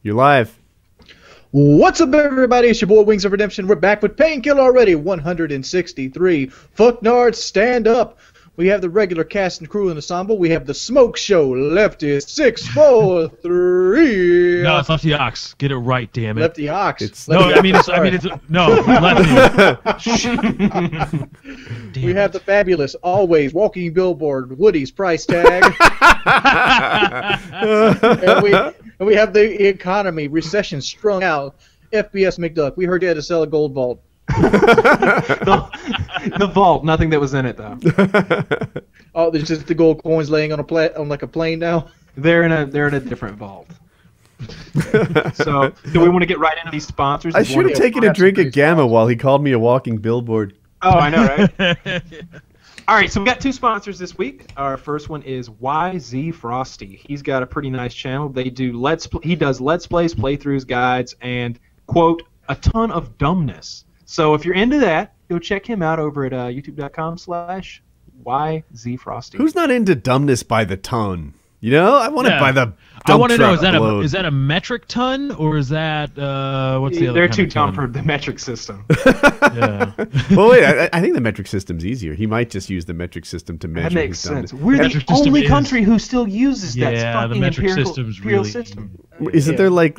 You're live. What's up, everybody? It's your boy Wings of Redemption. We're back with Painkiller Already, 163. Fuck nards, stand up. We have the regular cast and crew ensemble. We have the Smoke Show, Lefty 643. No, it's Lefty Ox. Get it right, damn it. Lefty Ox. It's Lefty Lefty. We have the fabulous, always walking billboard, Woody's price tag. and we have the economy, recession strung out, FPS McDuck. We heard you had to sell a gold vault. The vault, nothing that was in it though. Oh, there's just the gold coins laying on like a plane now. They're in a different vault. So, do we want to get right into these sponsors? I should have taken a drink of Gamma while he called me a walking billboard. Oh, I know, right? All right, so we got two sponsors this week. Our first one is YZ Frosty. He's got a pretty nice channel. He does Let's Plays, playthroughs, guides, and quote a ton of dumbness. So if you're into that, go check him out over at youtube.com/YZFrosty. Who's not into dumbness by the ton? You know, I want it by the. I want to know, is that a metric ton or is that what's the other? They're too dumb for the metric system. Yeah. Well, wait, I think the metric system's easier. He might just use the metric system to measure. That makes sense. We're the only country who still uses that fucking imperial system. Isn't there like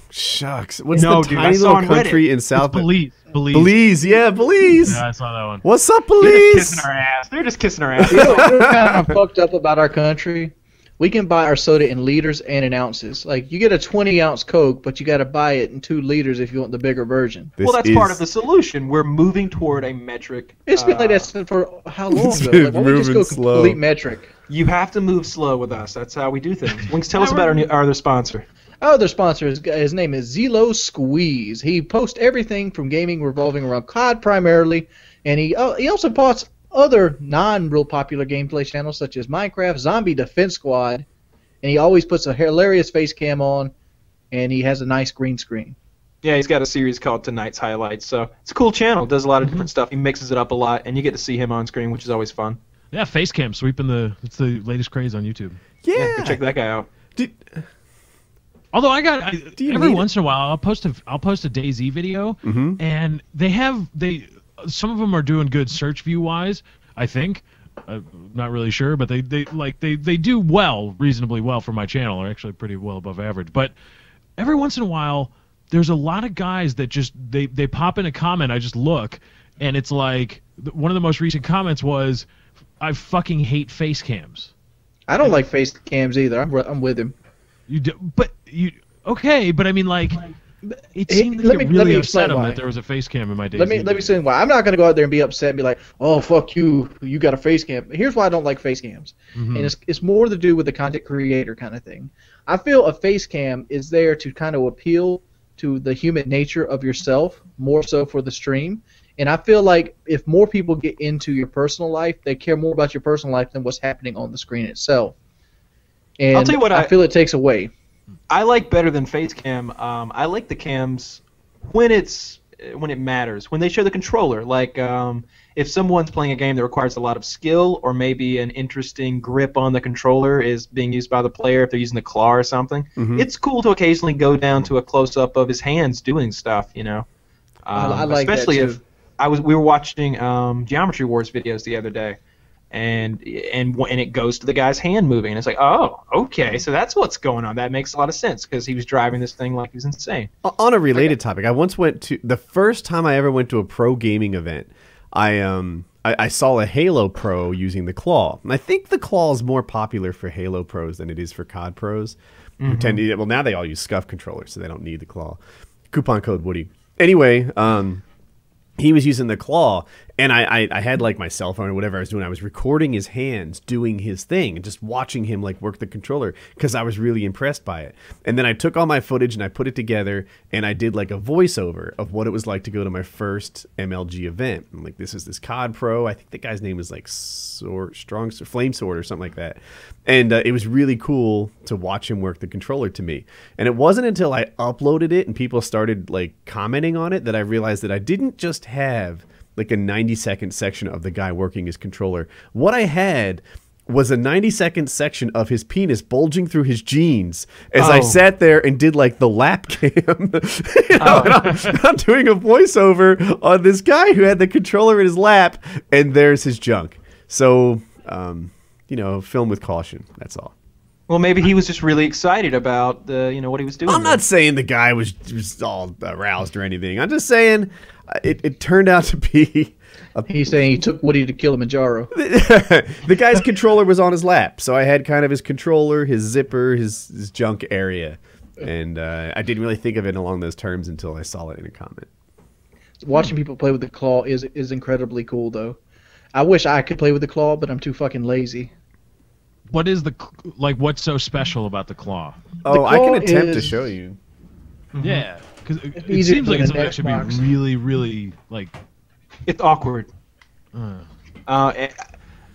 shucks? What's the tiny little country in South? Belize. Belize, yeah, Belize. Yeah, I saw that one. What's up, Belize? They're just kissing our ass. You know what's kind of fucked up about our country? We can buy our soda in liters and in ounces. Like, you get a 20-ounce Coke, but you got to buy it in 2 liters if you want the bigger version. Well, that's part of the solution. We're moving toward a metric. It's been like that for how long, though? Like, why don't we just go complete metric? You have to move slow with us. That's how we do things. Wings, tell us about our other sponsor. Our other sponsor, his name is Zelo Squeeze. He posts everything from gaming revolving around COD primarily, and he also posts other non-real popular gameplay channels such as Minecraft, Zombie Defense Squad, and he always puts a hilarious face cam on, and he has a nice green screen. Yeah, he's got a series called Tonight's Highlights, so it's a cool channel. Does a lot of different stuff. He mixes it up a lot, and you get to see him on screen, which is always fun. Yeah, face cam sweeping it's the latest craze on YouTube. Yeah, go check that guy out. Although every once in a while I'll post a DayZ video, and some of them are doing good search view wise. I think, I'm not really sure, but they do reasonably well for my channel. Are actually pretty well above average. But every once in a while, there's a lot of guys that just they pop in a comment. I just look, and it's like one of the most recent comments was, "I fucking hate face cams." I don't like face cams either. I'm with him. You do, but okay, but I mean, like, it seemed like it really upset him that there was a face cam in my days. Let me explain why. I'm not going to go out there and be upset and be like, oh, fuck you, you got a face cam. Here's why I don't like face cams. And it's more to do with the content creator kind of thing. I feel a face cam is there to kind of appeal to the human nature of yourself, more so for the stream. And I feel like if more people get into your personal life, they care more about your personal life than what's happening on the screen itself. And I'll tell you what I feel it takes away. I like better than face cam. I like the cams when it matters. When they show the controller, like if someone's playing a game that requires a lot of skill, or maybe an interesting grip on the controller is being used by the player, if they're using the claw or something, it's cool to occasionally go down to a close up of his hands doing stuff. You know, I like especially that too. if we were watching Geometry Wars videos the other day. And it goes to the guy's hand moving, and it's like, oh, okay, so that's what's going on. That makes a lot of sense because he was driving this thing like he was insane. On a related topic, I once went to the first time I ever went to a pro gaming event. I saw a Halo Pro using the claw, and I think the claw is more popular for Halo Pros than it is for COD Pros. Well, now they all use SCUF controllers, so they don't need the claw. Coupon code Woody. Anyway, he was using the claw, and I had like my cell phone or whatever I was doing. I was recording his hands doing his thing and just watching him like work the controller because I was really impressed by it. And then I took all my footage and I put it together, and I did like a voiceover of what it was like to go to my first MLG event. I'm like, this is this COD Pro. I think the guy's name was like Flame Sword or something like that. And it was really cool to watch him work the controller to me. And it wasn't until I uploaded it and people started like commenting on it that I realized that I didn't just have like a 90-second section of the guy working his controller. What I had was a 90-second section of his penis bulging through his jeans as I sat there and did like the lap cam. I'm doing a voiceover on this guy who had the controller in his lap, and there's his junk. So, film with caution. That's all. Well, maybe he was just really excited about what he was doing. I'm not saying the guy was all aroused or anything. I'm just saying it turned out to be. He's saying he took Woody to Kilimanjaro. The guy's controller was on his lap, so I had kind of his controller, his zipper, his junk area, and I didn't really think of it along those terms until I saw it in a comment. Watching people play with the claw is incredibly cool, though. I wish I could play with the claw, but I'm too fucking lazy. What is what's so special about the claw? Oh, I can attempt to show you. Yeah, because it seems like it's something that should be really, really It's awkward.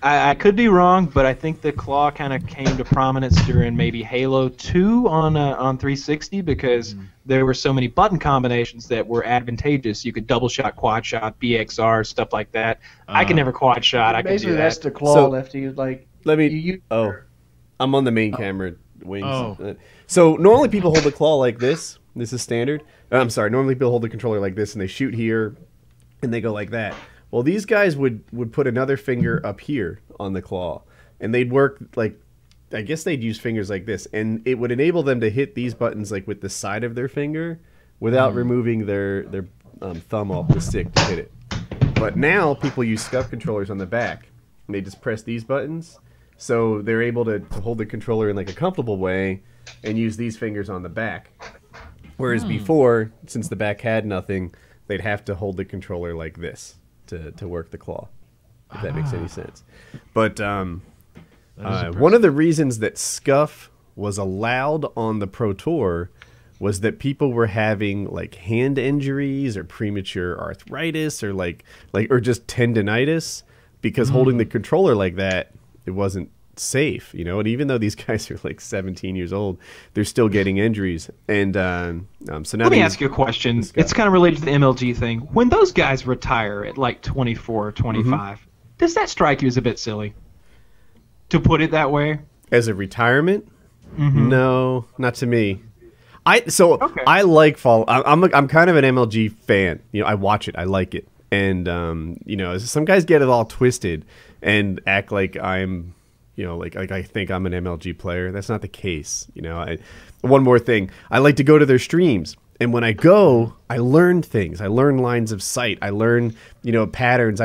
I could be wrong, but I think the claw kind of came to prominence during maybe Halo 2 on 360 because there were so many button combinations that were advantageous. You could double shot, quad shot, BXR, stuff like that. I can never quad shot. I can do that. Basically, that's the claw, Lefty. Let me. I'm on the main camera wings. So normally people hold the claw like this. This is standard. I'm sorry. Normally people hold the controller like this, and they shoot here, and they go like that. Well, these guys would put another finger up here on the claw, and they'd work I guess they'd use fingers like this, and it would enable them to hit these buttons with the side of their finger without removing their thumb off the stick to hit it. But now people use scuff controllers on the back, and they just press these buttons, so they're able to hold the controller in a comfortable way and use these fingers on the back. Whereas before, since the back had nothing, they'd have to hold the controller like this to work the claw, if that makes any sense. But one of the reasons that scuff was allowed on the Pro Tour was that people were having hand injuries or premature arthritis or or just tendonitis because holding the controller like that, it wasn't safe, and even though these guys are 17 years old, they're still getting injuries. And so now let me ask you a question. It's kind of related to the MLG thing. When those guys retire at 24 or 25, does that strike you as a bit silly, to put it that way? As a retirement? No, not to me. I like fall. I'm kind of an MLG fan. I watch it. I like it. And some guys get it all twisted and act like I'm I think I'm an MLG player. That's not the case. One more thing. I like to go to their streams. And when I go, I learn things. I learn lines of sight. I learn, patterns.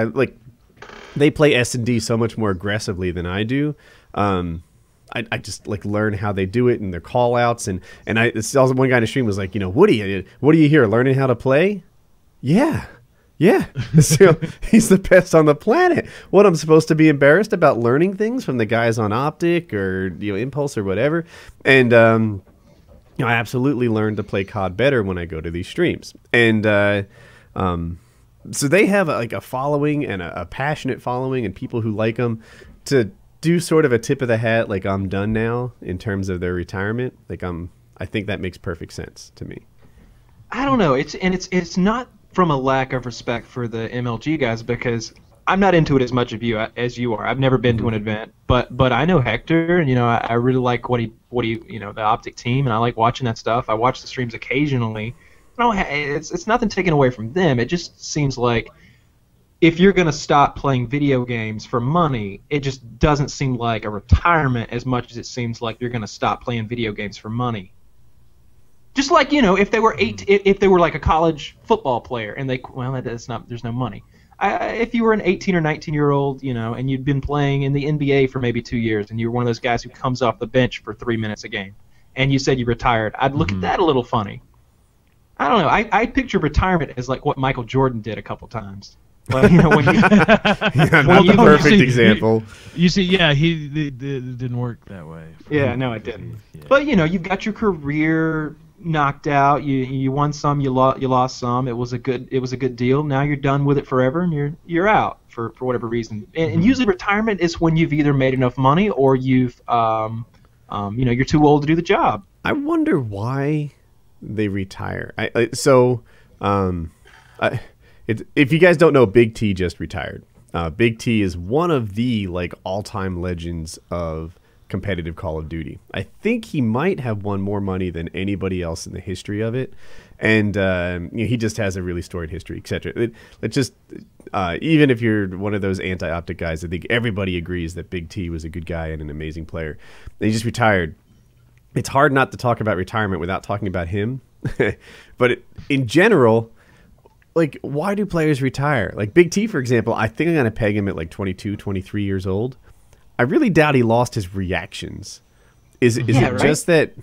They play S&D so much more aggressively than I do. I just learn how they do it and their call outs. And one guy in the stream was like, Woody, what are you here? Learning how to play? Yeah. Yeah, so he's the best on the planet. What, I'm supposed to be embarrassed about learning things from the guys on Optic or Impulse or whatever? And I absolutely learned to play COD better when I go to these streams. And so they have a following and a passionate following and people who like them. To do sort of a tip of the hat, I'm done now in terms of their retirement. I think that makes perfect sense to me. I don't know. It's not from a lack of respect for the MLG guys, because I'm not into it as much as you are. I've never been to an event, but I know Hector, and I really like what he the Optic team, and I like watching that stuff. I watch the streams occasionally. It's nothing taken away from them. It just seems like if you're going to stop playing video games for money, it just doesn't seem like a retirement as much as it seems like you're going to stop playing video games for money. Just like, if they were if they were like a college football player and there's no money. If you were an 18 or 19-year-old, and you'd been playing in the NBA for maybe 2 years, and you were one of those guys who comes off the bench for 3 minutes a game, and you said you retired, I'd look at that a little funny. I don't know. I picture retirement as like what Michael Jordan did a couple times. Well, when not the perfect example. You see, yeah, it didn't work that way. Yeah, no, it didn't. Yeah. But you've got your career knocked out. You won some, you lost some. It was a good deal. Now you're done with it forever, and you're out for whatever reason. And usually retirement is when you've either made enough money or you've you're too old to do the job. I wonder why they retire. If you guys don't know, Big T just retired. Big T is one of the like all-time legends of competitive Call of Duty. I think he might have won more money than anybody else in the history of it, and he just has a really storied history, etc. It just even if you're one of those anti-optic guys, I think everybody agrees that Big T was a good guy and an amazing player. And he just retired. It's hard not to talk about retirement without talking about him, but in general, like, why do players retire? Like Big T, for example, I think I'm going to peg him at like 22, 23 years old. I really doubt he lost his reactions. Is it right? Just that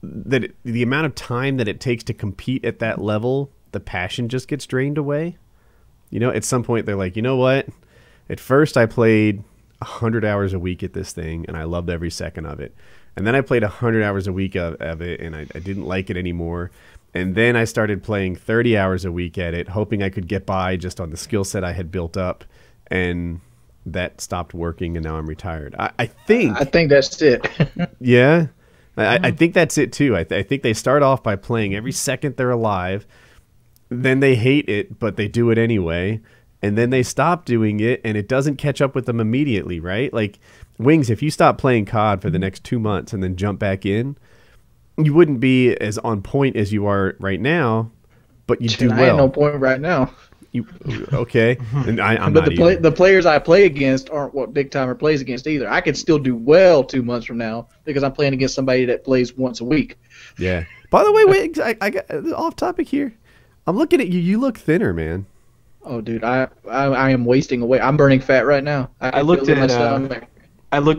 the amount of time that it takes to compete at that level, the passion just gets drained away? At some point they're like, you know what? At first I played 100 hours a week at this thing, and I loved every second of it. And then I played 100 hours a week of it, and I didn't like it anymore. And then I started playing 30 hours a week at it, hoping I could get by just on the skill set I had built up. And that stopped working, and now I'm retired. I think that's it. Yeah. I think that's it, too. I think they start off by playing every second they're alive. Then they hate it, but they do it anyway. And then they stop doing it, and it doesn't catch up with them immediately, right? Like, Wings, if you stop playing COD for the next 2 months and then jump back in, you wouldn't be as on point as you are right now, but you do well. I ain't no point right now. Okay, and I'm but not the players I play against aren't what Big Timer plays against either. I could still do well 2 months from now because I'm playing against somebody that plays once a week. Yeah. By the way, Wings, I got off topic here. I'm looking at you. You look thinner, man. Oh, dude, I am wasting away. I'm burning fat right now. I looked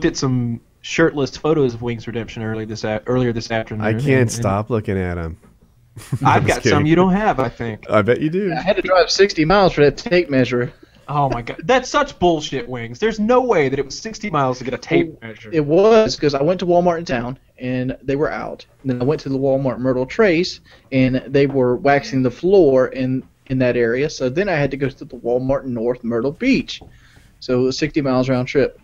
at some shirtless photos of Wings Redemption earlier this afternoon. I can't stop looking at them. I've got some you don't have, I think. I bet you do. I had to drive 60 miles for that tape measure. Oh my god, that's such bullshit, Wings. There's no way that it was 60 miles to get a tape measure. It was because I went to Walmart in town and they were out. And then I went to the Walmart Myrtle Trace and they were waxing the floor in that area. So then I had to go to the Walmart North Myrtle Beach. So it was 60 miles round trip.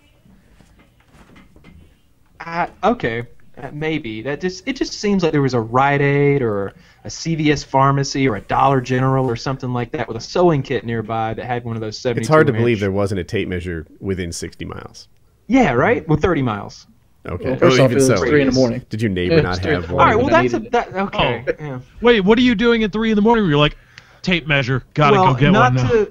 Okay, maybe it just seems like there was a Rite Aid or a CVS pharmacy or a Dollar General or something like that with a sewing kit nearby that had one of those 72. It's hard to believe there wasn't a tape measure within 60 miles. Yeah, right. Well, 30 miles. Okay. Well, first off, it was 3 in the morning. Did your neighbor not have one? All right. Well, okay. Oh. Yeah. Wait, what are you doing at 3 in the morning? You're like, tape measure. Gotta go get one now.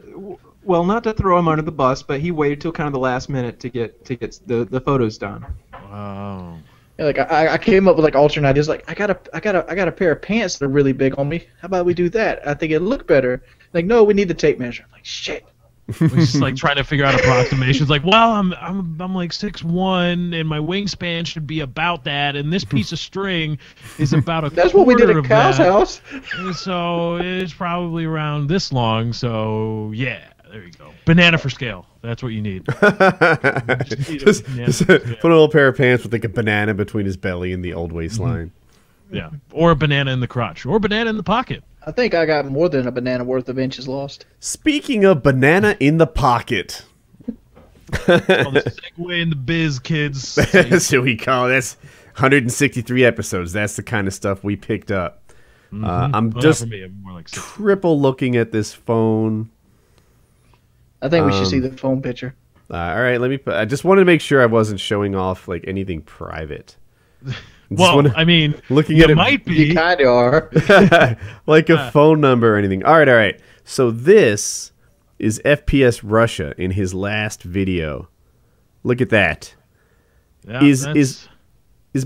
Well, not to throw him under the bus, but he waited till kind of the last minute to get the photos done. Wow. Yeah, like I came up with like alternate ideas. Like I got a pair of pants that are really big on me. How about we do that? I think it'd look better. Like, no, we need the tape measure. I'm like, shit. We're just like trying to figure out approximations. Like, well, I'm like 6'1", and my wingspan should be about that, and this piece of string is about a That's what we did at Kyle's house. So it's probably around this long. So yeah, there you go. Banana for scale. That's what you need. Just put a little pair of pants with like a banana between his belly and the old waistline. Yeah, or a banana in the crotch, or a banana in the pocket. I think I got more than a banana worth of inches lost. Speaking of banana in the pocket. The segue in the biz, kids. That's what we call it. That's 163 episodes. That's the kind of stuff we picked up. I'm just I'm more like triple looking at this phone. I think we should see the phone picture. All right, I just wanted to make sure I wasn't showing off like anything private. Well, I mean, looking at it might be. You kind of are. Like a phone number or anything. All right. So this is FPS Russia in his last video. Look at that. Yeah, is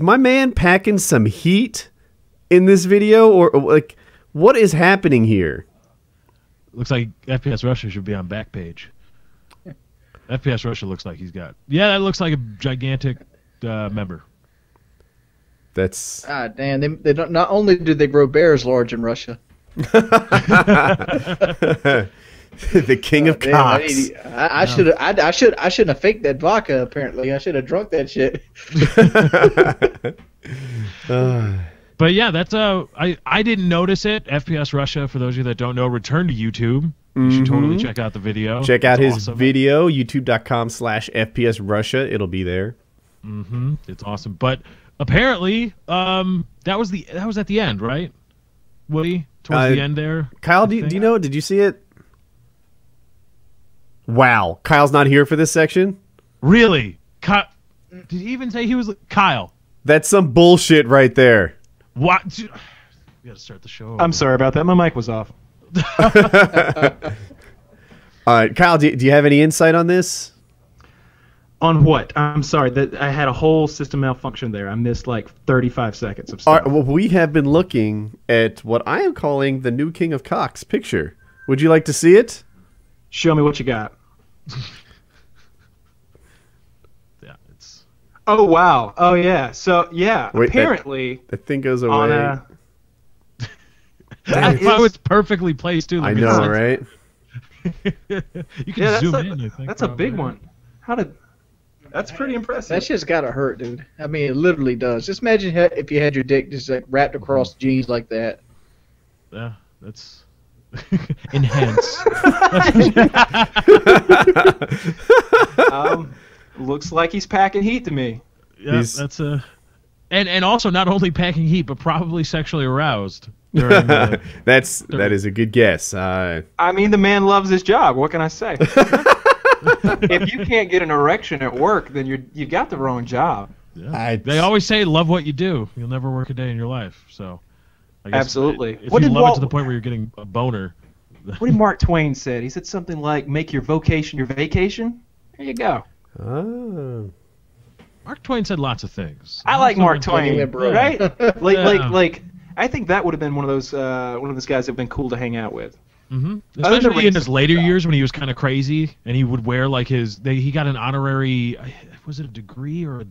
my man packing some heat in this video, or like what is happening here? Looks like FPS Russia should be on back page. FPS Russia looks like he's got. Yeah, that looks like a gigantic member. That's damn. They don't. Not only do they grow bears large in Russia. The king of cocks. I shouldn't have faked that vodka. Apparently, I should have drunk that shit. But yeah, that's I didn't notice it. FPS Russia, for those of you that don't know, returned to YouTube. You should totally check out the video. Check out his video, youtube.com/FPS Russia. It'll be there. It's awesome. But apparently, that was at the end, right? Woody, towards the end there. Kyle, do you know? Did you see it? Wow. Kyle's not here for this section? Really? Did he even say he was Kyle? That's some bullshit right there. What? We got to start the show over. I'm sorry about that. My mic was off. Kyle, do you have any insight on this? On what? I'm sorry. That I had a whole system malfunction there. I missed like 35 seconds of stuff. Well, we have been looking at what I am calling the new King of Cocks picture. Would you like to see it? Show me what you got. Yeah, it's. Oh wow. Oh yeah. So yeah. Wait, apparently that thing goes away. I thought it's perfectly placed too. I know, right? You can zoom in. I think, that's a big one. That's pretty impressive. That shit's gotta hurt, dude. I mean, it literally does. Just imagine if you had your dick just like wrapped across jeans like that. Yeah, that's enhance. Looks like he's packing heat to me. Yeah, that's a. And also not only packing heat, but probably sexually aroused. During the, that is a good guess. I mean, the man loves his job. What can I say? If you can't get an erection at work, then you got the wrong job. Yeah. They always say, "Love what you do. You'll never work a day in your life." So, I guess absolutely. If you love it to the point where you're getting a boner. What did Mark Twain said? He said something like, "Make your vocation your vacation." There you go. Oh. Mark Twain said lots of things. I like Mark Twain, right? Like, I think that would have been one of those guys that would have been cool to hang out with. Mm-hmm. Especially in his later years when he was kind of crazy and he would wear like he got an honorary, was it a degree or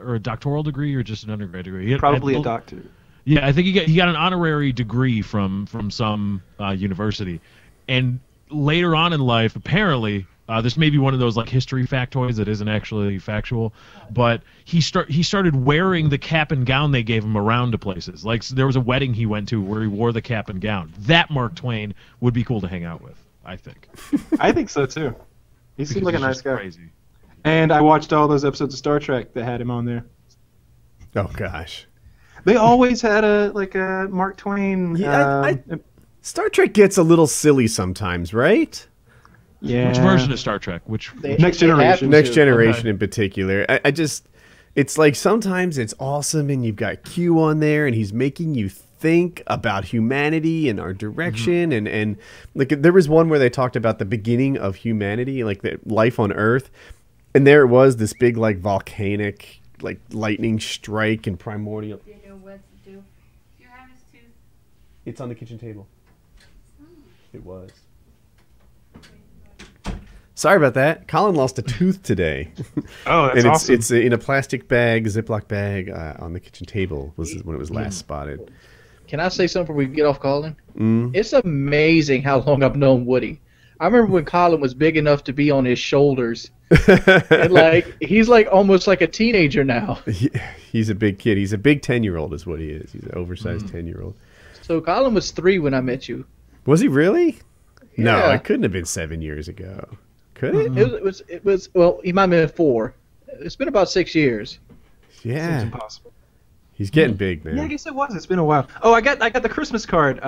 a doctoral degree or just an undergrad degree? Probably a doctor. Yeah, I think he got an honorary degree from some university, and later on in life, apparently, this may be one of those like history factoids that isn't actually factual, but he started wearing the cap and gown they gave him around to places. Like there was a wedding he went to where he wore the cap and gown. That Mark Twain would be cool to hang out with, I think. I think so too. He seems like a nice guy. Crazy. And I watched all those episodes of Star Trek that had him on there. Oh gosh. They always had a Mark Twain. Yeah, Star Trek gets a little silly sometimes, right? Yeah. Which version of Star Trek? Next Generation? Next Generation in particular. It's like sometimes it's awesome and you've got Q on there and he's making you think about humanity and our direction and like there was one where they talked about the beginning of humanity, like the life on Earth, and there it was, this big like volcanic like lightning strike and primordial. You know what to do. Do you have his tooth? It's on the kitchen table. It was. Sorry about that. Colin lost a tooth today. Oh, that's and awesome. It's in a plastic bag, Ziploc bag, on the kitchen table was when it was last spotted. Can I say something before we get off Colin? It's amazing how long I've known Woody. I remember when Colin was big enough to be on his shoulders. And like he's like almost like a teenager now. He's a big kid. He's a big 10-year-old is what he is. He's an oversized 10-year-old. So Colin was 3 when I met you. Was he really? Yeah. No, it couldn't have been 7 years ago. Could it? It was well, he might have been 4. It's been about 6 years. Yeah. Seems impossible. He's getting big, man. Yeah, I guess it was. It's been a while. Oh, I got the Christmas card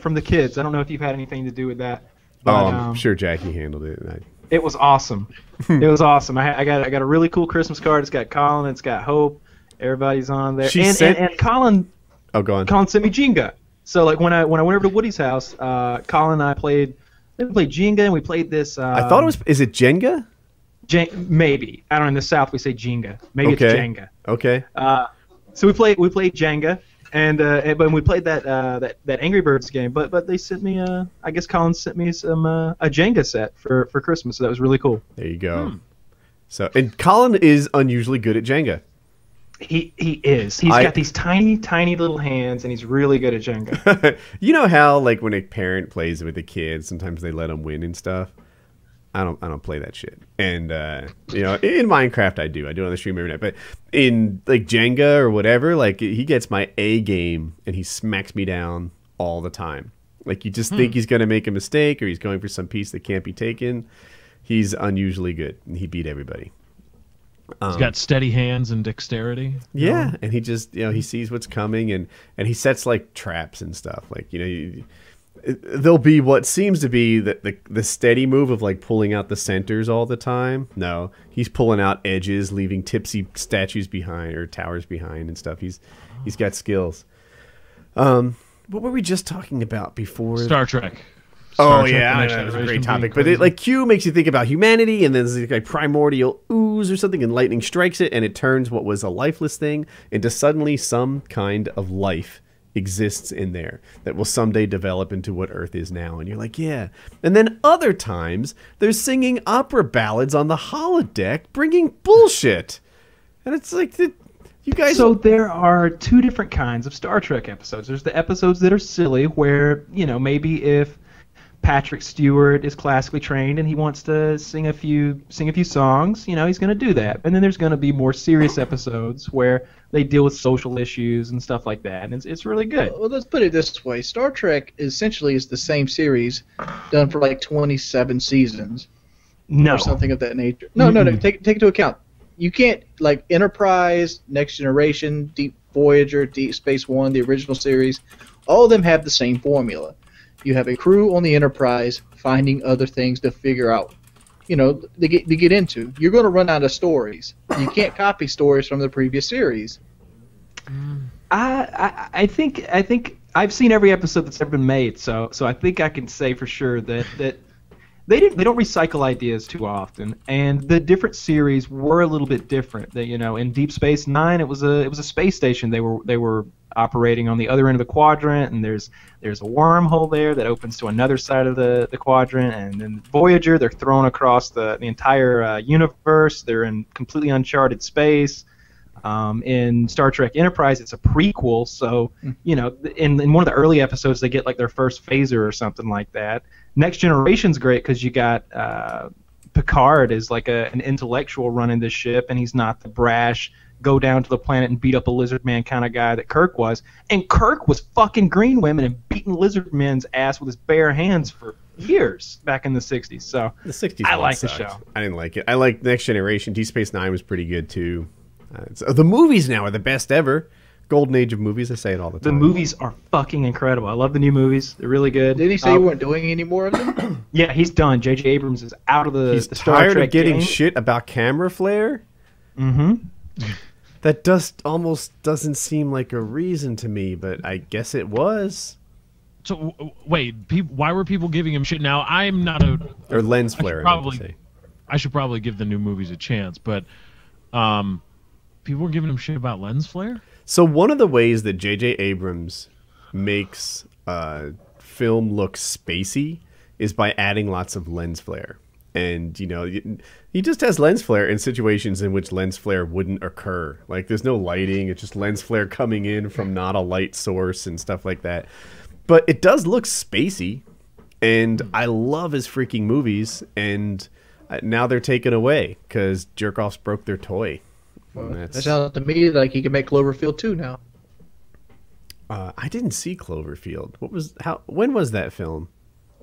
from the kids. I don't know if you've had anything to do with that. But, I'm sure Jackie handled it. It was awesome. It was awesome. I got a really cool Christmas card. It's got Colin. It's got Hope. Everybody's on there. And Colin. Oh, go on. Colin sent me Jenga. So like when I went over to Woody's house, Colin and I played. We played Jenga and we played this. I thought it was. Is it Jenga? Maybe. I don't know. In the South we say Jenga. Maybe it's Jenga. Okay. So we played Jenga, and when we played that Angry Birds game, but they sent me I guess Colin sent me some a Jenga set for Christmas, so that was really cool. There you go. So and Colin is unusually good at Jenga. He is. He's got these tiny little hands, and he's really good at Jenga. You know how like when a parent plays with a kid, sometimes they let them win and stuff. I don't play that shit. And you know, in Minecraft I do. I do it on the stream every night. But in like Jenga or whatever, like he gets my A game and he smacks me down all the time. Like you just think he's gonna make a mistake or he's going for some piece that can't be taken. He's unusually good and he beat everybody. He's got steady hands and dexterity. Yeah, and he just he sees what's coming and he sets like traps and stuff. Like there'll be what seems to be the steady move of like pulling out the centers all the time. No, he's pulling out edges, leaving tipsy statues behind or towers behind and stuff. He's got skills. What were we just talking about before? Star Trek. Oh yeah, that was a great topic. But like Q makes you think about humanity, and then there's like primordial ooze or something, and lightning strikes it, and it turns what was a lifeless thing into suddenly some kind of life exists in there that will someday develop into what Earth is now. And you're like, yeah. And then other times, they're singing opera ballads on the holodeck, bringing bullshit. And it's like, you guys... So there are two different kinds of Star Trek episodes. There's the episodes that are silly, where, maybe if Patrick Stewart is classically trained and he wants to sing a few songs, he's going to do that. And then there's going to be more serious episodes where they deal with social issues and stuff like that, and it's really good. Well, let's put it this way: Star Trek essentially is the same series, done for like 27 seasons, or something of that nature. No. Take into account. You can't like Enterprise, Next Generation, Deep Voyager, Deep Space One, the original series. All of them have the same formula. You have a crew on the Enterprise finding other things to figure out, to get into. You're going to run out of stories. You can't copy stories from the previous series. I think I've seen every episode that's ever been made, so I think I can say for sure that they don't recycle ideas too often, and the different series were a little bit different. In Deep Space Nine, it was a space station. They were operating on the other end of the quadrant, and there's a wormhole there that opens to another side of the quadrant. And then Voyager, they're thrown across the entire universe. They're in completely uncharted space. In Star Trek Enterprise, it's a prequel, so in one of the early episodes they get like their first phaser or something like that. Next Generation's great because you got Picard is like an intellectual running this ship, and he's not the brash go down to the planet and beat up a lizard man kind of guy that Kirk was. And Kirk was fucking green women and beating lizard men's ass with his bare hands for years back in the 60s. So the 60s I like sucked. the show. I didn't like it. I like Next Generation. Deep Space Nine was pretty good too. The movies now are the best ever. Golden age of movies. I say it all the time. The movies are fucking incredible. I love the new movies. They're really good. Didn't he say you weren't doing any more of them? Yeah, he's done. J.J. Abrams is out of the He's Star tired Trek of getting game. shit about camera flare. Mm-hmm. That almost doesn't seem like a reason to me, but I guess it was. So wait, why were people giving him shit? Now I'm not a or lens flare. I should probably give the new movies a chance, but people were giving him shit about lens flare. So one of the ways that J.J. Abrams makes film look spacey is by adding lots of lens flare. And, he just has lens flare in situations in which lens flare wouldn't occur. Like, there's no lighting. It's just lens flare coming in from not a light source and stuff like that. But it does look spacey. And I love his freaking movies. And now they're taken away because jerk-offs broke their toy. That sounds to me like he can make Cloverfield 2 now. I didn't see Cloverfield. When was that film?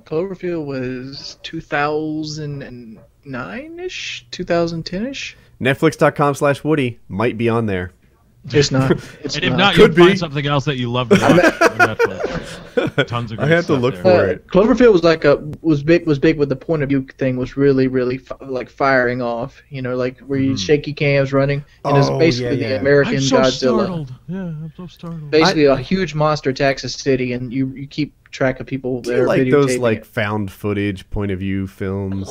Cloverfield was 2009-ish, 2010-ish. Netflix.com/Woody might be on there. It's not. And if not, you'll find something else that you love to watch on Netflix. Tons of good I have to stuff look there. for it. Cloverfield was big with the point of view thing was really like firing off. Like where you shaky cams running, and it's basically the American I'm so Godzilla. startled. Yeah, I'm so startled. Basically, a huge monster attacks a city, and you keep track of people. Do you like those like found footage point of view films?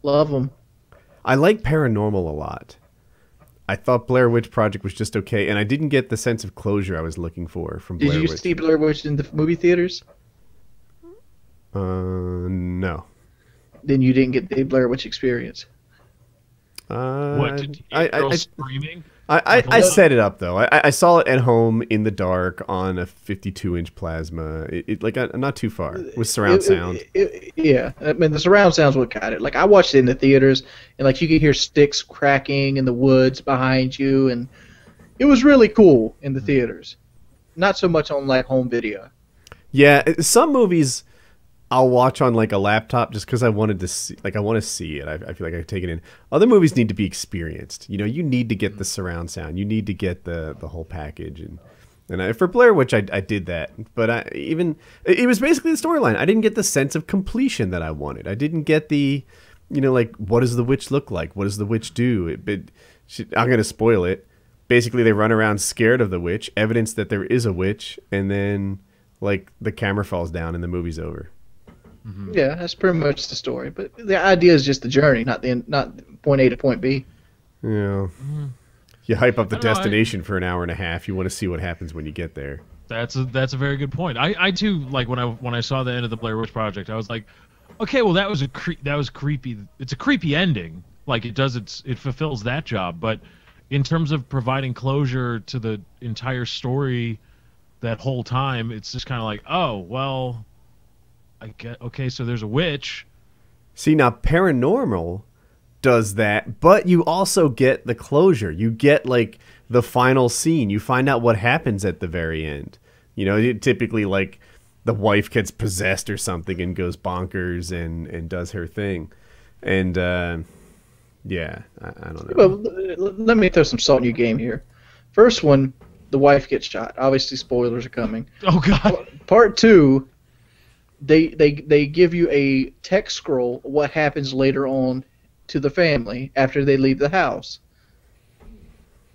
Love them. I like paranormal a lot. I thought Blair Witch Project was just okay, and I didn't get the sense of closure I was looking for from Blair Witch. Did you see Blair Witch in the movie theaters? No. Then you didn't get the Blair Witch experience. What? Did you hear girls screaming? I set it up though. I saw it at home in the dark on a 52-inch plasma. Not too far with surround sound. Yeah, I mean the surround sound's what got it. Like I watched it in the theaters, and like you could hear sticks cracking in the woods behind you, and it was really cool in the theaters. Not so much on like home video. Yeah, some movies I'll watch on like a laptop just because I wanted to see, I want to see it. I feel like I can take it in. Other movies need to be experienced. You need to get the surround sound. You need to get the whole package. And And for Blair Witch, I did that. But it was basically the storyline. I didn't get the sense of completion that I wanted. I didn't get the, like, what does the witch look like? What does the witch do? I'm going to spoil it. Basically, they run around scared of the witch, evidence that there is a witch, and then, like, the camera falls down and the movie's over. Mm-hmm. Yeah, that's pretty much the story. But the idea is just the journey, not point A to point B. Yeah. Mm-hmm. You hype up the destination for an hour and a half. You want to see what happens when you get there. That's a very good point. I too, like, when I saw the end of the Blair Witch Project, I was like, okay, well, that was creepy. It's a creepy ending. Like, it fulfills that job. But in terms of providing closure to the entire story, that whole time, it's just kind of like, oh, well, okay, so there's a witch. See, now Paranormal does that, but you also get the closure. You get, like, the final scene. You find out what happens at the very end. Typically, like, the wife gets possessed or something and goes bonkers and does her thing. And yeah, I don't know. Well, let me throw some salt in your game here. First one, the wife gets shot. Obviously, spoilers are coming. Oh God. Part 2, they give you a text scroll of what happens later on to the family after they leave the house.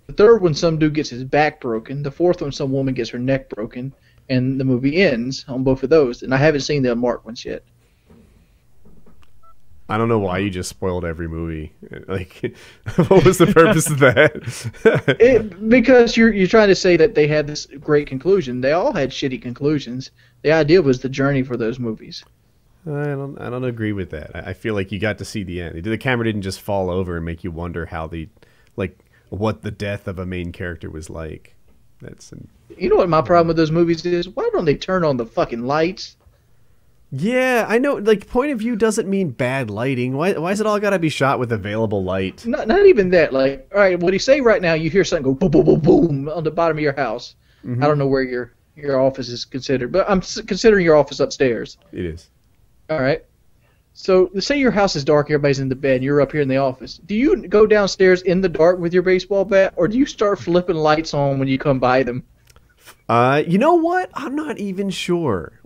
The third one, some dude gets his back broken. The fourth one, some woman gets her neck broken, and the movie ends on both of those. And I haven't seen the unmarked ones yet. I don't know why you just spoiled every movie. Like, what was the purpose of that? Because you're trying to say that they had this great conclusion. They all had shitty conclusions. The idea was the journey for those movies. I don't agree with that. I feel like you got to see the end. The camera didn't just fall over and make you wonder how what the death of a main character was like. You know what my problem with those movies is? Why don't they turn on the fucking lights? Yeah, I know. Like, point of view doesn't mean bad lighting. Why is it all got to be shot with available light? Not even that. Like, all right, what do you say right now? You hear something go boom, boom, boom, boom on the bottom of your house. Mm-hmm. I don't know where your office is considered, but I'm considering your office upstairs. It is. All right. So, say your house is dark, everybody's in the bed, and you're up here in the office. Do you go downstairs in the dark with your baseball bat, or do you start flipping lights on when you come by them? You know what? I'm not even sure.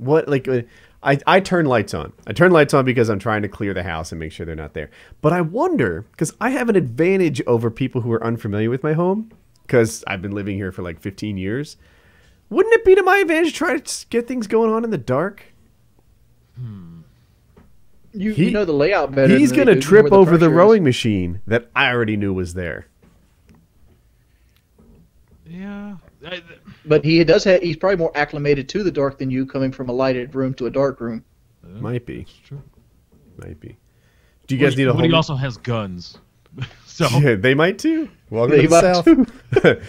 I turn lights on. I turn lights on because I'm trying to clear the house and make sure they're not there. But I wonder, because I have an advantage over people who are unfamiliar with my home, because I've been living here for like 15 years. Wouldn't it be to my advantage to try to get things going on in the dark? You know the layout better. He's going to trip over the rowing machine that I already knew was there. Yeah. But he's probably more acclimated to the dark than you, coming from a lighted room to a dark room. Might be. That's true. Might be. Do you guys need a home? But he also has guns. So yeah, they might too. Welcome to the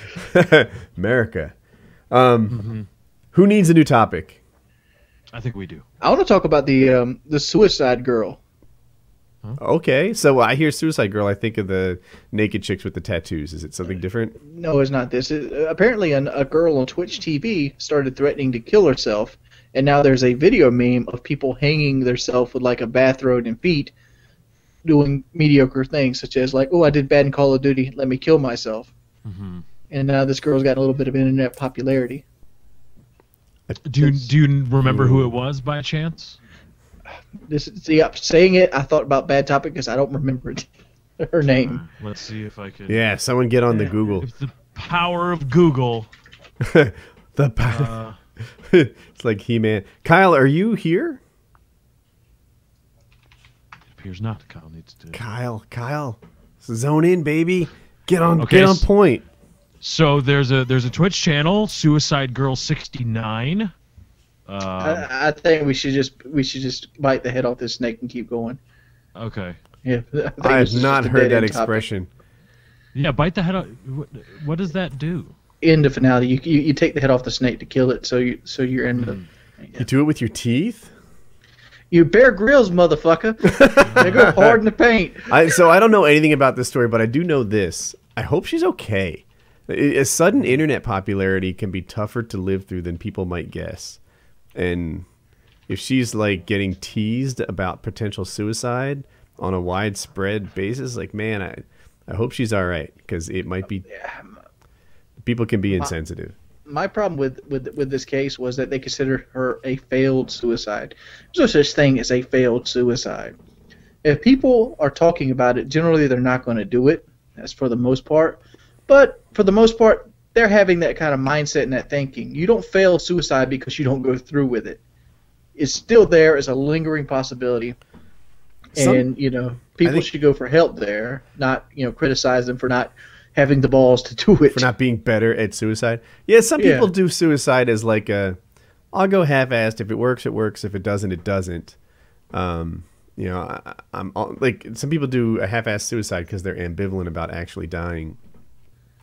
South. America. Who needs a new topic? I think we do. I want to talk about the Suicide Girl. Huh? Okay, so I hear Suicide Girl, I think of the naked chicks with the tattoos. Is it something different? No, it's not this. Apparently, a girl on Twitch TV started threatening to kill herself, and now there's a video meme of people hanging themselves with like a bathrobe and feet, doing mediocre things such as like, "Oh, I did bad in Call of Duty. Let me kill myself." Mm-hmm. And now this girl's got a little bit of internet popularity. Do you remember who it was by chance? Saying it, I thought about Bad Topic because I don't remember her name. Let's see if I can. Yeah, someone get on the Google. If the power of Google. It's like He-Man. Kyle, are you here? It appears not. Kyle needs to. Kyle, zone in, baby. Get on point. So there's a Twitch channel, Suicide Girl 69. I think we should just bite the head off this snake and keep going. Okay. Yeah. I have not heard that expression. Yeah, bite the head off. What does that do? In the finale, you take the head off the snake to kill it, so you're in the. Yeah. You do it with your teeth? You Bear Grylls, motherfucker. They go hard in the paint. So I don't know anything about this story, but I do know this. I hope she's okay. A sudden internet popularity can be tougher to live through than people might guess. And if she's like getting teased about potential suicide on a widespread basis, like, man, I hope she's all right, because it might be. People can be insensitive. my problem with this case was that they considered her a failed suicide. There's no such thing as a failed suicide. If people are talking about it, generally they're not going to do it. That's for the most part. But for the most part, they're having that kind of mindset and that thinking. You don't fail suicide because you don't go through with it. It's still there as a lingering possibility. And, people should go for help there, not, criticize them for not having the balls to do it. For not being better at suicide. Yeah, some people do suicide as like I'll go half-assed. If it works, it works. If it doesn't, it doesn't. I'm like, some people do a half-assed suicide because they're ambivalent about actually dying,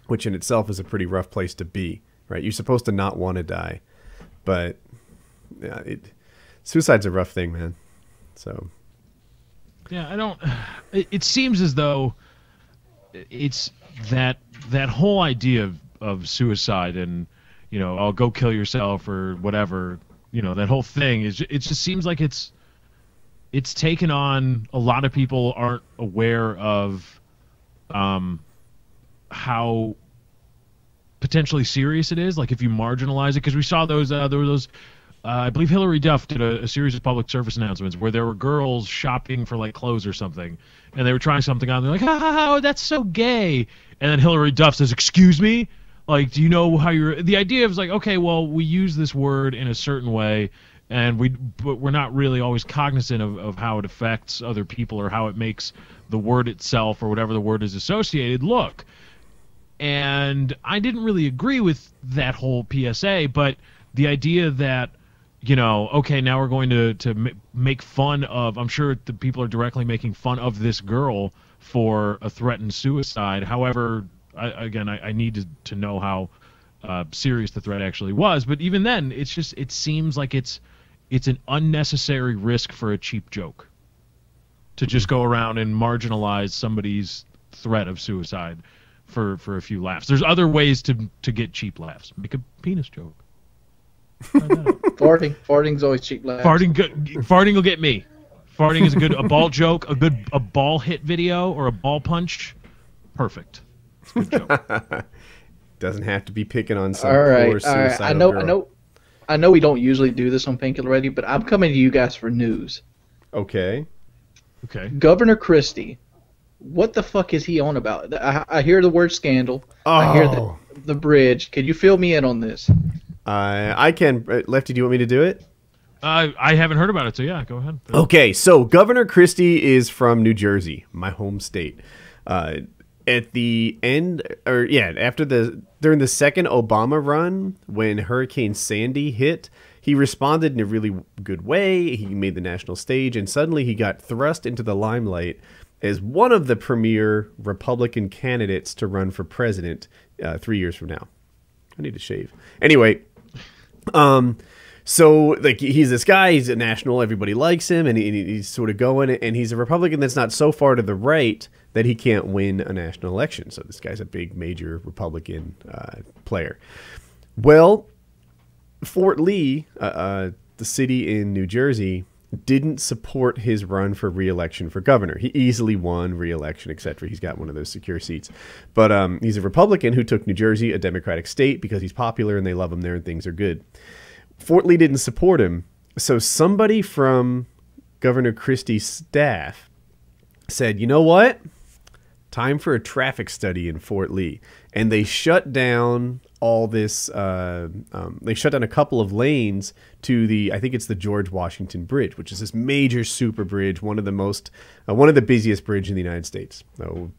which in itself is a pretty rough place to be, right? You're supposed to not want to die, but yeah, suicide's a rough thing, man. So. Yeah, it seems as though it's that whole idea of suicide and, I'll go kill yourself or whatever, that whole thing it just seems like it's taken on. A lot of people aren't aware of how potentially serious it is. Like if you marginalize it, because we saw those there were those. I believe Hillary Duff did a series of public service announcements where there were girls shopping for like clothes or something, and they were trying something on. They're like, "Ha, that's so gay!" And then Hillary Duff says, "Excuse me, like, do you know how you're?" The idea is like, okay, well, we use this word in a certain way, and but we're not really always cognizant of how it affects other people or how it makes the word itself or whatever the word is associated look. And I didn't really agree with that whole PSA, but the idea that, okay, now we're going to make fun of, I'm sure the people are directly making fun of this girl for a threatened suicide. However, I need to know how serious the threat actually was. But even then, it seems like it's an unnecessary risk for a cheap joke to just go around and marginalize somebody's threat of suicide for a few laughs. There's other ways to get cheap laughs. Make a penis joke. Farting's always cheap laughs. Farting will get me. Farting is a ball joke, a ball hit video or a ball punch. Perfect. It's a good joke. Doesn't have to be picking on some All poor right. I know we don't usually do this on Painkiller Already, but I'm coming to you guys for news. Okay. Governor Christie, what the fuck is he on about? I hear the word scandal. Oh. I hear the bridge. Can you fill me in on this? I can. Lefty, do you want me to do it? I haven't heard about it, so yeah, go ahead. Okay, so Governor Christie is from New Jersey, my home state. At the end, during the second Obama run, when Hurricane Sandy hit, he responded in a really good way. He made the national stage, and suddenly he got thrust into the limelight as one of the premier Republican candidates to run for president 3 years from now. I need to shave. Anyway, so like he's this guy, he's a national, everybody likes him, and he's sort of going, and he's a Republican that's not so far to the right that he can't win a national election. So this guy's a big, major Republican player. Well, Fort Lee, the city in New Jersey, didn't support his run for re-election for governor. He easily won re-election, etc. He's got one of those secure seats. But he's a Republican who took New Jersey, a Democratic state, because he's popular and they love him there and things are good. Fort Lee didn't support him. So somebody from Governor Christie's staff said, you know what? Time for a traffic study in Fort Lee. And they shut down all this, they shut down a couple of lanes to I think it's the George Washington Bridge, which is this major super bridge, one of the busiest bridges in the United States. So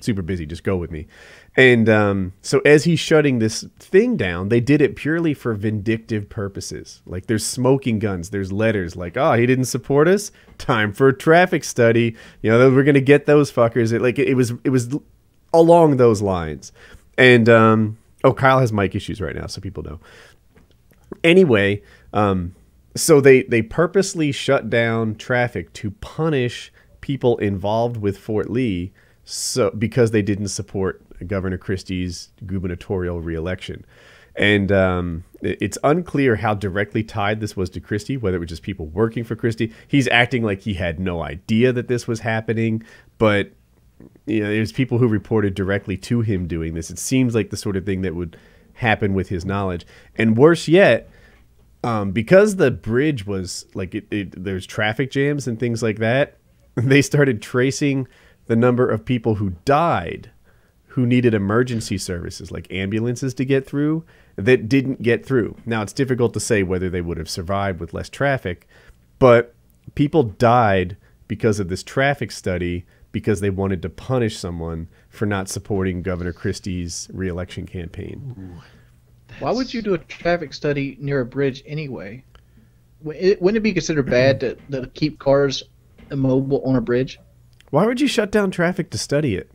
super busy, just go with me. And so as he's shutting this thing down, they did it purely for vindictive purposes. Like there's smoking guns, there's letters like, oh, he didn't support us, time for a traffic study. We're going to get those fuckers. It was along those lines. And Kyle has mic issues right now, so people know. Anyway, so they purposely shut down traffic to punish people involved with Fort Lee, because they didn't support Governor Christie's gubernatorial reelection. And it's unclear how directly tied this was to Christie, whether it was just people working for Christie. He's acting like he had no idea that this was happening, but there's people who reported directly to him doing this. It seems like the sort of thing that would happen with his knowledge. And worse yet, because the bridge was like there's traffic jams and things like that, they started tracing the number of people who died who needed emergency services like ambulances to get through that didn't get through. Now, it's difficult to say whether they would have survived with less traffic, but people died because of this traffic study because they wanted to punish someone for not supporting Governor Christie's re-election campaign. Ooh. Why would you do a traffic study near a bridge anyway? Wouldn't it be considered bad to keep cars immobile on a bridge? Why would you shut down traffic to study it?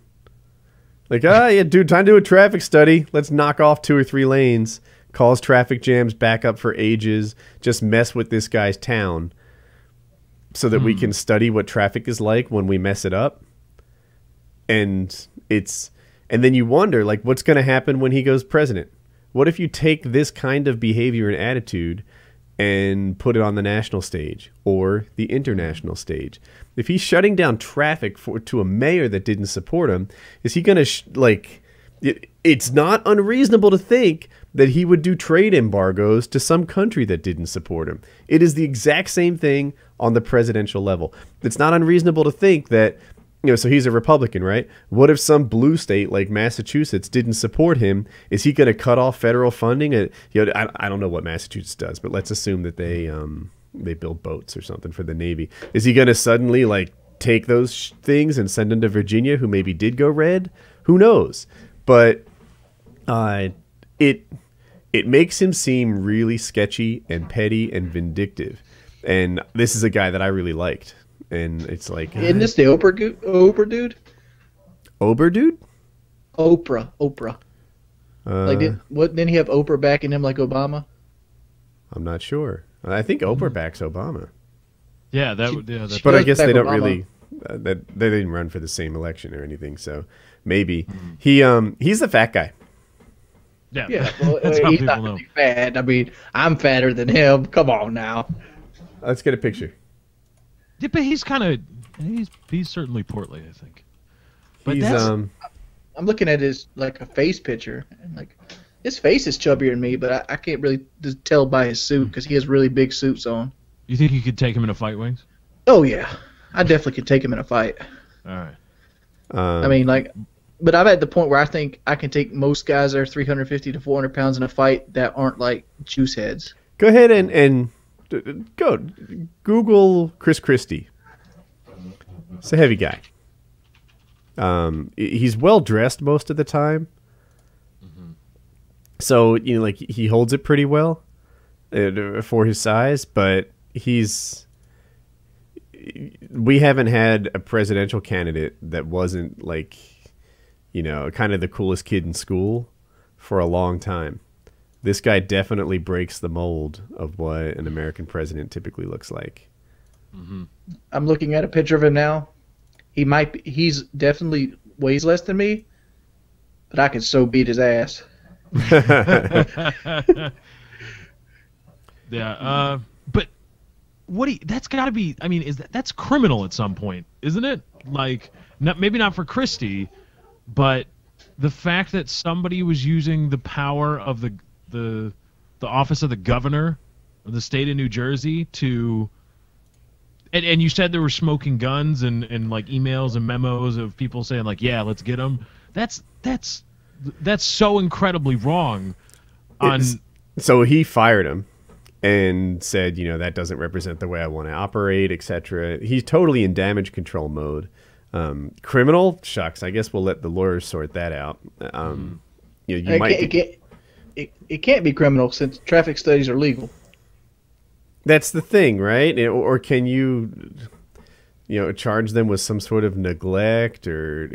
Like, yeah, dude, time to do a traffic study. Let's knock off 2 or 3 lanes, cause traffic jams back up for ages, just mess with this guy's town so that we can study what traffic is like when we mess it up. And then you wonder, like, what's going to happen when he goes president? What if you take this kind of behavior and attitude and put it on the national stage or the international stage? If he's shutting down traffic to a mayor that didn't support him, is he going to it's not unreasonable to think that he would do trade embargoes to some country that didn't support him. It is the exact same thing on the presidential level. It's not unreasonable to think that, so he's a Republican, right? What if some blue state like Massachusetts didn't support him? Is he going to cut off federal funding? I don't know what Massachusetts does, but let's assume that they build boats or something for the Navy. Is he going to suddenly like take those things and send them to Virginia, who maybe did go red? Who knows? But it makes him seem really sketchy and petty and vindictive. And this is a guy that I really liked. And it's like, isn't this the Oprah dude? Oprah dude? Oprah. Didn't he have Oprah backing him like Obama? I'm not sure. I think Oprah backs Obama. Yeah, that's. But I guess they don't Obama. really. They didn't run for the same election or anything, so maybe he's the fat guy. Yeah, Well, that's how he's people not know. really fat. I mean, I'm fatter than him. Come on now. Let's get a picture. Yeah, but he's kind of he's certainly portly, I think. But He's I'm looking at his like a face picture, and like his face is chubbier than me, but I can't really just tell by his suit because he has really big suits on. You think you could take him in a fight, Wings? Oh yeah, I definitely could take him in a fight. All right. I mean, like, but I'm at the point where I think I can take most guys that are 350 to 400 pounds in a fight that aren't like juice heads. go ahead and go Google Chris Christie. He's a heavy guy. He's well dressed most of the time, so like he holds it pretty well for his size. But we haven't had a presidential candidate that wasn't like kind of the coolest kid in school for a long time. This guy definitely breaks the mold of what an American president typically looks like. I'm looking at a picture of him now. He's definitely weighs less than me, but I could so beat his ass. Yeah, but that's got to be. I mean, that's criminal at some point, isn't it? Like, maybe not for Christie, but the fact that somebody was using the power of the office of the governor of the state of New Jersey to. And you said there were smoking guns and like emails and memos of people saying like, yeah, let's get them. That's so incredibly wrong. So he fired him and said, that doesn't represent the way I want to operate, etc. He's totally in damage control mode. Criminal, shucks. I guess we'll let the lawyers sort that out. It can't be criminal since traffic studies are legal. That's the thing, right? Or can you charge them with some sort of neglect or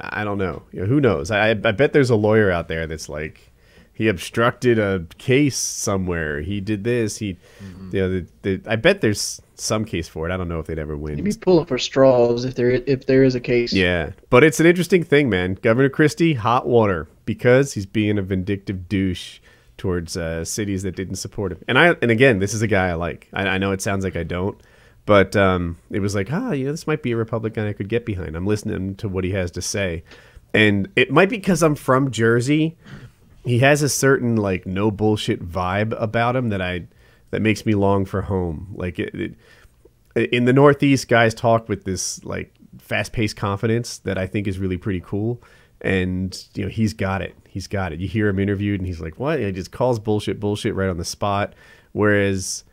I don't know. Who knows? I bet there's a lawyer out there that's like, he obstructed a case somewhere. He did this. I bet there's some case for it. I don't know if they'd ever win. You'd be pulling for straws if there is a case. Yeah, but it's an interesting thing, man. Governor Christie, hot water because he's being a vindictive douche towards cities that didn't support him. And again, this is a guy I like. I know it sounds like I don't, but it was like, this might be a Republican I could get behind. I'm listening to what he has to say. And it might be because I'm from Jersey he has a certain like no bullshit vibe about him that makes me long for home. Like in the Northeast, guys talk with this like fast-paced confidence that I think is really pretty cool. And you know, he's got it. He's got it. You hear him interviewed, and he's like, "What?" He just calls bullshit right on the spot. Whereas,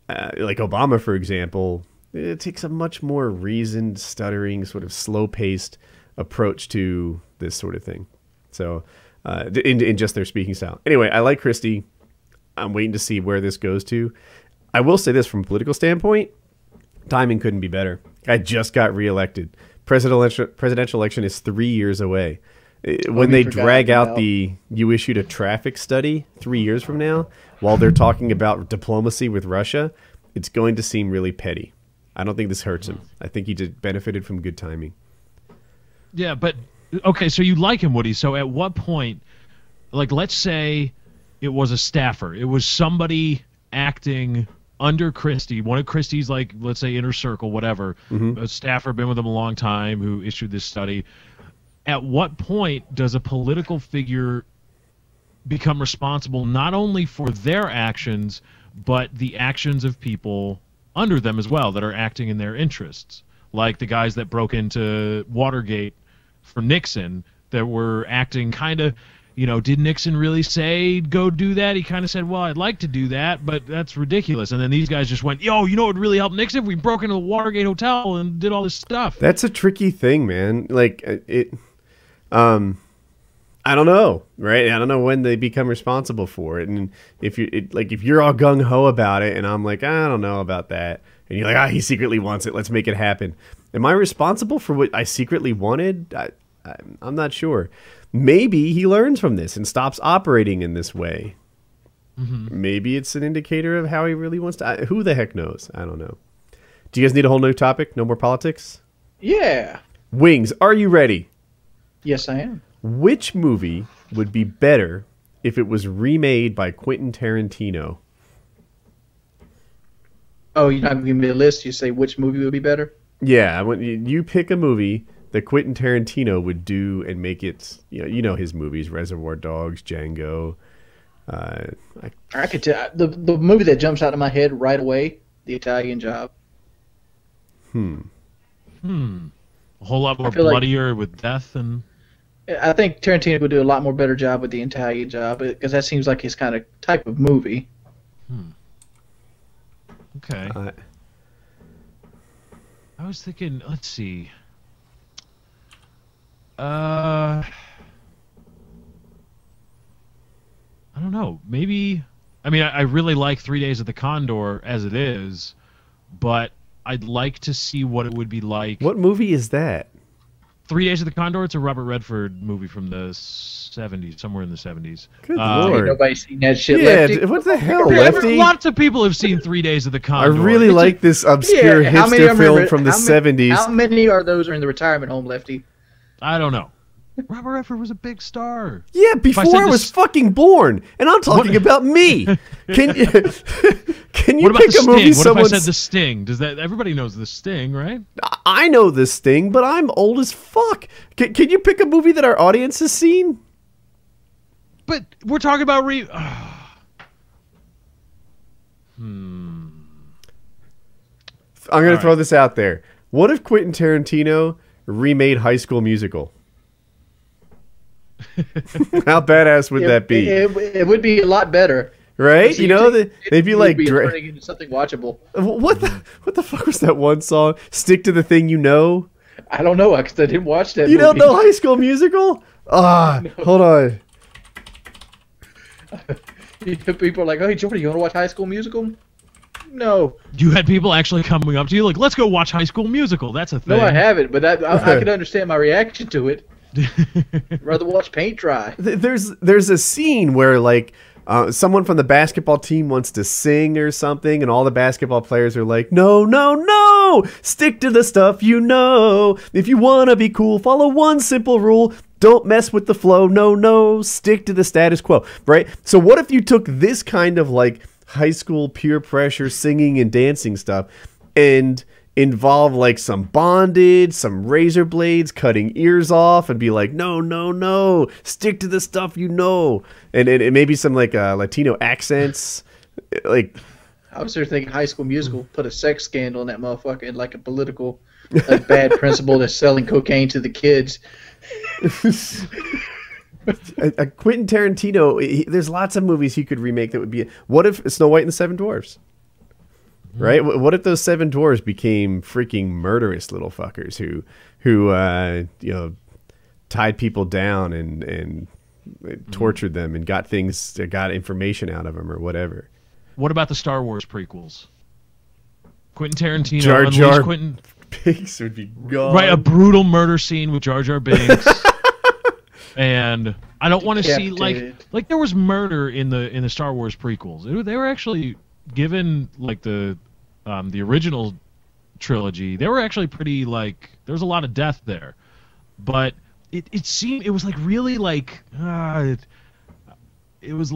like Obama, for example, it takes a much more reasoned, stuttering, sort of slow-paced approach to this sort of thing. So, in just their speaking style. Anyway, I like Christie. I'm waiting to see where this goes to. I will say this from a political standpoint, timing couldn't be better. I just got reelected. Presidential election is 3 years away. When they drag out you issued a traffic study 3 years from now, while they're talking about diplomacy with Russia, it's going to seem really petty. I don't think this hurts him. I think he just benefited from good timing. Yeah, but okay, so you like him, Woody. So at what point, like, let's say it was a staffer. It was somebody acting under Christie, one of Christie's, like, let's say, inner circle, whatever, a staffer, been with him a long time, who issued this study. At what point does a political figure become responsible not only for their actions, but the actions of people under them as well that are acting in their interests? Like the guys that broke into Watergate for Nixon that were acting kind of, you know, did Nixon really say go do that? He kind of said, well, I'd like to do that, but that's ridiculous. And then these guys just went, yo, you know what would really help Nixon if we broke into a Watergate hotel and did all this stuff? That's a tricky thing, man. Like, I don't know, right? I don't know when they become responsible for it. And if you're all gung-ho about it and I'm like, I don't know about that. And you're like, he secretly wants it. Let's make it happen. Am I responsible for what I secretly wanted? I'm not sure. Maybe he learns from this and stops operating in this way. Maybe it's an indicator of how he really wants to. Who the heck knows? I don't know. Do you guys need a whole new topic? No more politics? Yeah. Wings, are you ready? Yes, I am. Which movie would be better if it was remade by Quentin Tarantino? Oh, you're not going to give me a list? You say which movie would be better? Yeah, I want you pick a movie that Quentin Tarantino would do and make it, you know his movies, Reservoir Dogs, Django. I could tell the movie that jumps out of my head right away, The Italian Job. A whole lot more bloodier with death and. I think Tarantino would do a lot more better job with The Italian Job because that seems like his kind of type of movie. Okay. I was thinking, let's see. I don't know. Maybe. I mean, I really like 3 Days of the Condor as it is, but I'd like to see what it would be like. What movie is that? 3 Days of the Condor. It's a Robert Redford movie from the 70s, somewhere in the 70s. Good Lord. Nobody's seen that shit, Yeah, Lefty. what the hell, Lefty? Lots of people have seen 3 Days of the I Condor. really like this obscure hipster film from the 70s. How many are those are in the retirement home, Lefty? I don't know. Robert Redford was a big star. Yeah, before I was fucking born, and I'm talking about me. Can you what about pick the a movie? Sting? What if I said The Sting? Does that everybody knows The Sting, right? I know The Sting, but I'm old as fuck. Can you pick a movie that our audience has seen? But we're talking about I'm going to throw this out there. What if Quentin Tarantino remade High School Musical? How badass would that be? It would be a lot better. Right? You know, they'd be like turning into something watchable. What the fuck was that one song? Stick to the thing you know? I don't know because I didn't watch that movie. You don't know High School Musical? No. Hold on. People are like, "Hey, Jordy, you want to watch High School Musical?" No. You had people actually coming up to you like, "Let's go watch High School Musical." That's a thing. No, I haven't, but I can understand my reaction to it. I'd rather watch paint dry. There's a scene where like someone from the basketball team wants to sing or something, and all the basketball players are like, "No, no, no! Stick to the stuff you know. If you want to be cool, follow one simple rule. Don't mess with the flow. No, no. Stick to the status quo." Right? So what if you took this kind of like high school peer pressure singing and dancing stuff and involve like some bondage, some razor blades, cutting ears off, and be like, no, no, no, stick to the stuff you know, and maybe some like Latino accents, like. I was there thinking High School Musical put a sex scandal in that motherfucker and like a political bad principal that's selling cocaine to the kids. Quentin Tarantino, there's lots of movies he could remake that would be. What if Snow White and the Seven Dwarfs? Right? What if those seven dwarves became freaking murderous little fuckers who tied people down and tortured them and got information out of them or whatever? What about the Star Wars prequels? Quentin Tarantino Jar Jar unleashed Quentin Binks would be gone. Right, a brutal murder scene with Jar Jar Binks. And I don't want to see like there was murder in the Star Wars prequels. They were actually given like the original trilogy. They were actually pretty like there was a lot of death there, but it seemed it was like really like it was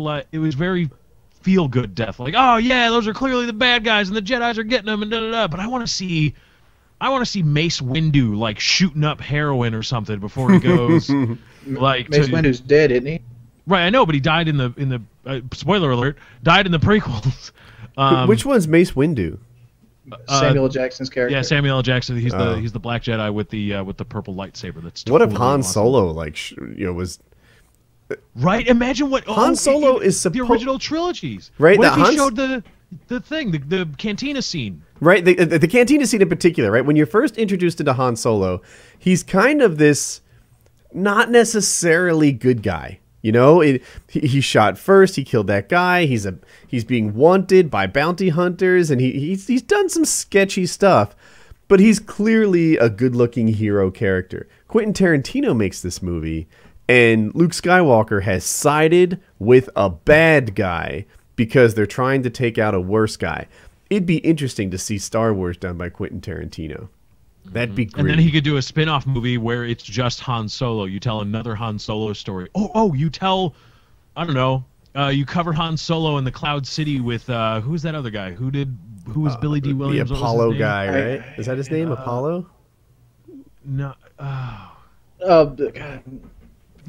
very feel good death. Like, oh yeah, those are clearly the bad guys and the Jedis are getting them and da da da. But I want to see Mace Windu like shooting up heroin or something before he goes. Like Mace Windu's dead, isn't he? Right, I know, but he died in the spoiler alert, died in the prequels. Which one's Mace Windu? Samuel L. Jackson's character. Yeah, Samuel L. Jackson. He's the Black Jedi with the purple lightsaber. That's what totally if Han awesome. Solo was. Right, imagine what Han Solo is the original trilogies. Right, what if he showed the thing, the cantina scene. Right, the cantina scene in particular. Right, when you're first introduced into Han Solo, he's kind of this not necessarily good guy. You know, he shot first. He killed that guy. He's being wanted by bounty hunters, and he's done some sketchy stuff. But he's clearly a good-looking hero character. Quentin Tarantino makes this movie. And Luke Skywalker has sided with a bad guy because they're trying to take out a worse guy. It'd be interesting to see Star Wars done by Quentin Tarantino. That'd be great. And then he could do a spin-off movie where it's just Han Solo. You tell another Han Solo story. You tell, I don't know, you cover Han Solo in the Cloud City with, who's that other guy? Who was Billy D. Williams? The Apollo guy, right? Is that his name, Apollo? No. God.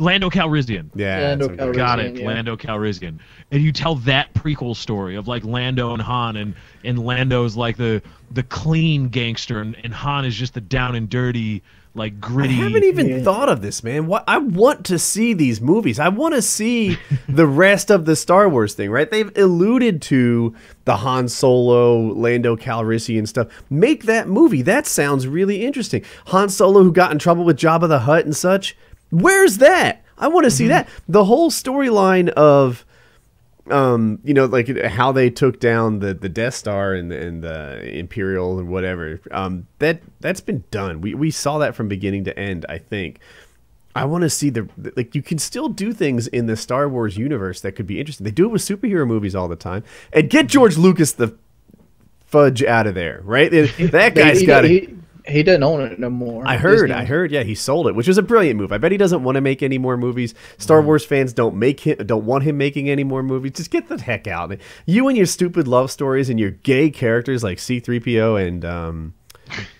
Lando Calrissian. Yeah, Lando Calrissian, Got it. yeah. Lando Calrissian. And you tell that prequel story of like Lando and Han, and Lando's like the clean gangster, and Han is just the down and dirty, like gritty. I haven't even thought of this, man. I want to see these movies. I want to see the rest of the Star Wars thing, right? They've alluded to the Han Solo, Lando Calrissian stuff. Make that movie. That sounds really interesting. Han Solo who got in trouble with Jabba the Hutt and such. Where's that? I want to see that. The whole storyline of, like how they took down the Death Star and the Imperial and whatever. That's been done. We saw that from beginning to end. I think. I want to see you can still do things in the Star Wars universe that could be interesting. They do it with superhero movies all the time. And get George Lucas the fudge out of there, right? That guy's got to. He doesn't own it no more. I heard, yeah, he sold it, which was a brilliant move. I bet he doesn't want to make any more movies. Star Wars fans don't want him making any more movies. Just get the heck out. You and your stupid love stories and your gay characters like C-3PO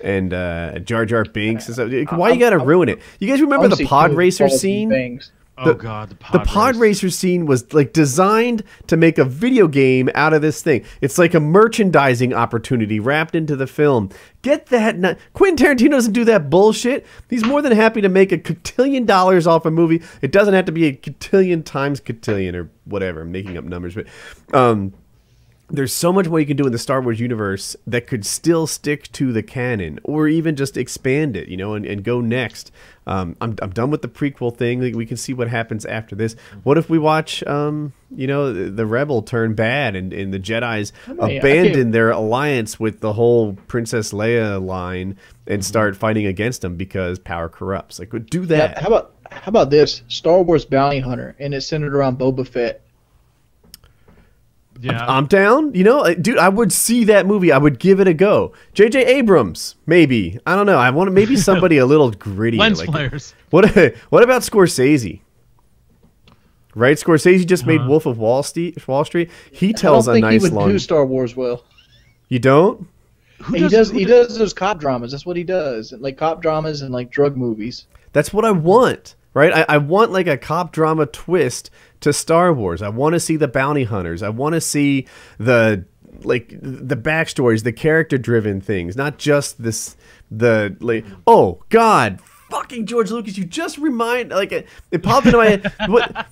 and Jar Jar Binks and stuff. Why you got to ruin it? You guys remember the pod racer scene? Oh God, the pod racer scene was like designed to make a video game out of this thing. It's like a merchandising opportunity wrapped into the film. Get that? Quentin Tarantino doesn't do that bullshit. He's more than happy to make $1 cotillion off a movie. It doesn't have to be a cotillion times cotillion or whatever. I'm making up numbers, but there's so much more you can do in the Star Wars universe that could still stick to the canon, or even just expand it, and go next. I'm done with the prequel thing. Like, we can see what happens after this. What if we watch, the Rebel turn bad and the Jedis abandon their alliance with the whole Princess Leia line and start fighting against them because power corrupts? Like, do that. How about this? Star Wars Bounty Hunter, and it's centered around Boba Fett. Yeah, I'm down. Dude, I would see that movie. I would give it a go. J.J. Abrams, maybe. I don't know. I want maybe somebody a little gritty. Lens flares. What about Scorsese? Right, Scorsese just made Wolf of Wall Street. He tells a nice long. I don't think he would do Star Wars well. You don't? He does those cop dramas. That's what he does. Like cop dramas and like drug movies. That's what I want, right? I want like a cop drama twist to Star Wars. I want to see the bounty hunters. I want to see the backstories, the character-driven things, not just oh God, fucking George Lucas, you just it popped into my head. What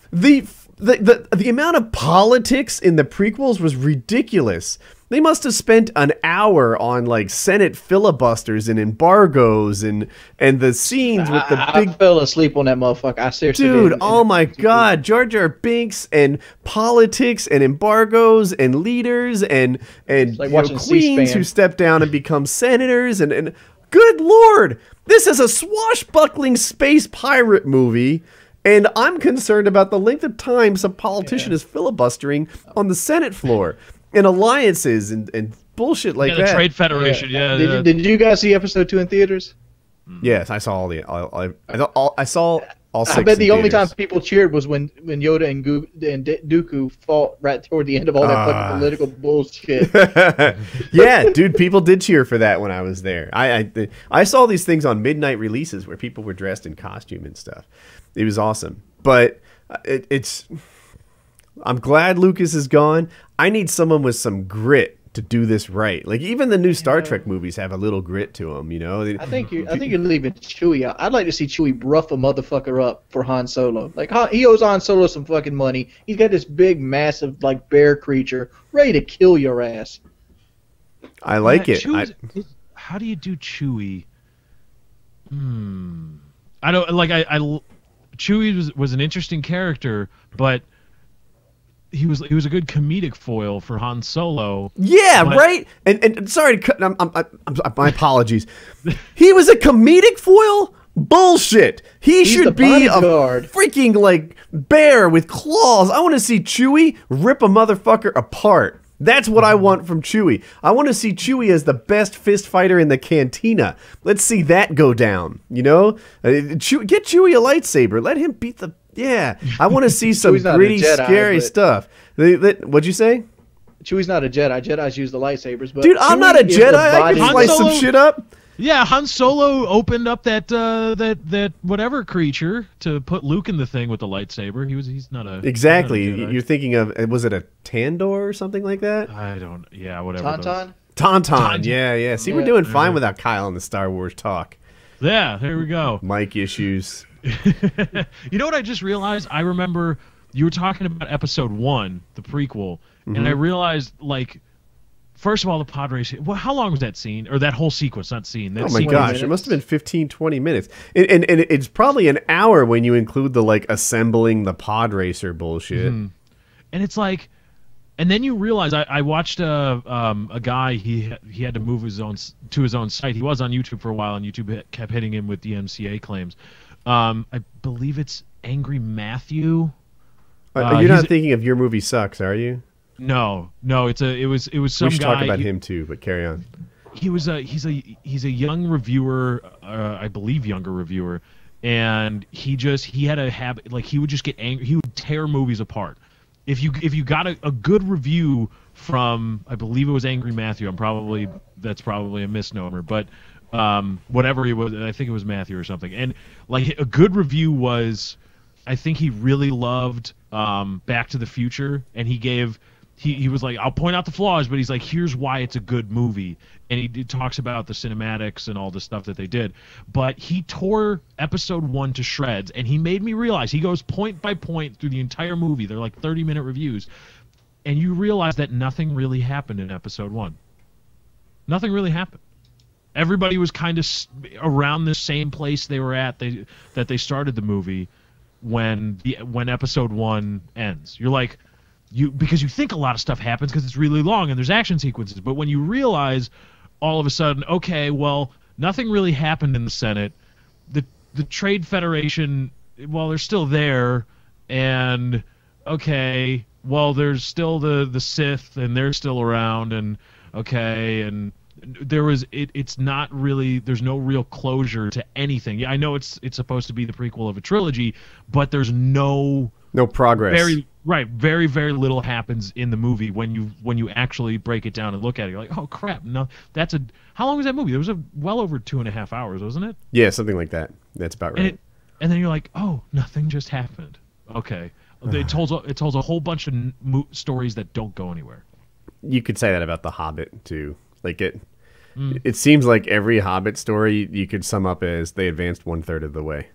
the amount of politics in the prequels was ridiculous. They must have spent an hour on like Senate filibusters and embargoes and the scenes with the big. I fell asleep on that motherfucker. I seriously Dude, did. oh my God, Jar Jar Binks and politics and embargoes and leaders and like watching queens C-SPAN. who step down and become senators and good Lord, this is a swashbuckling space pirate movie. And I'm concerned about the length of time some politician is filibustering on the Senate floor. And alliances and bullshit like the that. Trade Federation. Yeah. Did you guys see episode 2 in theaters? Yes, I saw I saw all 6. I bet the in only time theaters. people cheered was when Yoda and Dooku fought right toward the end of all that fucking political bullshit. Yeah, dude, people did cheer for that when I was there. I saw these things on midnight releases where people were dressed in costume and stuff. It was awesome, but it's. I'm glad Lucas is gone. I need someone with some grit to do this right. Like even the new Star Trek movies have a little grit to them, you know. I think you're leaving Chewie out. I'd like to see Chewie rough a motherfucker up for Han Solo. Like he owes Han Solo some fucking money. He's got this big, massive like bear creature ready to kill your ass. I like it. How do you do Chewie? I don't like. Chewie was an interesting character, but. He was a good comedic foil for Han Solo. Yeah, right. And sorry to cut. My apologies. He was a comedic foil. Bullshit. He's should be bodyguard. A freaking like bear with claws. I want to see Chewie rip a motherfucker apart. That's what I want from Chewie. I want to see Chewie as the best fist fighter in the cantina. Let's see that go down. You know, get Chewie a lightsaber. Let him beat the. Yeah, I want to see some gritty, scary stuff. What'd you say? Chewie's not a Jedi. Jedis use the lightsabers, but dude, I'm not a Jedi. I can slice some shit up. Yeah, Han Solo opened up that whatever creature to put Luke in the thing with the lightsaber. He's not a exactly. Not a Jedi. You're thinking of was it a Tandor or something like that? I don't. Yeah, whatever. Tauntaun. Yeah. See, we're doing fine without Kyle in the Star Wars talk. Yeah, there we go. Mic issues. You know what I just realized? I remember you were talking about episode 1, the prequel, and I realized, like, first of all, the pod race. Well, how long was that scene? Or that whole sequence, not scene. That oh my gosh, minutes. It must have been 15, 20 minutes. And it's probably an hour when you include the, like, assembling the pod racer bullshit. And it's like, and then you realize, I watched a guy, he had to move his own site. He was on YouTube for a while, and YouTube kept hitting him with DMCA claims. I believe it's Angry Matthew. You're not thinking of Your Movie Sucks, are you? No. It was some we should guy. Talk about him too, but carry on. He's a young reviewer, I believe younger reviewer, and he had a habit, like he would just get angry. He would tear movies apart. If you got a good review from, I believe it was Angry Matthew. That's probably a misnomer, but. Whatever he was, I think it was Matthew or something. And like a good review was, I think he really loved Back to the Future, and he was like, I'll point out the flaws, but he's like, here's why it's a good movie. And he talks about the cinematics and all the stuff that they did. But he tore episode 1 to shreds, and he made me realize, he goes point by point through the entire movie. They're like 30-minute reviews. And you realize that nothing really happened in episode 1. Nothing really happened. Everybody was kind of around the same place they were at that they started the movie when episode 1 ends. You're like, because you think a lot of stuff happens because it's really long and there's action sequences, but when you realize all of a sudden, okay, well, nothing really happened in the Senate. The Trade Federation, well, they're still there, and okay, well, there's still the Sith and they're still around, and okay, and it's not really, there's no real closure to anything. Yeah, I know it's supposed to be the prequel of a trilogy, but there's no No progress. Very very little happens in the movie when you actually break it down and look at it. You're like, oh crap, no, how long was that movie? It was well over 2.5 hours, wasn't it? Yeah, something like that. That's about right. And then you're like, oh, nothing just happened. Okay, it tells a whole bunch of stories that don't go anywhere. You could say that about The Hobbit too. Like it seems like every Hobbit story you could sum up as they advanced 1/3 of the way.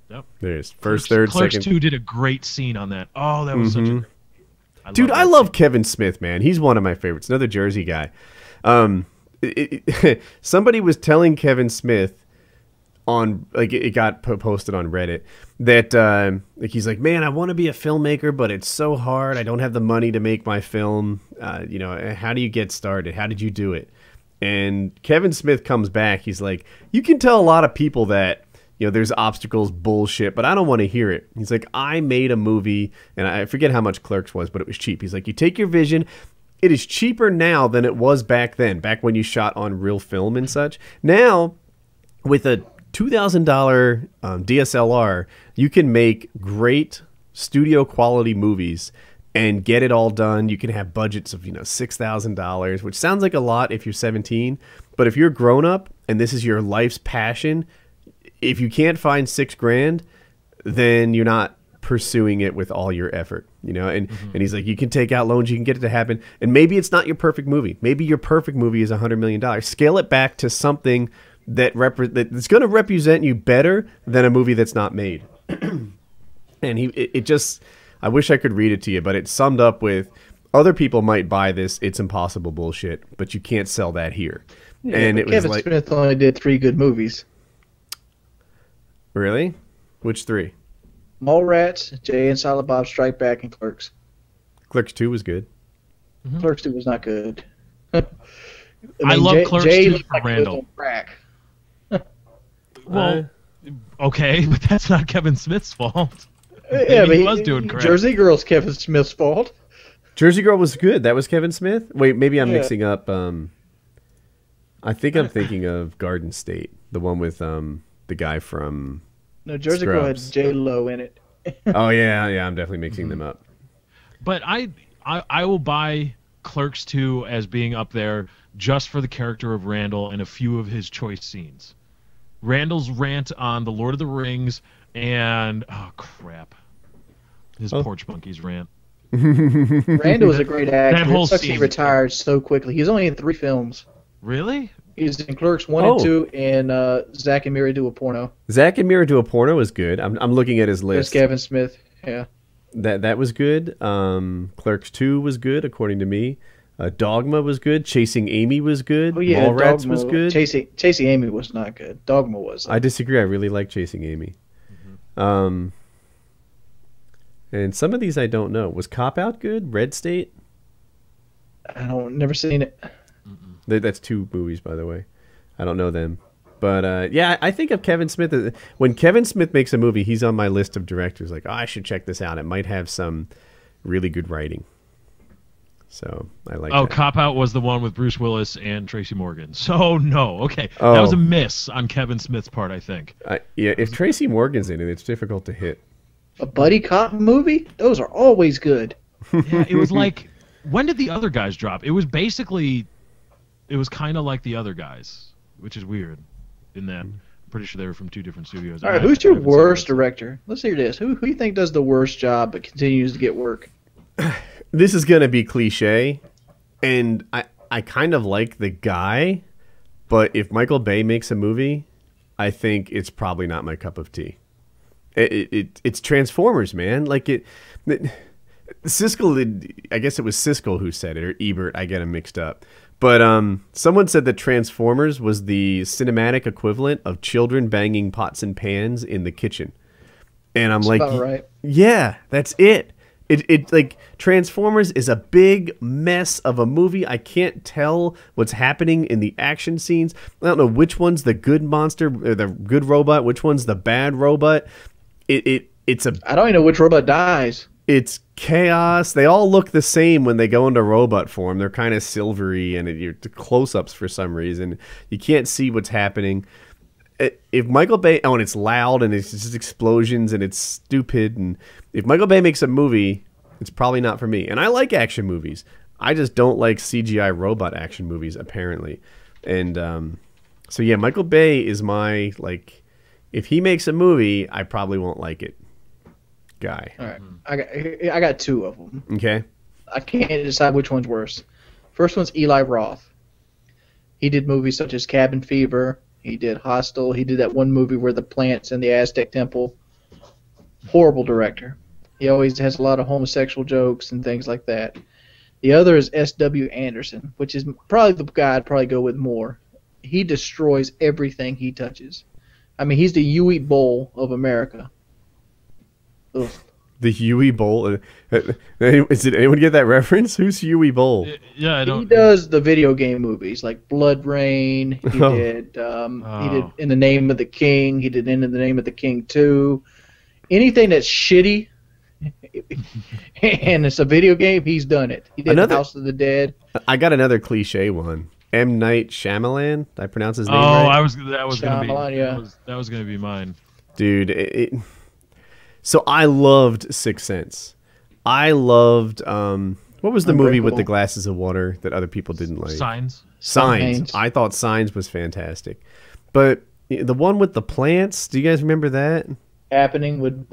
Yep. There's first, third, Clerks second. 2 did a great scene on that. Oh, that was such a Dude, I love Kevin Smith, man. He's one of my favorites. Another Jersey guy. Somebody was telling Kevin Smith on, like, it got posted on Reddit that like he's like, man, I want to be a filmmaker, but it's so hard. I don't have the money to make my film. How do you get started? How did you do it? And Kevin Smith comes back. He's like, you can tell a lot of people that, there's obstacles, bullshit, but I don't want to hear it. He's like, I made a movie, and I forget how much Clerks was, but it was cheap. He's like, you take your vision. It is cheaper now than it was back then, back when you shot on real film and such. Now, with a $2,000 DSLR, you can make great studio quality movies and get it all done. You can have budgets of $6,000, which sounds like a lot if you're 17, but if you're grown up and this is your life's passion, if you can't find $6,000, then you're not pursuing it with all your effort, and he's like, you can take out loans, you can get it to happen, and maybe it's not your perfect movie. Maybe your perfect movie is $100 million. Scale it back to something that's going to represent you better than a movie that's not made. And I wish I could read it to you, but it's summed up with, other people might buy this It's Impossible bullshit, but you can't sell that here. Yeah, and it was Kevin like, Smith only did 3 good movies. Really? Which 3? Mallrats, Jay and Silent Bob Strike Back, and Clerks. Clerks 2 was good. Clerks 2 was not good. I love Clerks 2 for Randall. Crack. Well, okay, but that's not Kevin Smith's fault. Yeah, but he was doing crack. Jersey Girl's Kevin Smith's fault. Jersey Girl was good. That was Kevin Smith? Wait, maybe I'm mixing up. I think I'm thinking of Garden State, the one with the guy from No, Jersey Girl had J-Lo in it. Oh, yeah, I'm definitely mixing them up. But I will buy Clerks 2 as being up there just for the character of Randall and a few of his choice scenes. Randall's rant on the Lord of the Rings and, oh, crap. His Porch Monkeys rant. Randall was a great actor. That whole It sucks scene. he retired so quickly. He was only in 3 films. Really? He was in Clerks 1 and 2, and Zack and Miri Do a Porno. Zack and Miri Do a Porno was good. I'm looking at his There's list. Kevin Smith. Yeah. That was good. Clerks 2 was good, according to me. Dogma was good. Chasing Amy was good. Oh, yeah, Mallrats Dogma was good. Chasing Amy was not good. Dogma was. I disagree. I really like Chasing Amy. And some of these I don't know. Was Cop Out good? Red State? Never seen it. That's 2 movies, by the way. I don't know them. But, yeah, I think of Kevin Smith. When Kevin Smith makes a movie, he's on my list of directors. Like, I should check this out. It might have some really good writing. So, I like that. Cop Out was the one with Bruce Willis and Tracy Morgan. So, no. Okay. That was a miss on Kevin Smith's part, I think. Yeah, if Tracy Morgan's in it, it's difficult to hit. A buddy cop movie? Those are always good. Yeah, it was like, when did The Other Guys drop? It was basically, it was kind of like The Other Guys, which is weird in that I'm pretty sure they were from 2 different studios. All right, who's your worst director? Let's hear this. Who do you think does the worst job but continues to get work? This is going to be cliche, and I kind of like the guy, but if Michael Bay makes a movie, I think it's probably not my cup of tea. It's Transformers, man. Like Siskel, I guess it was Siskel who said it, or Ebert. I get them mixed up. But someone said that Transformers was the cinematic equivalent of children banging pots and pans in the kitchen. And I'm That's like, about right. Yeah, that's it. It like Transformers is a big mess of a movie. I can't tell what's happening in the action scenes. I don't know which one's the good monster or the good robot, which one's the bad robot. It's a I don't even know which robot dies. It's chaos. They all look the same when they go into robot form. They're kind of silvery and you're close-ups for some reason. You can't see what's happening. if Michael Bay, and it's loud and it's just explosions and it's stupid, and if Michael Bay makes a movie, it's probably not for me. And I like action movies. I just don't like CGI robot action movies, apparently. And so yeah, Michael Bay is my, like, if he makes a movie, I probably won't like it. Guy. All right, I got two of them. Okay. I can't decide which one's worse. First one's Eli Roth. He did movies such as Cabin Fever. He did Hostel. He did that one movie where the plants in the Aztec temple. Horrible director. He always has a lot of homosexual jokes and things like that. The other is S.W. Anderson, which is probably the guy I'd probably go with more. He destroys everything he touches. I mean, he's the Huey Bowl of America. Ugh. The Huey Bowl. Did anyone get that reference? Who's Huey Bowl? Yeah, I don't. He does the video game movies like Blood Rain. He did. He did In the Name of the King. He did In the Name of the King 2. Anything that's shitty and it's a video game, he's done it. He did House of the Dead. I got another cliche one. M. Night Shyamalan. Did I pronounce his name right? That was gonna be mine. Dude, so I loved Sixth Sense. I loved what was the movie with the glasses of water that other people didn't like? Signs. I thought Signs was fantastic. But the one with the plants, do you guys remember that? Happening with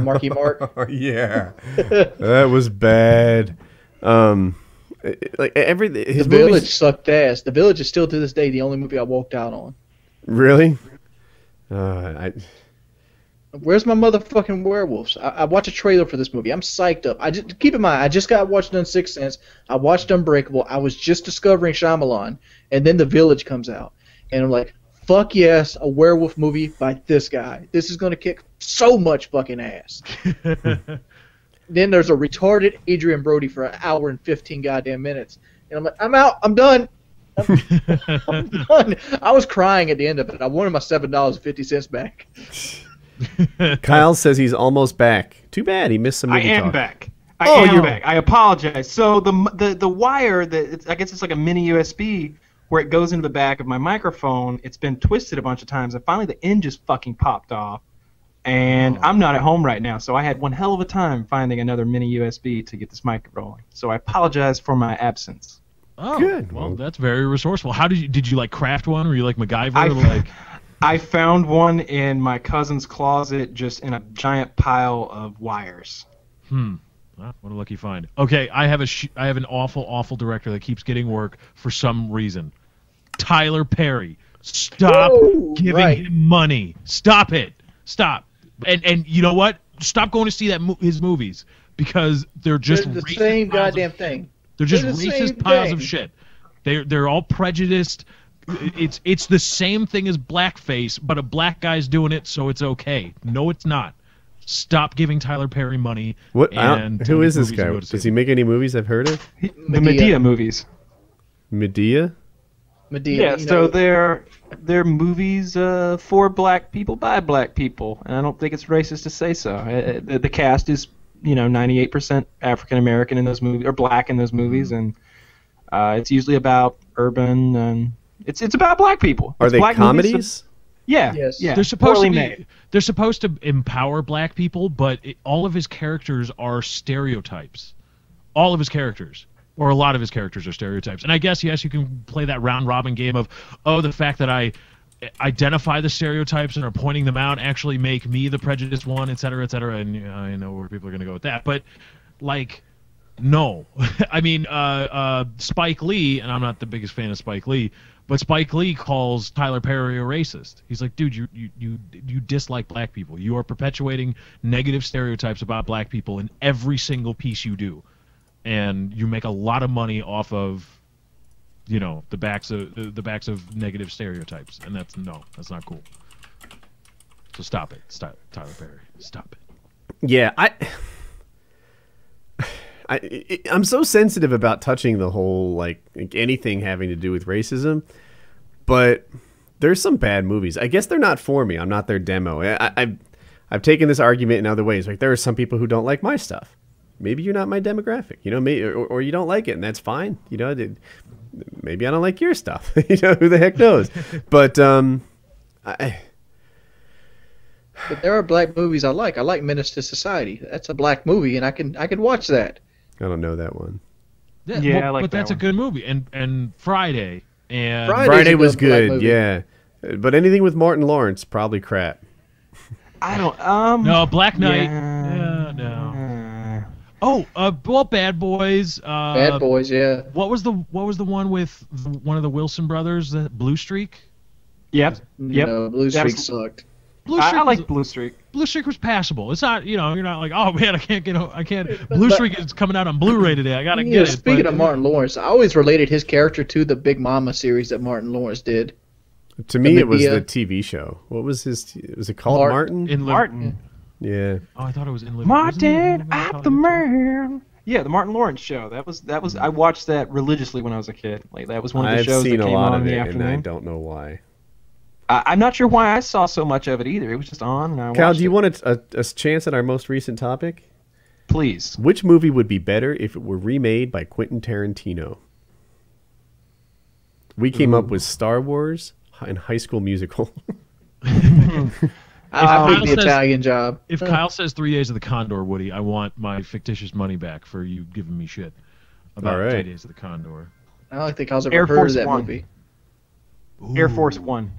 Marky Mark. Yeah. That was bad. Like The Village sucked ass. The Village is still to this day the only movie I walked out on. Really? Where's my motherfucking werewolves? I watched a trailer for this movie. I'm psyched up. Keep in mind, I just got watched on Sixth Sense. I watched Unbreakable. I was just discovering Shyamalan, and then The Village comes out, and I'm like, fuck yes, a werewolf movie by this guy. This is gonna kick so much fucking ass. Then there's a retarded Adrian Brody for an hour and 15 goddamn minutes, and I'm like, I'm out. I'm done. I'm done. I was crying at the end of it. I wanted my $7.50 back. Kyle says he's almost back. Too bad he missed some movie talk. Back. I am back. I apologize. So the wire I guess it's like a mini USB where it goes into the back of my microphone. It's been twisted a bunch of times, and finally the end just fucking popped off. And I'm not at home right now, so I had one hell of a time finding another mini USB to get this mic rolling. So I apologize for my absence. Oh, good. Well, that's very resourceful. How did you like craft one? Were you like MacGyver? I found one in my cousin's closet, just in a giant pile of wires. Well, what a lucky find. Okay, I have an awful director that keeps getting work for some reason. Tyler Perry. Stop giving him money. Stop it. Stop. And you know what? Stop going to see his movies because they're just the same goddamn thing. They're just racist piles of shit. They're all prejudiced. It's the same thing as blackface, but a black guy's doing it, so it's okay. No, it's not. Stop giving Tyler Perry money. What? Who is this guy? Does he make any movies I've heard of? The Medea movies. Medea? Yeah, so they're movies for black people by black people, and I don't think it's racist to say so. The cast is 98% African American in those movies, or black in those movies, and it's usually about urban and it's about black people. Are they black comedies? Yeah, yes. Yeah. They're supposed to empower black people, but all of his characters are stereotypes. All of his characters. Or a lot of his characters are stereotypes. And I guess, yes, you can play that round-robin game of, the fact that I identify the stereotypes and are pointing them out actually make me the prejudiced one, et cetera, and I know where people are going to go with that. But, no. I mean, Spike Lee, and I'm not the biggest fan of Spike Lee, but Spike Lee calls Tyler Perry a racist. He's like, dude, you dislike black people. You are perpetuating negative stereotypes about black people in every single piece you do. And you make a lot of money off of, the backs of negative stereotypes, and that's not cool. So stop it, Tyler Perry, stop it. Yeah, I'm so sensitive about touching the whole like anything having to do with racism, but there's some bad movies. I guess they're not for me. I'm not their demo. I've taken this argument in other ways. Like there are some people who don't like my stuff. Maybe you're not my demographic, or you don't like it, and that's fine. Maybe I don't like your stuff. Who the heck knows? But But there are black movies I like. I like Menace to Society. That's a black movie, and I can watch that. I don't know that one. Yeah, I like but that that's one. a good movie. And Friday and Friday's a Was good black good, movie. yeah. But anything with Martin Lawrence, probably crap. I don't. no Black Knight. Yeah. No. Oh, well, Bad Boys. Bad Boys, yeah. What was the one with one of the Wilson brothers? Blue Streak. Yep. Yep. No, Blue That Streak was- sucked. Blue I Streak. like Blue Streak. Blue Streak was passable. It's not, you're not like, oh man, I can't. Blue Streak is coming out on Blu-ray today. I gotta get it. Speaking but- of Martin Lawrence, I always related his character to the Big Mama series that Martin Lawrence did. To me, it was Medea. the TV show. What was his? Was it called Martin? in Martin. Yeah. Oh, I thought it was in Living. wasn't it in Martin, Living I'm Color the too? man. Yeah, the Martin Lawrence show. That was. I watched that religiously when I was a kid. Like that was one of the I've shows seen that a came lot on of in the it, and I afternoon. don't know why. I'm not sure why I saw so much of it either. It was just on, and I Cal, watched do you it. want a chance at our most recent topic? Please. Which movie would be better if it were remade by Quentin Tarantino? We came up with Star Wars and High School Musical. I Kyle think the says- Italian Job. If Kyle says 3 Days of the Condor, Woody, I want my fictitious money back for you giving me shit about All right. 3 Days of the Condor. I don't think Kyle's ever Air heard Force of that One. movie. Air Force One.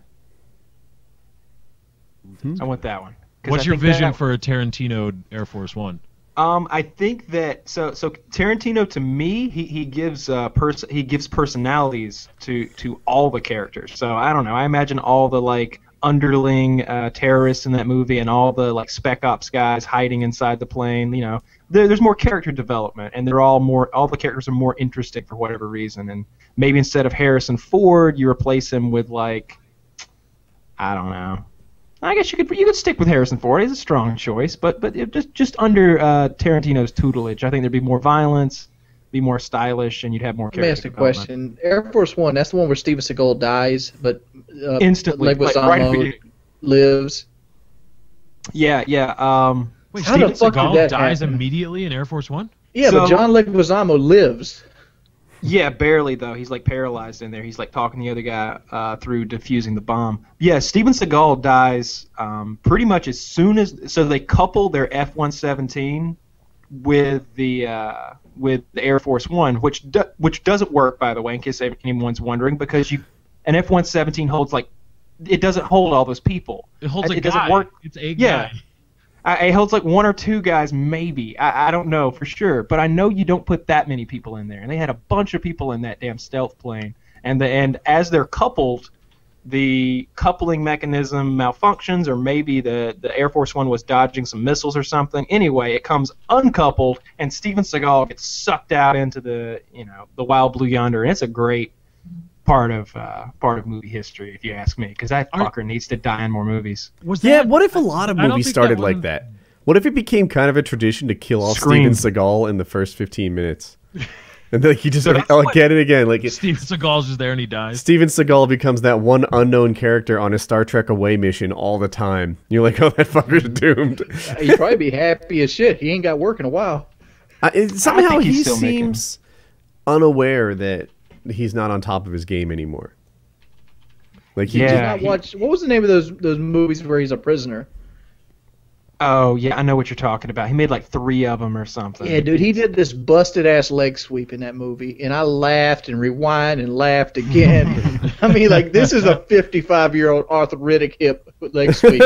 Hmm? I want that one. 'Cause What's I your think vision that- for a Tarantino Air Force One? I think that so Tarantino to me he gives personalities to all the characters. So I don't know. I imagine all the like underling terrorists in that movie and all the like spec ops guys hiding inside the plane. You know, there's more character development and all the characters are more interesting for whatever reason. And maybe instead of Harrison Ford, you replace him with like I don't know. I guess you could stick with Harrison Ford. He's a strong choice, but it just under Tarantino's tutelage, I think there'd be more violence, be more stylish, and you'd have more Let me character ask a development. question. Air Force One, that's the one where Steven Seagal dies, but Instantly, like, right at the Leguizamo beginning. lives. Yeah. Wait, How the Steven fuck did Seagal that dies happen? immediately in Air Force One? Yeah, but So- John Leguizamo lives. Yeah, barely though. He's like paralyzed in there. He's like talking the other guy through defusing the bomb. Yeah, Steven Seagal dies pretty much as soon as. So they couple their F-117 with the Air Force One, which doesn't work, by the way, in case anyone's wondering, because an F-117 holds like it doesn't hold all those people. It holds a It guy. doesn't work. It's a Yeah. guy. It holds like one or two guys, maybe. I don't know for sure, but I know you don't put that many people in there. And they had a bunch of people in that damn stealth plane. And as they're coupled, the coupling mechanism malfunctions, or maybe the Air Force One was dodging some missiles or something. Anyway, it comes uncoupled, and Steven Seagal gets sucked out into the wild blue yonder. And it's a great part of movie history, if you ask me, because that fucker needs to die in more movies. Was Yeah, that, what if a lot of I don't movies think started that like one- that? What if it became kind of a tradition to kill off Scream. Steven Seagal in the first 15 minutes? And then like, you just So like, that's I'll what- get it again. Like Steven Seagal's just there and he dies? Steven Seagal becomes that one unknown character on a Star Trek Away mission all the time. You're like, oh, that fucker's doomed. He'd probably be happy as shit. He ain't got work in a while. Somehow think he's he still making- seems unaware that he's not on top of his game anymore. Like he Yeah. Did just, not watch. What was the name of those movies where he's a prisoner? Oh yeah, I know what you're talking about. He made like 3 of them or something. Yeah, dude, he did this busted ass leg sweep in that movie, and I laughed and rewind and laughed again. I mean, like this is a 55-year-old arthritic hip leg sweep.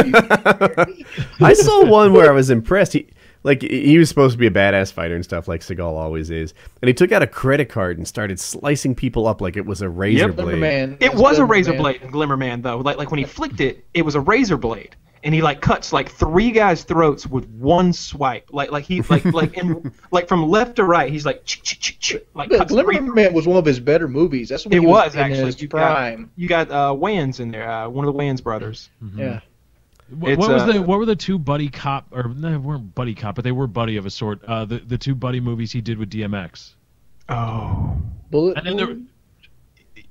I saw one where I was impressed. He was supposed to be a badass fighter and stuff, like Seagal always is. And he took out a credit card and started slicing people up like it was a razor Yep. blade. Man, It was a razor blade in Glimmerman though. Like when he flicked it, it was a razor blade, and he like cuts like 3 guys' throats with one swipe. Like he like from left to right, he's like like But cuts 3. Glimmerman was one of his better movies. That's when It he was in actually his you prime. got Wayans in there, one of the Wayans brothers. Yeah. What were the two buddy cop, or no, they weren't buddy cop, but they were buddy of a sort. The two buddy movies he did with DMX. Oh, Bullet. And then there,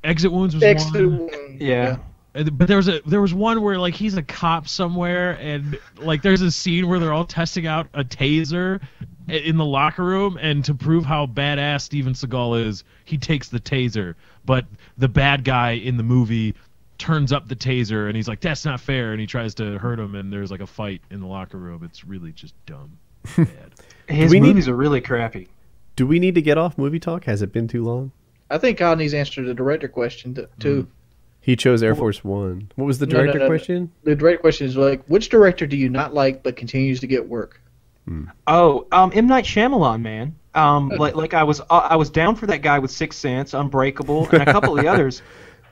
Exit Wounds was Dexter. one. yeah. But there was one where like he's a cop somewhere, and like there's a scene where they're all testing out a taser in the locker room, and to prove how badass Steven Seagal is, he takes the taser. But the bad guy in the movie turns up the taser, and he's like, "That's not fair," and he tries to hurt him, and there's like a fight in the locker room. It's really just dumb. Bad. His movies are really crappy. Do we need to get off movie talk? Has it been too long? I think Kyle needs to answer the director question too. He chose Air Force One. What was the director question? The director question is like, which director do you not like but continues to get work? Oh, M. Night Shyamalan, man. Like I was down for that guy with Sixth Sense, Unbreakable, and a couple of the others,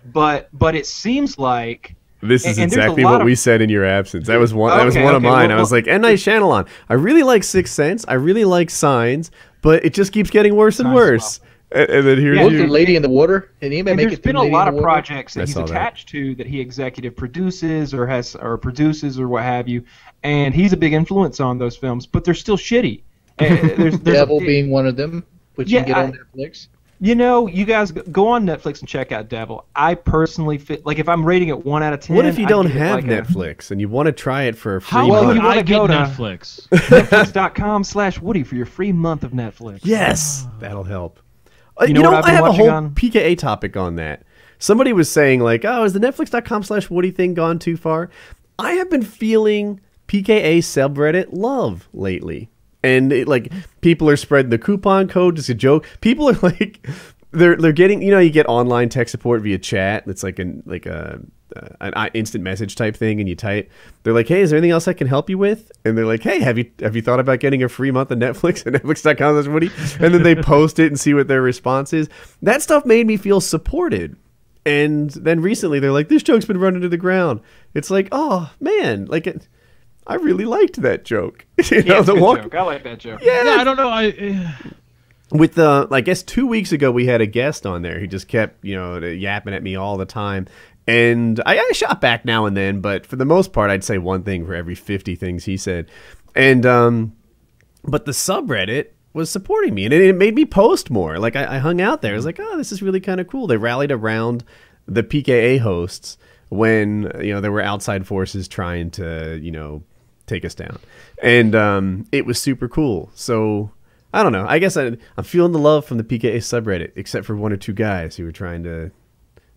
but it seems like this is exactly what we said in your absence. That was one. That was one of mine. I was like, M. Night Shyamalan. I really like Sixth Sense. I really like Signs, but it just keeps getting worse and worse. And then here's you. Lady in the Water. Did anybody make there's it been a Lady lot in of the Water? projects that he's attached to that he executive produces or produces or what have you, and he's a big influence on those films, but they're still shitty. There's Devil being one of them, which you can get on Netflix. You know, you guys go on Netflix and check out Devil. I personally like if I'm rating it 1 out of 10. What if you don't have Netflix and you want to try it for a free month? How you I wanna get go to Netflix? Netflix.com/Woody for your free month of Netflix. Yes, that'll help. You know what I've been I have a watching whole on? PKA topic on that. Somebody was saying like, oh, is the Netflix.com/Woody thing gone too far? I have been feeling PKA subreddit love lately. And like people are spreading the coupon code. Just a joke. People are like, they're getting, you get online tech support via chat. It's like an instant message type thing, and you type. They're like, hey, is there anything else I can help you with? And they're like, hey, have you thought about getting a free month of Netflix at Netflix.com/Woody? And then they post it and see what their response is. That stuff made me feel supported. And then recently they're like, this joke's been run into the ground. It's like, oh man, I really liked that joke. Joke. I like that joke. Yeah, I don't know. With I guess 2 weeks ago we had a guest on there. He just kept yapping at me all the time, and I shot back now and then. But for the most part, I'd say one thing for every 50 things he said. And but the subreddit was supporting me, and it made me post more. Like I hung out there. I was like, oh, this is really kind of cool. They rallied around the PKA hosts when there were outside forces trying to take us down, and it was super cool. So I don't know. I guess I'm feeling the love from the PKA subreddit, except for one or two guys who were trying to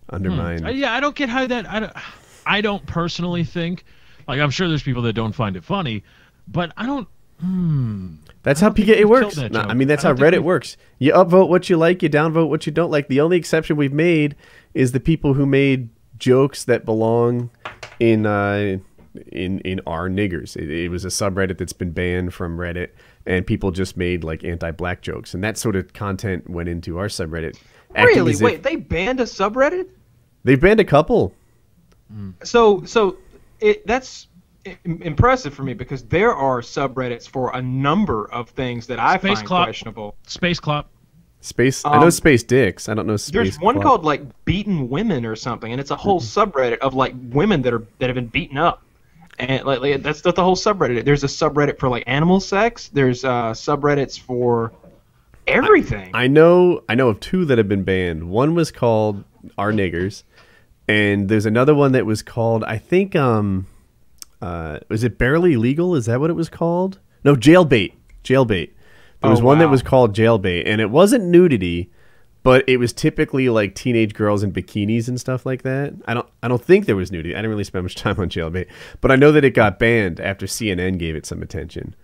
undermine. Yeah, I don't get how that. I don't personally think. Like, I'm sure there's people that don't find it funny, but I don't. That's how PKA works. No, I mean, that's how Reddit works. You upvote what you like, you downvote what you don't like. The only exception we've made is the people who made jokes that belong in our niggers. It was a subreddit that's been banned from Reddit, and people just made like anti-black jokes, and that sort of content went into our subreddit. Really? Wait, they banned a subreddit? They banned a couple. So that's impressive for me, because there are subreddits for a number of things that I find questionable. Space Clop. Space. I know Space Dicks. I don't know Space. There's one called like Beaten Women or something, and it's a whole subreddit of like women that have been beaten up. And like that's the whole subreddit. There's a subreddit for like animal sex. There's subreddits for everything. I know of two that have been banned. One was called Our Niggers, and there's another one that was called, I think, was it Barely Legal? Is that what it was called? No, Jailbait. There was one that was called Jailbait, and it wasn't nudity, but it was typically like teenage girls in bikinis and stuff like that. I don't think there was nudity. I didn't really spend much time on Jailbait, but I know that it got banned after CNN gave it some attention.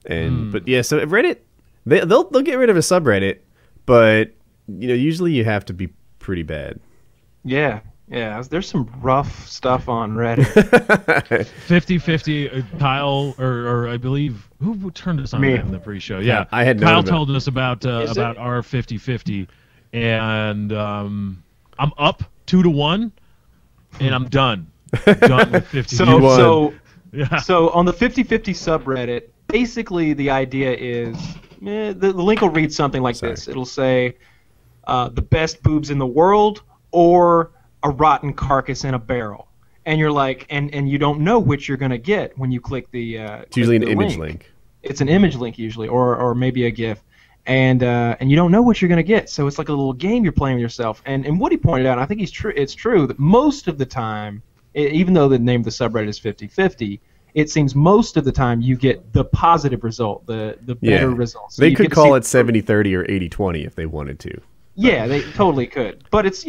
And but yeah, so Reddit, they'll get rid of a subreddit, but usually you have to be pretty bad. Yeah. There's some rough stuff on Reddit. 50-50, Kyle, or I believe who turned us on in the pre-show? Yeah, I had Kyle told us about our 50-50. And I'm up 2-1, and I'm done. Done with 50. So on the 50-50 subreddit, basically the idea is the link will read something like this. It'll say the best boobs in the world or a rotten carcass in a barrel, and you're like, and you don't know which you're gonna get when you click the. It's usually an image link. It's an image link usually, or maybe a GIF. And you don't know what you're going to get, so it's like a little game you're playing with yourself. And Woody pointed out, and I think it's true, that most of the time, even though the name of the subreddit is 50-50, it seems most of the time you get the positive result, the better results. So they could call it 70-30 or 80-20 if they wanted to. Yeah, they totally could. But it's,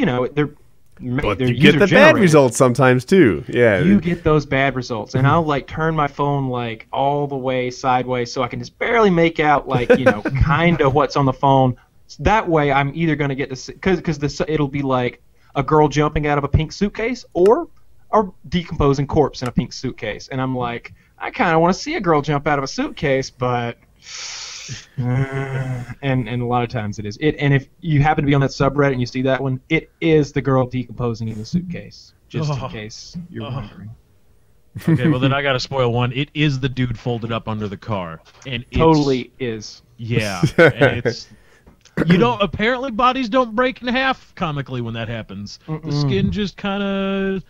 But you get the bad results sometimes too. Yeah, you get those bad results, and I'll like turn my phone like all the way sideways so I can just barely make out like kind of what's on the phone. That way, I'm either gonna get this because it'll be like a girl jumping out of a pink suitcase or a decomposing corpse in a pink suitcase, and I'm like, I kind of want to see a girl jump out of a suitcase, but. And a lot of times it is. And if you happen to be on that subreddit and you see that one, it is the girl decomposing in the suitcase. Just in case you're wondering. Okay, well then I gotta spoil one. It is the dude folded up under the car, and totally is. Yeah, and it's. Apparently bodies don't break in half comically when that happens. The skin just kind of,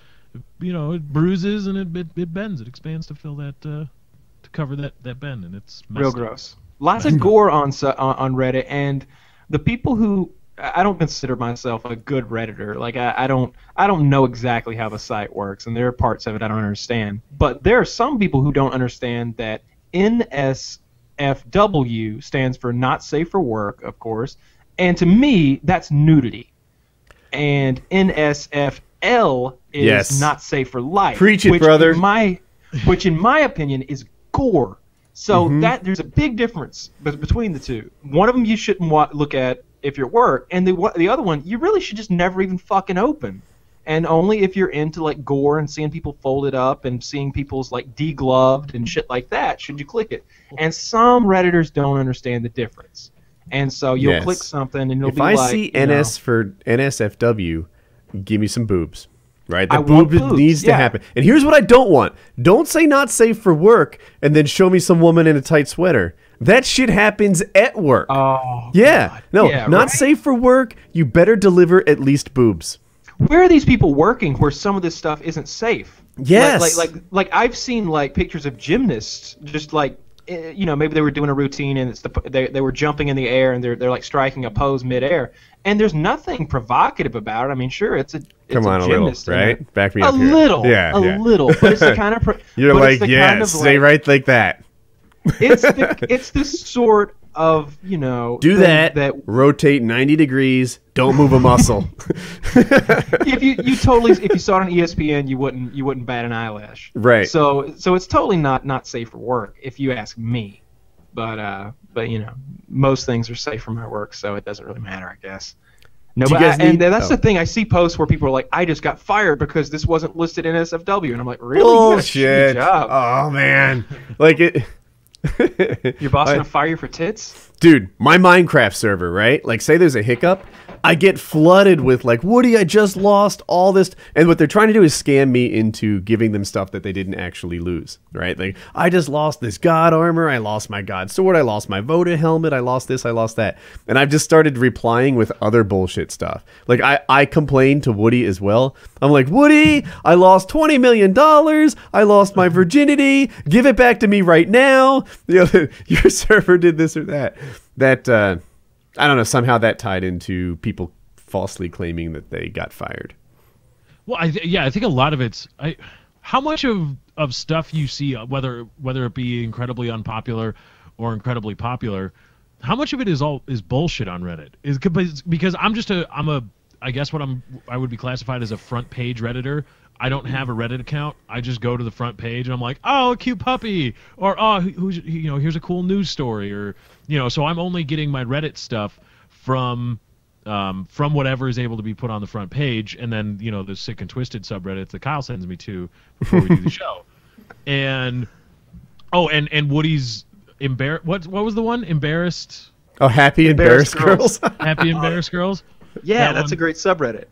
it bruises and it bends. It expands to fill that. To cover that bend, and it's real gross. Lots of gore on Reddit, and the people who I don't consider myself a good Redditor. Like I don't know exactly how the site works, and there are parts of it I don't understand. But there are some people who don't understand that NSFW stands for not safe for work, of course, and to me that's nudity, and NSFL is not safe for life. Preach it, brother. Which in my opinion is gore. So there's a big difference between the two. One of them you shouldn't look at if you're at work, and the other one you really should just never even fucking open. And only if you're into like gore and seeing people folded up and seeing people's like degloved and shit like that should you click it. And some Redditors don't understand the difference. And so you'll click something and it'll be like... If I see NS for NSFW, give me some boobs. Right, the boob needs to happen. And here's what I don't want. Don't say not safe for work and then show me some woman in a tight sweater. That shit happens at work. Oh, yeah. God. No, yeah, not safe for work. You better deliver at least boobs. Where are these people working where some of this stuff isn't safe? Yes. Like I've seen like pictures of gymnasts just like maybe they were doing a routine and they were jumping in the air and they're like striking a pose midair, and there's nothing provocative about it. I mean, sure, it's a gymnast, right? Back me up here. Little, little, but it's the kind of you're like, stay right like that. It's the sort of do that rotate 90 degrees, don't move a muscle. If you saw it on ESPN, you wouldn't bat an eyelash, right? So it's totally not safe for work if you ask me, but most things are safe for my work, so it doesn't really matter, I guess. No, that's the thing. I see posts where people are like, I just got fired because this wasn't listed in SFW, and I'm like, really? Bullshit. Oh man, like it. Your boss gonna fire you for tits? Dude, my Minecraft server, right? Like, say there's a hiccup, I get flooded with like, Woody, I just lost all this, and what they're trying to do is scam me into giving them stuff that they didn't actually lose, right? Like, I just lost this god armor, I lost my god sword, I lost my Voda helmet, I lost this, I lost that, and I've just started replying with other bullshit stuff. Like, I complain to Woody as well. I'm like, Woody, I lost $20 million, I lost my virginity, give it back to me right now. Your server did this or that. I don't know, somehow that tied into people falsely claiming that they got fired. Well, I think a lot of it's how much of stuff you see, whether it be incredibly unpopular or incredibly popular, how much of it is bullshit on Reddit? Because I guess I would be classified as a front page Redditor. I don't have a Reddit account. I just go to the front page and I'm like, oh, a cute puppy, or oh, here's a cool news story, or so I'm only getting my Reddit stuff from whatever is able to be put on the front page, and then the sick and twisted subreddits that Kyle sends me to before we do the show, and Woody's what was the one? Embarrassed? Oh, happy embarrassed girls. Happy embarrassed girls. Yeah, that's a great subreddit.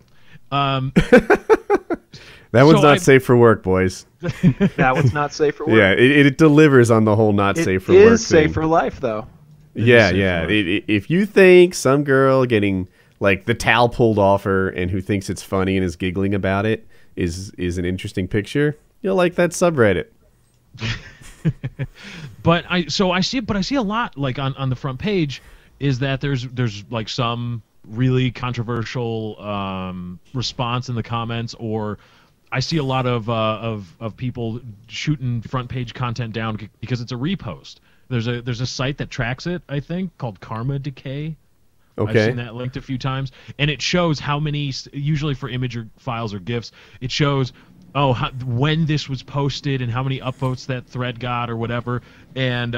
That one's not safe for work, boys. That one's not safe for work. Yeah, it delivers on the whole not safe for work thing. It is safe for life, though. Yeah. If you think some girl getting like the towel pulled off her and who thinks it's funny and is giggling about it is an interesting picture, you'll like that subreddit. But I see a lot like on the front page is that there's like some really controversial response in the comments, or I see a lot of people shooting front page content down because it's a repost. There's a site that tracks it, I think, called Karma Decay, Okay. I've seen that linked a few times, and it shows how many, usually for image or files or GIFs, it shows when this was posted and how many upvotes that thread got or whatever, and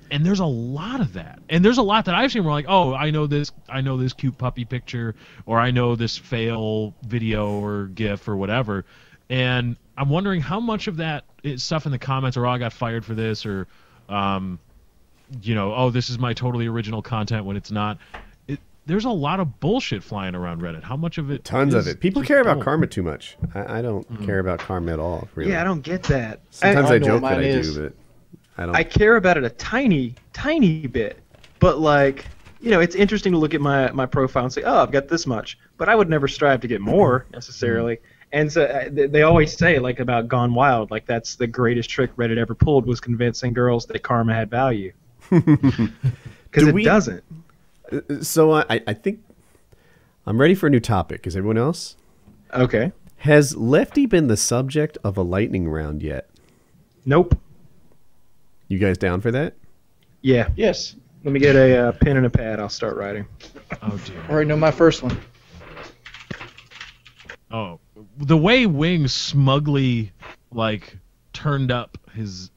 there's a lot of that, and there's a lot that I've seen where like, oh, I know this cute puppy picture, or I know this fail video or GIF or whatever, and I'm wondering how much of that is stuff in the comments, or I got fired for this, or this is my totally original content when it's not. There's a lot of bullshit flying around Reddit. How much of it? Tons of it. People care about karma too much. I don't care about karma at all, really. Yeah, I don't get that. Sometimes I know joke what that I mine do, is. but I don't. I care about it a tiny bit. But, like, it's interesting to look at my profile and say, oh, I've got this much. But I would never strive to get more, necessarily. And so they always say, like, about Gone Wild, like, that's the greatest trick Reddit ever pulled, was convincing girls that karma had value. Because it doesn't. So I think I'm ready for a new topic. Is everyone else? Okay. Has Lefty been the subject of a lightning round yet? Nope. You guys down for that? Yeah. Yes. Let me get a pen and a pad. I'll start writing. Oh dear. I already know my first one. Oh, the way Wings smugly like turned up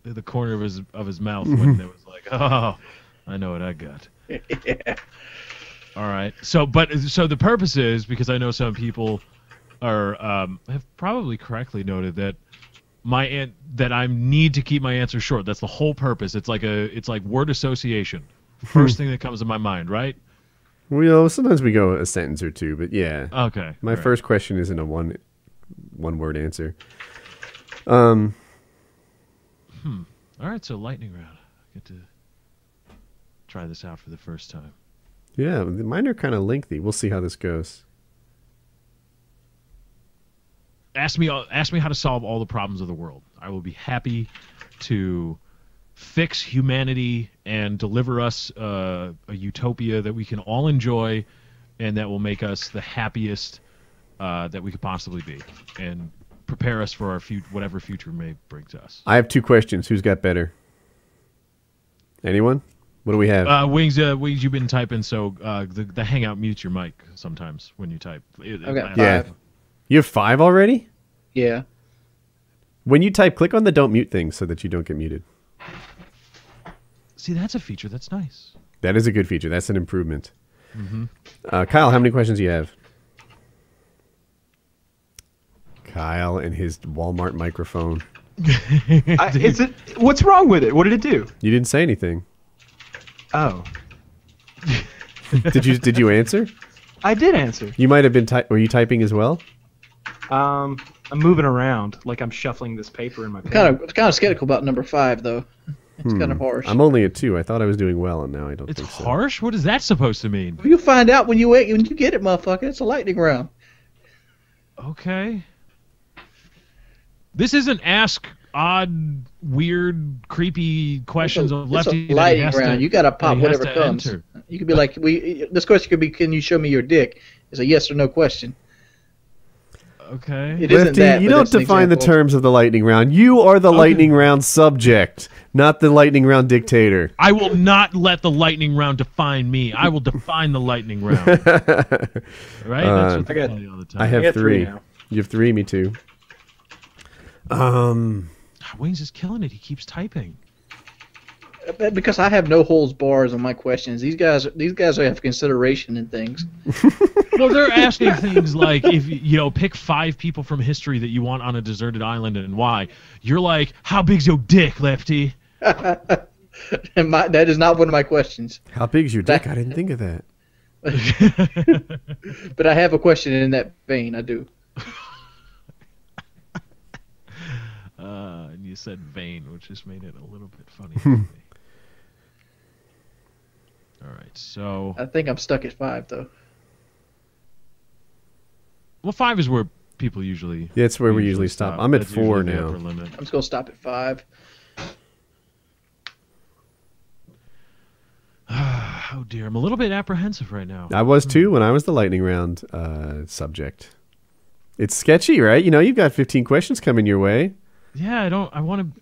the corner of his mouth when it was like, oh, I know what I got. Yeah. All right. So the purpose is, because I know some people are have probably correctly noted that that I need to keep my answer short. That's the whole purpose. It's like word association. First thing that comes to my mind, right? Well, sometimes we go a sentence or two, but yeah. Okay. My first question isn't a one word answer. All right. So lightning round. I get to try this out for the first time. Yeah, mine are kind of lengthy. We'll see how this goes. Ask me how to solve all the problems of the world. I will be happy to fix humanity and deliver us a utopia that we can all enjoy, and that will make us the happiest that we could possibly be, and prepare us for our whatever future may bring to us. I have 2 questions. Who's got better? Anyone? What do we have? Wings, you've been typing, so the Hangout mutes your mic sometimes when you type. got Yeah. 5. You have 5 already? Yeah. When you type, click on the don't mute thing so that you don't get muted. See, that's a feature. That's nice. That is a good feature. That's an improvement. Kyle, how many questions do you have? Kyle and his Walmart microphone. What's wrong with it? What did it do? You didn't say anything. Oh. Did you answer? I did answer. You might have been were you typing as well? I'm moving around like I'm shuffling this paper in my pen. Kind of skeptical about number 5 though. It's kind of harsh. I'm only at 2. I thought I was doing well, and now I don't It's think so. harsh? What is that supposed to mean? You'll find out when you get it, motherfucker. It's a lightning round. Okay. This isn't ask odd, weird, creepy questions of Lefty. It's a lightning round. You gotta pop whatever comes. Enter. You could be like, this question could be, can you show me your dick? It's a yes or no question. Okay. It isn't Lefty, that, you but don't it's an define the example. terms of the lightning round. You are the lightning round subject, not the lightning round dictator. I will not let the lightning round define me. I will define the lightning round. Right? That's what they tell you all the time. I have got 3. now. You have 3, me too. Wings is killing it. He keeps typing. Because I have no holds bars on my questions. These guys have consideration in things. No, they're asking things like, if pick 5 people from history that you want on a deserted island and why. You're like, how big's your dick, Lefty? And that is not one of my questions. How big's your dick? I didn't think of that. But I have a question in that vein. I do. And you said vain, which just made it a little bit funny for me. All right, so... I think I'm stuck at 5, though. Well, 5 is where people usually... Yeah, it's where we usually stop. I'm at That's 4 usually the now. upper limit. I'm just going to stop at 5. Oh, dear. I'm a little bit apprehensive right now. I was too when I was the lightning round subject. It's sketchy, right? You've got 15 questions coming your way. Yeah, I want to...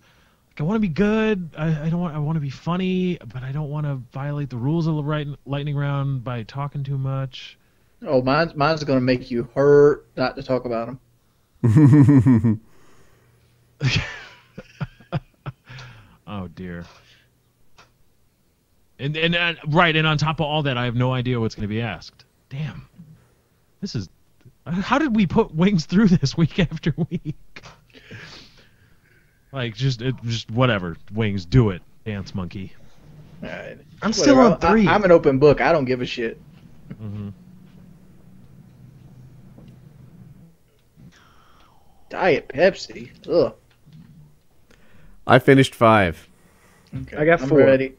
I want to be good. I don't want. I want to be funny, but I don't want to violate the rules of the lightning round by talking too much. Oh, mine's going to make you hurt not to talk about them. Oh dear. And right, and on top of all that, I have no idea what's going to be asked. Damn. This is. How did we put Wings through this week after week? Like, just whatever. Wings, do it. Dance monkey. All right. I'm still on 3. I'm an open book. I don't give a shit. Mm-hmm. Diet Pepsi. Ugh. I finished 5. Okay. I got I'm 4. ready.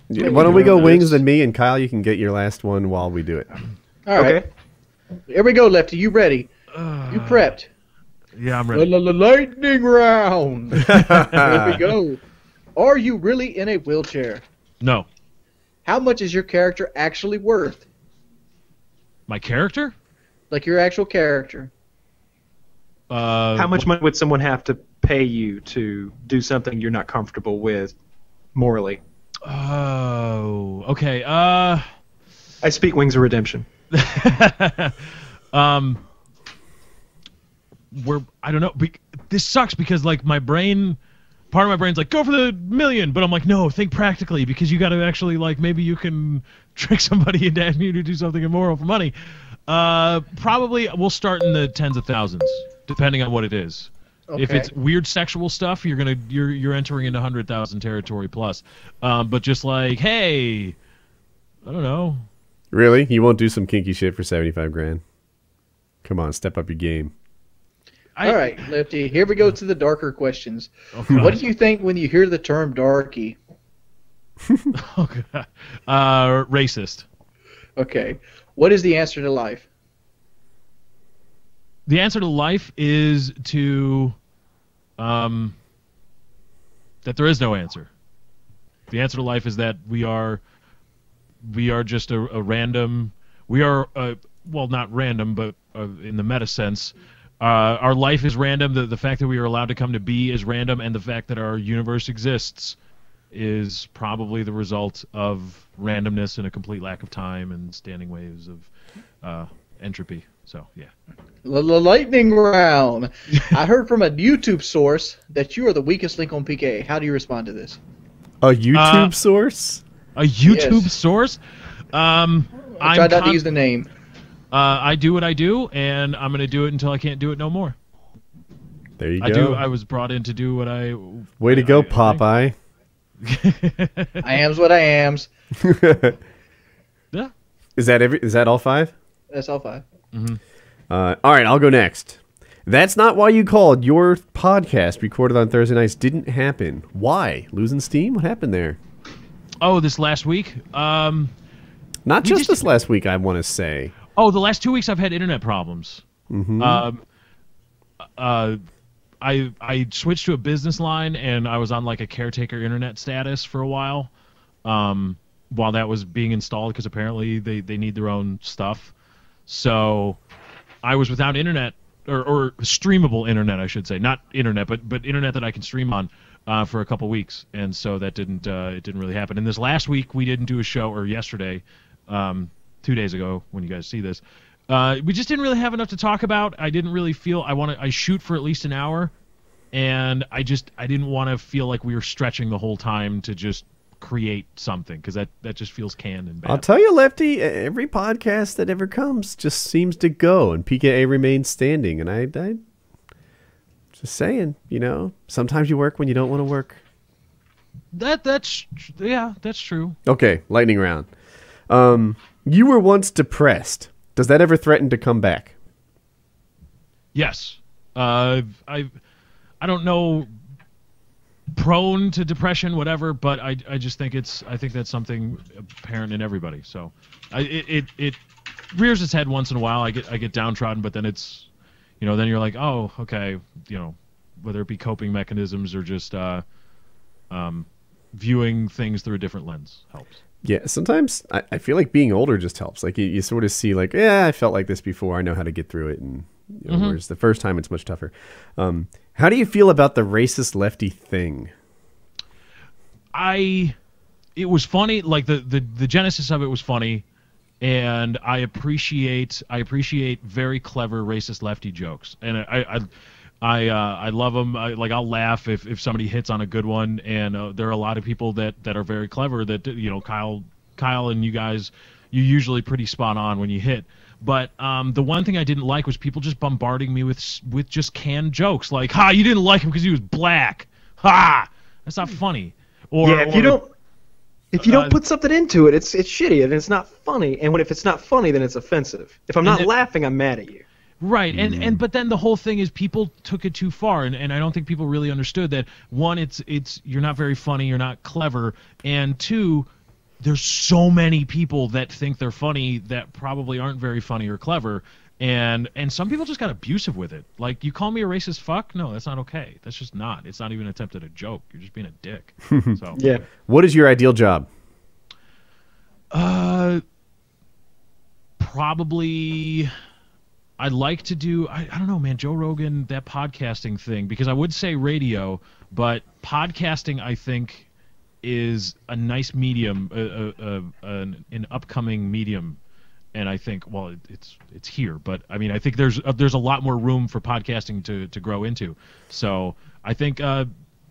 Why don't we go Wings and me, and Kyle, you can get your last one while we do it. All right. Okay. Here we go, Lefty. You ready? You prepped. Yeah, I'm ready. Lightning round. Here we go. Are you really in a wheelchair? No. How much is your character actually worth? My character? Like your actual character. How much money would someone have to pay you to do something you're not comfortable with morally? Oh, okay. I speak Wings of Redemption. I don't know. This sucks because like part of my brain's like, go for the $1 million, but I'm like, no, think practically, because you got to actually like, maybe you can trick somebody into asking you to do something immoral for money. Probably we'll start in the tens of thousands, depending on what it is. Okay. If it's weird sexual stuff, you're entering into 100,000 territory plus. But just like, hey, I don't know. Really? You won't do some kinky shit for 75 grand? Come on, step up your game. All right, Lefty. Here we go to the darker questions. Okay. What do you think when you hear the term darky? Okay. Racist. Okay. What is the answer to life? The answer to life is to that there is no answer. The answer to life is that we are just a random. We are well, not random, but in the meta sense, our life is random. The fact that we are allowed to come to be is random, and the fact that our universe exists is probably the result of randomness and a complete lack of time and standing waves of entropy. So, yeah. Lightning round. I heard from a YouTube source that you are the weakest link on PK. How do you respond to this? A YouTube source? A YouTube Yes. source? I tried not to use the name. I do what I do, and I'm going to do it until I can't do it no more. There you go. I was brought in to do what I... Way to go, Popeye. I am's what I am's. Yeah. Is that all 5? That's all 5. Mm-hmm. All right, I'll go next. That's not why you called. Your podcast recorded on Thursday nights didn't happen. Why? Losing steam? What happened there? Oh, this last week? Not just this last week, I want to say. Oh, the last 2 weeks I've had internet problems. Mm-hmm. I switched to a business line, and I was on like a caretaker internet status for a while that was being installed, because apparently they need their own stuff. So I was without internet, or streamable internet, I should say. Not internet, but internet that I can stream on for a couple weeks. And so that didn't really happen. And this last week we didn't do a show, or yesterday, 2 days ago when you guys see this. We just didn't really have enough to talk about. I didn't really feel I shoot for at least an hour, and I didn't want to feel like we were stretching the whole time to just create something, because that just feels canned and bad. I'll tell you, Lefty, every podcast that ever comes just seems to go, and PKA remains standing. And I just saying, sometimes you work when you don't want to work. That's true. Okay, lightning round. You were once depressed. Does that ever threaten to come back? Yes. I don't know, prone to depression, whatever, but I just think I think that's something apparent in everybody. So it rears its head once in a while. I get downtrodden, but then it's, then you're like, oh, okay, whether it be coping mechanisms or just viewing things through a different lens helps. Yeah, sometimes I feel like being older just helps. Like you sort of see like, yeah, I felt like this before. I know how to get through it, and whereas the first time it's much tougher. How do you feel about the racist Lefty thing? It was funny. Like the genesis of it was funny, and I appreciate very clever racist Lefty jokes, and I love them. I'll laugh if somebody hits on a good one, and there are a lot of people that are very clever. That Kyle and you guys, you're usually pretty spot on when you hit. But the one thing I didn't like was people just bombarding me with just canned jokes like, "Ha, you didn't like him because he was black." Ha, that's not funny. Or yeah, if you don't put something into it, it's shitty and it's not funny. And if it's not funny, then it's offensive. If I'm not laughing, I'm mad at you. Right, but then the whole thing is people took it too far, and I don't think people really understood that. One, it's you're not very funny, you're not clever, and two, there's so many people that think they're funny that probably aren't very funny or clever, and some people just got abusive with it. Like, you call me a racist fuck? No, that's not okay. That's just not. It's not even an attempt at a joke. You're just being a dick. So yeah. What is your ideal job? Probably. I'd like to do, I don't know, man, Joe Rogan, that podcasting thing, because I would say radio, but podcasting, I think, is a nice medium, an upcoming medium, and I think, well, it's here, but I mean, I think there's a lot more room for podcasting to grow into. So I think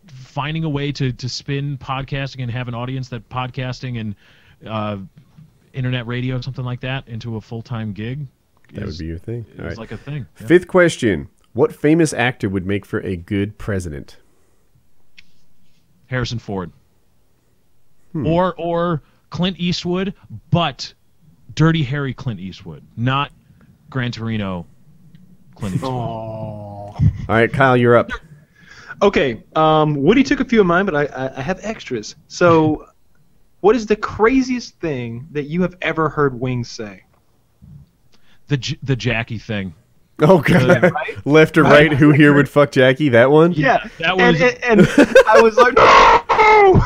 finding a way to spin podcasting and have an audience that podcasting and internet radio, something like that, into a full-time gig. That would be your thing. It's right. Like a thing. Yeah. Fifth question. What famous actor would make for a good president? Harrison Ford. Or Clint Eastwood, but Dirty Harry Clint Eastwood, not Gran Torino Clint Eastwood. All right, Kyle, you're up. Okay, Woody took a few of mine, but I have extras. So, what is the craziest thing that you have ever heard Wings say? The Jackie thing. Oh god, right? Left or right? Who here would fuck Jackie? That one? Yeah, that was. And I was like, no!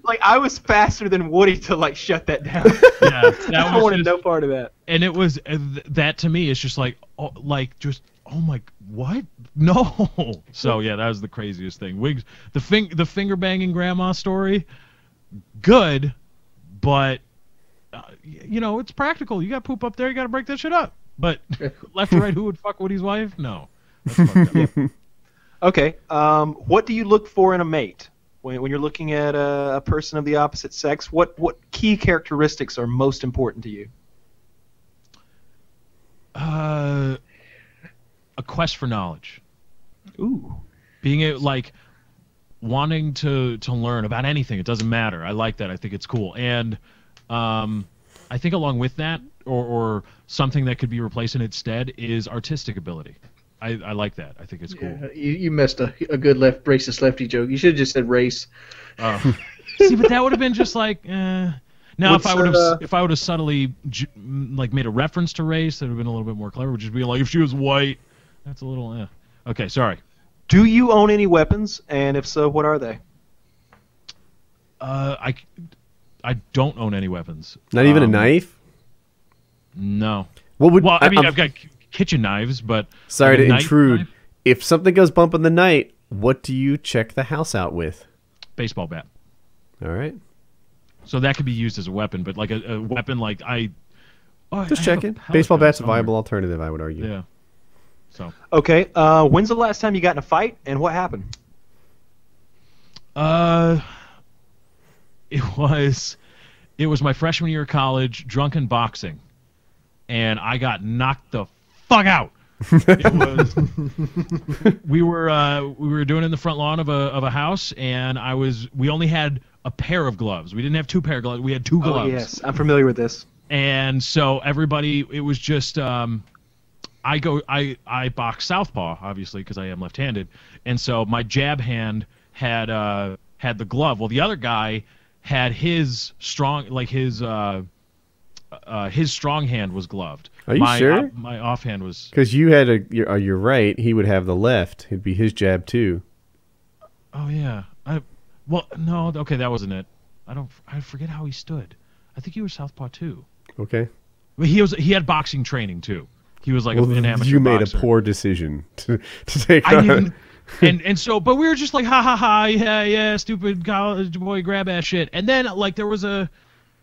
Like, I was faster than Woody to like shut that down. Yeah, that I wanted no part of that. And it was that to me. It's just like, oh my, what? No. So yeah, that was the craziest thing. Wings, the finger banging grandma story, good, but. It's practical. You got poop up there, you got to break that shit up. But left or right, who would fuck Woody's wife? No. That's fucked up. Yeah. Okay. What do you look for in a mate when you're looking at a person of the opposite sex? What key characteristics are most important to you? A quest for knowledge. Ooh. Being wanting to learn about anything. It doesn't matter. I like that. I think it's cool. And I think along with that, or something that could be replaced in its stead, is artistic ability. I like that. I think it's cool. You missed a good racist Lefty joke. You should have just said race. See, but that would have been just like. Now, if I would have subtly made a reference to race, that would have been a little bit more clever. Would just be like, if she was white, that's a little. Okay, sorry. Do you own any weapons? And if so, what are they? I don't own any weapons. Not even a knife? No. I've got kitchen knives, but... Sorry to intrude. Knife? If something goes bump in the night, what do you check the house out with? Baseball bat. All right. So that could be used as a weapon, but like a weapon like I... Just checking. Baseball bat's a viable alternative, I would argue. Yeah. So. Okay. When's the last time you got in a fight, and what happened? It was my freshman year of college, drunken boxing, and I got knocked the fuck out. It was we were doing it in the front lawn of a house, and we only had a pair of gloves. We didn't have two pair of gloves. We had two gloves. Oh yes, I'm familiar with this. And so everybody, it was just I box southpaw, obviously, because I am left-handed, and so my jab hand had the glove. Well, the other guy had his strong hand was gloved. Are you sure? My offhand was... Because you had your right, he would have the left. It'd be his jab too. Oh yeah. No. Okay, that wasn't it. I forget how he stood. I think he was southpaw too. Okay. But he had boxing training too. He was like an amateur You made boxer. a poor decision to take I on. didn't, and so, but we were just like, ha ha ha, yeah, stupid college boy grab ass shit. And then like there was a,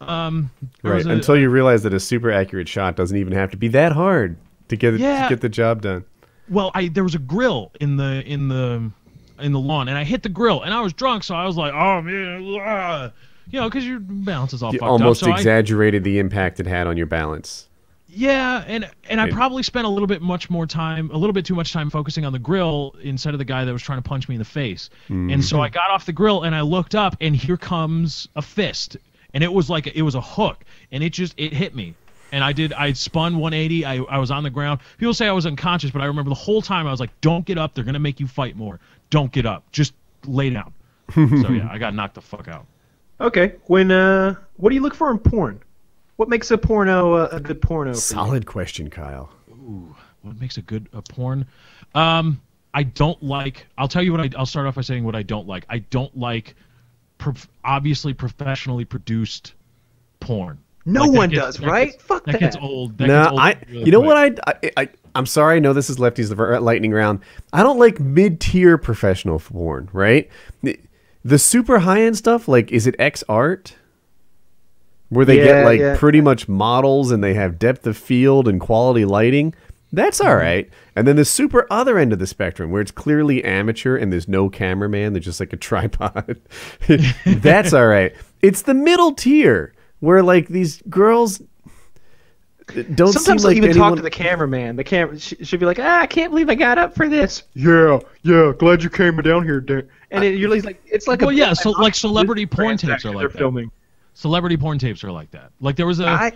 Until you realize that a super accurate shot doesn't even have to be that hard to get to get the job done. Well, there was a grill in the lawn, and I hit the grill, and I was drunk, so I was like, oh man, because your balance is all You fucked almost up. So exaggerated the impact it had on your balance. Yeah, and I probably spent a little bit too much time focusing on the grill instead of the guy that was trying to punch me in the face. And so I got off the grill and I looked up and here comes a fist. And it was like it was a hook and it hit me. And I spun 180. I was on the ground. People say I was unconscious, but I remember the whole time I was like, don't get up. They're going to make you fight more. Don't get up. Just lay down. So yeah, I got knocked the fuck out. Okay. What do you look for in porn? What makes a porno a good porno? Solid question, Kyle. Ooh, what makes a good porn? I don't like. I'll tell you what. I'll start off by saying what I don't like. I don't like obviously professionally produced porn. No one does, right? Fuck that. That gets old. That No, gets old really you know quick. what I'm sorry. I know this is Lefty's lightning round. I don't like mid-tier professional porn. Right? The super high-end stuff. Like, is it X art? Where they get pretty much models and they have depth of field and quality lighting. That's all right. And then the super other end of the spectrum where it's clearly amateur and there's no cameraman. There's just like a tripod. That's all right. It's the middle tier where like these girls don't Sometimes seem like they'll even anyone... talk to the cameraman. The camera should be like, I can't believe I got up for this. Yeah, glad you came down here, Dan. And it's like Well, yeah. So like celebrity porn tapes are like they're that. filming. Celebrity porn tapes are like that. Like there was oh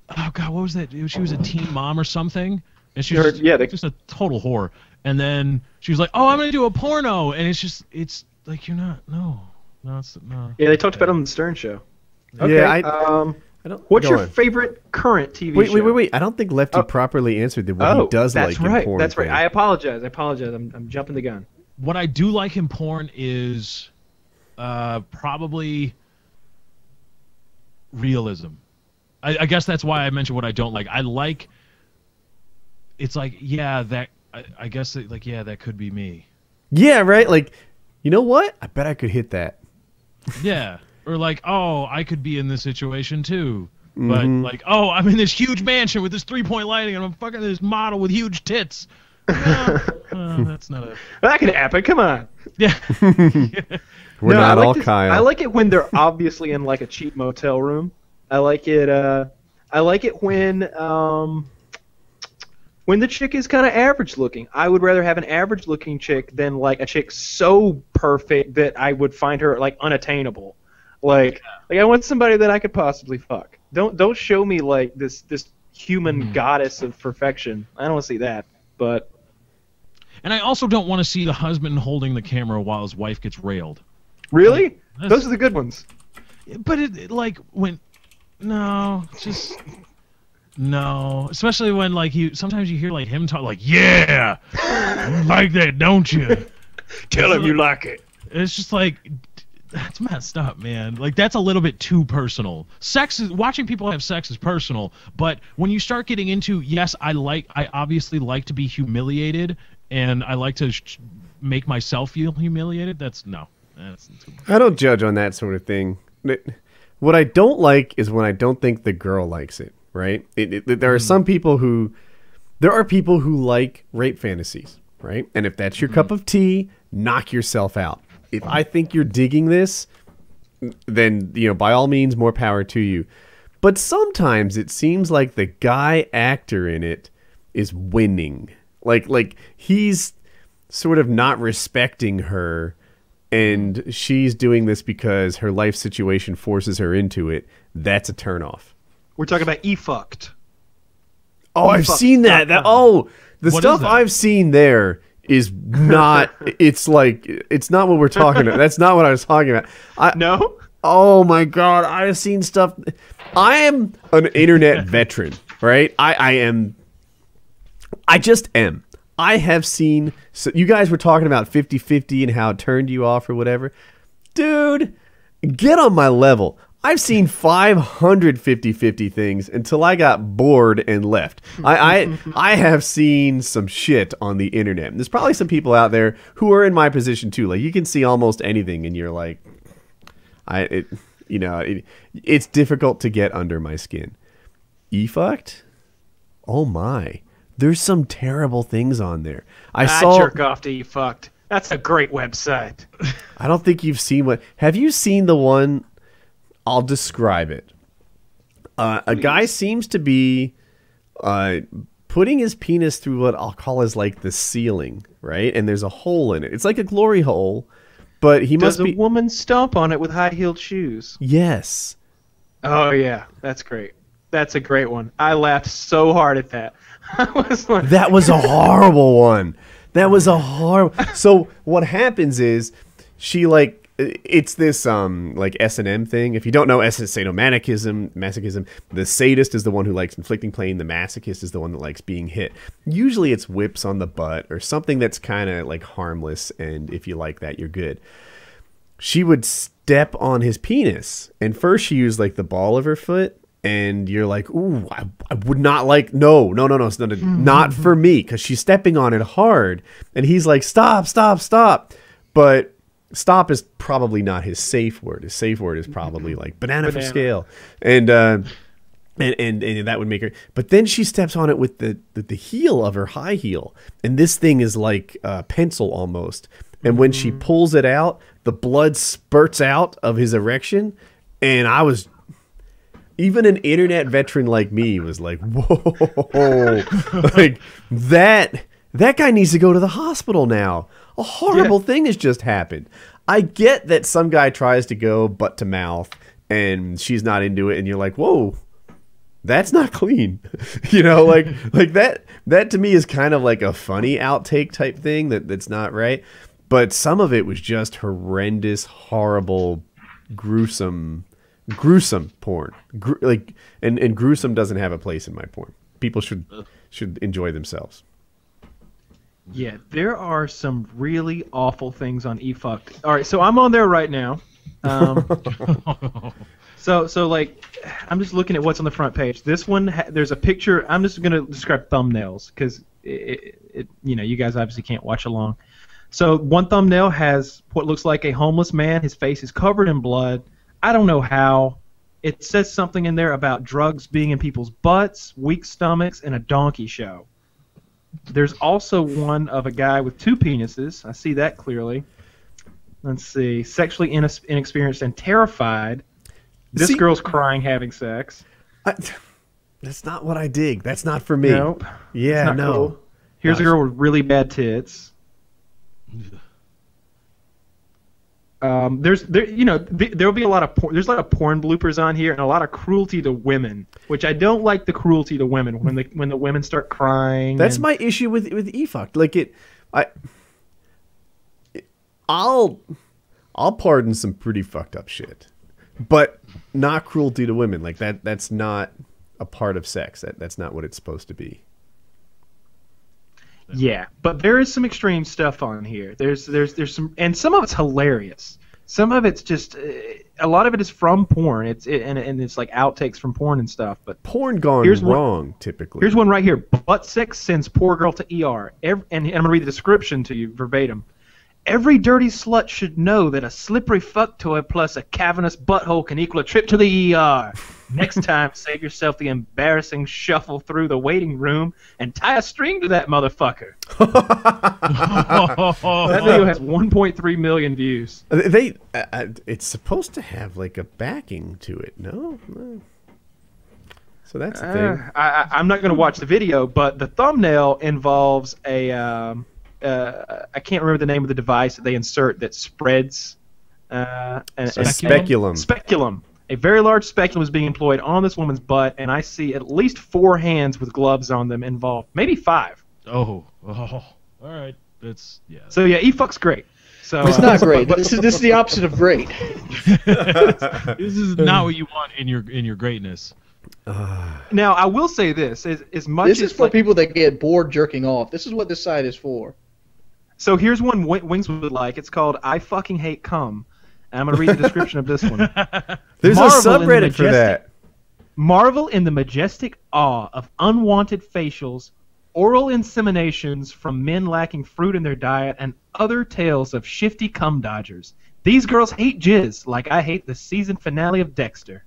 god, what was that? She was a teen mom or something, and she was just a total whore. And then she was like, "Oh, I'm gonna do a porno," and it's like you're not. No, it's no. Yeah, they talked about it on the Stern Show. Okay, Yeah, I don't. What's go your on. favorite current TV show? Wait. I don't think Lefty properly answered what he does like right. in porn. That's right. I apologize. I'm jumping the gun. What I do like in porn is probably realism. I guess that's why I mentioned what I don't like. I like. It's like I guess that could be me. Yeah, right. Like, you know what? I bet I could hit that. Yeah, or like, oh, I could be in this situation too. But like, oh, I'm in this huge mansion with this 3-point lighting, and I'm fucking this model with huge tits. That's not a. That can happen. Come on. Yeah. We're not all Kyle. I like it when they're obviously in like a cheap motel room. I like it. I like it when the chick is kind of average looking. I would rather have an average looking chick than like a chick so perfect that I would find her like unattainable. Like I want somebody that I could possibly fuck. Don't show me like this human goddess of perfection. I don't want to see that. But. And I also don't want to see the husband holding the camera while his wife gets railed. Really? Those are the good ones. But no, especially when like sometimes you hear like him talk like, yeah, you like that, don't you? Tell him you like it. It's just like, that's messed up, man. Like that's a little bit too personal. Watching people have sex is personal, but when you start getting into, yes, I obviously like to be humiliated, and I like to make myself feel humiliated. That's too much. I don't judge on that sort of thing. What I don't like is when I don't think the girl likes it, right? There are some people there are people who like rape fantasies, right? And if that's your cup of tea, knock yourself out. If I think you're digging this, then, by all means, more power to you. But sometimes it seems like the guy actor in it is winning. Like he's sort of not respecting her, and she's doing this because her life situation forces her into it. That's a turnoff. We're talking about E-fucked. Oh, I've seen that. The stuff I've seen there is not. It's not what we're talking about. That's not what I was talking about. No? Oh my God, I've seen stuff. I am an internet veteran, right? I just am. I have seen. So you guys were talking about 50-50 and how it turned you off or whatever. Dude, get on my level. I've seen 500 50-50 things until I got bored and left. I have seen some shit on the internet. And there's probably some people out there who are in my position too. Like, you can see almost anything and you're like, it's difficult to get under my skin. E-fucked? Oh my. There's some terrible things on there. I jerk off to E-fucked. That's a great website. I don't think you've seen one. Have you seen the one? I'll describe it. A guy seems to be putting his penis through what I'll call as like the ceiling, right? And there's a hole in it. It's like a glory hole, but he must be... Does a woman stomp on it with high-heeled shoes? Yes. Oh, yeah. That's great. That's a great one. I laughed so hard at that. I was like... That was a horrible one. That was a horrible... So what happens is she like... It's this like S&M thing. If you don't know masochism, the sadist is the one who likes inflicting pain. The masochist is the one that likes being hit. Usually it's whips on the butt or something that's kind of like harmless, and if you like that, you're good. She would step on his penis, and first she used like the ball of her foot, and you're like, ooh, I would not like, no, it's not for me, because she's stepping on it hard, and he's like, stop. But stop is probably not his safe word. His safe word is probably like banana for scale, and that would make her. But then she steps on it with the heel of her high heel, and this thing is like a pencil almost. And when she pulls it out, the blood spurts out of his erection, and I was. Even an internet veteran like me was like, whoa, like that guy needs to go to the hospital now. A horrible thing has just happened. I get that some guy tries to go butt to mouth and she's not into it, and you're like, whoa, that's not clean. like that to me is kind of like a funny outtake type thing that's not right. But some of it was just horrendous, horrible, gruesome porn. And gruesome doesn't have a place in my porn. People should enjoy themselves. Yeah, there are some really awful things on eFucked. All right, so I'm on there right now. So like, I'm just looking at what's on the front page. This one, there's a picture. I'm just gonna describe thumbnails because you guys obviously can't watch along. So one thumbnail has what looks like a homeless man. His face is covered in blood. I don't know how. It says something in there about drugs being in people's butts, weak stomachs, and a donkey show. There's also one of a guy with two penises. I see that clearly. Let's see. Sexually inexperienced and terrified. This girl's crying having sex. That's not what I dig. That's not for me. Nope. Yeah, no. Cool. Here's a girl with really bad tits. There'll be a lot of porn. There's a lot of porn bloopers on here and a lot of cruelty to women, which I don't like. The cruelty to women when the women start crying. That's my issue with eFucked. Like I'll pardon some pretty fucked up shit, but not cruelty to women. Like that's not a part of sex. That's not what it's supposed to be. Yeah, but there is some extreme stuff on here. There's some, and some of it's hilarious. Some of it's just a lot of it is from porn. It's like outtakes from porn and stuff. But porn gone wrong typically. Here's one right here. Butt sex sends poor girl to ER. And I'm gonna read the description to you verbatim. Every dirty slut should know that a slippery fuck toy plus a cavernous butthole can equal a trip to the ER. Next time, save yourself the embarrassing shuffle through the waiting room and tie a string to that motherfucker. That video has 1.3 million views. It's supposed to have like a backing to it, no? So that's the thing. I'm not going to watch the video, but the thumbnail involves a... I can't remember the name of the device that they insert that spreads a speculum. Speculum. A very large speculum is being employed on this woman's butt, and I see at least 4 hands with gloves on them involved. Maybe 5. Oh, all right. That's So yeah, eFuck's great. So it's not great. This is the opposite of great. This is not what you want in your greatness. Now I will say this: as much this as is for people that get bored jerking off. This is what this site is for. So here's one Wings would like. It's called "I Fucking Hate Cum." I'm going to read the description of this one. There's Marvel a subreddit for that. Marvel in the majestic awe of unwanted facials, oral inseminations from men lacking fruit in their diet, and other tales of shifty cum dodgers. These girls hate jizz like I hate the season finale of Dexter.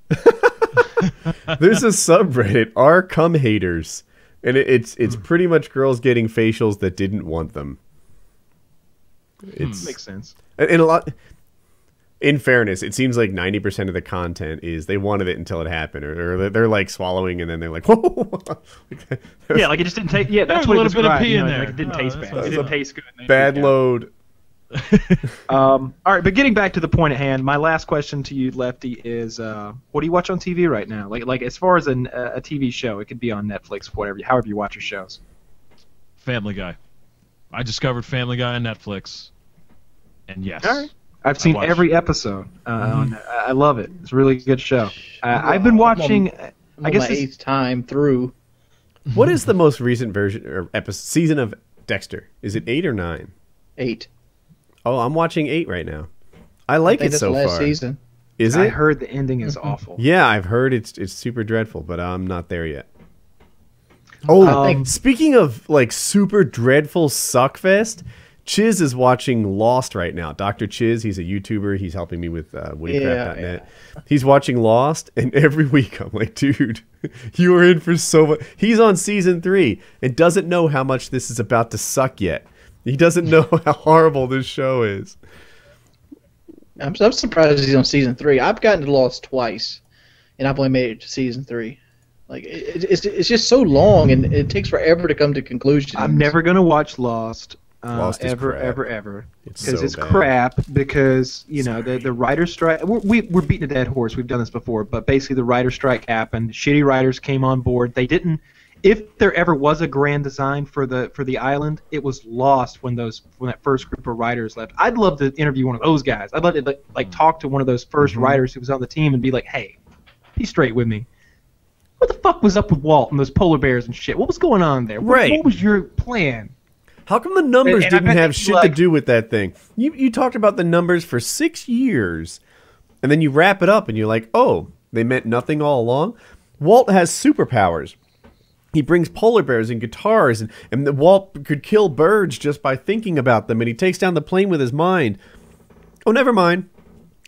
There's a subreddit, R cum haters, and it's pretty much girls getting facials that didn't want them. Makes sense. And a lot. In fairness, it seems like 90% of the content is they wanted it until it happened, or they're like swallowing and then they're like, whoa. Yeah, like it just didn't taste. Yeah, that's There's what a little bit of pee in there. Like it didn't taste bad. It didn't taste good. Bad load. All right, but getting back to the point at hand, my last question to you, Lefty, is what do you watch on TV right now? Like as far as a TV show, it could be on Netflix, whatever, however you watch your shows. Family Guy. I discovered Family Guy on Netflix, and yes, all right. I've seen every episode. I love it. It's a really good show. I've been watching. I guess my 8th time through. What is the most recent version or season of Dexter? Is it 8 or 9? 8. Oh, I'm watching 8 right now. I like it so last far. Season. Is it? I heard the ending is awful. Yeah, I've heard it's super dreadful, but I'm not there yet. Oh, speaking of like super dreadful suckfest, Chiz is watching Lost right now. Dr. Chiz, he's a YouTuber. He's helping me with WoodyCraft.net. Yeah. He's watching Lost, and every week I'm like, dude, you are in for so much. He's on season 3 and doesn't know how much this is about to suck yet. He doesn't know how horrible this show is. I'm surprised he's on season 3. I've gotten to Lost twice, and I've only made it to season 3. Like it's just so long, and it takes forever to come to conclusions. I'm never gonna watch Lost. Lost is ever, crap. ever. Because it's crap. Because the writer's strike. We're beating a dead horse. We've done this before, but basically the writer's strike happened. Shitty writers came on board. They didn't. If there ever was a grand design for the island, it was lost when that first group of writers left. I'd love to interview one of those guys. I'd love to talk to one of those first writers who was on the team and be like, hey, be straight with me. What the fuck was up with Walt and those polar bears and shit? What was going on there? What was your plan? How come the numbers didn't have shit to do with that thing? You talked about the numbers for 6 years, and then you wrap it up, and you're like, oh, they meant nothing all along? Walt has superpowers. He brings polar bears and guitars, and Walt could kill birds just by thinking about them, and he takes down the plane with his mind. Oh, never mind.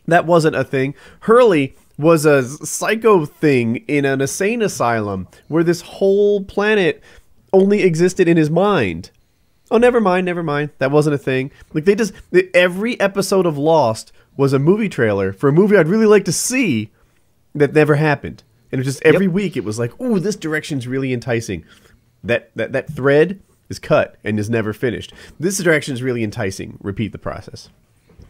That wasn't a thing. Hurley was a psycho thing in an insane asylum where this whole planet only existed in his mind. Oh, never mind. That wasn't a thing. Like every episode of Lost was a movie trailer for a movie I'd really like to see that never happened. And it was just every week it was like, ooh, this direction's really enticing. That thread is cut and is never finished. This direction's really enticing. Repeat the process.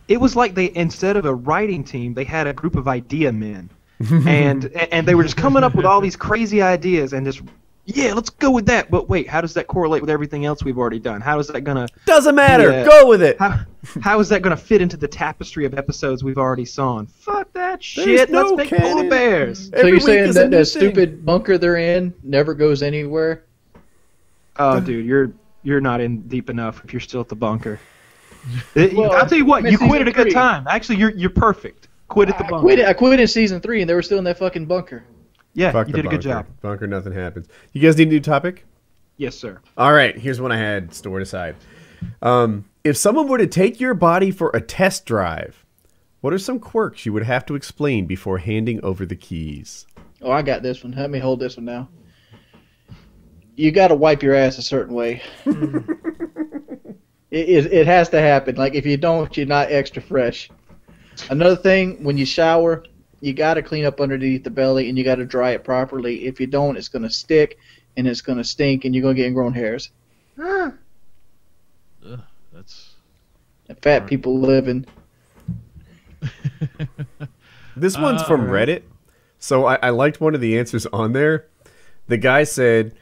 It was like they, instead of a writing team, they had a group of idea men. and they were just coming up with all these crazy ideas and just, yeah, let's go with that. But wait, how does that correlate with everything else we've already done? How is that going to... Doesn't matter. Go with it. How is that going to fit into the tapestry of episodes we've already sawn? Fuck that shit. Let's make polar bears. So you're saying that stupid bunker they're in never goes anywhere? Oh, dude, you're not in deep enough if you're still at the bunker. Well, I'll tell you what, you quit at a good time. Actually, you're perfect. Quit at the bunker. I quit in season 3, and they were still in that fucking bunker. Yeah, you did a good job. Bunker, nothing happens. You guys need a new topic? Yes, sir. All right, here's one I had stored aside. If someone were to take your body for a test drive, what are some quirks you would have to explain before handing over the keys? Oh, I got this one. Let me hold this one now. You got to wipe your ass a certain way. It has to happen. Like, if you don't, you're not extra fresh. Another thing, when you shower, you got to clean up underneath the belly, and you got to dry it properly. If you don't, it's going to stick, and it's going to stink, and you're going to get ingrown hairs. That's... Fat people living. This one's from Reddit. So I liked one of the answers on there. The guy said,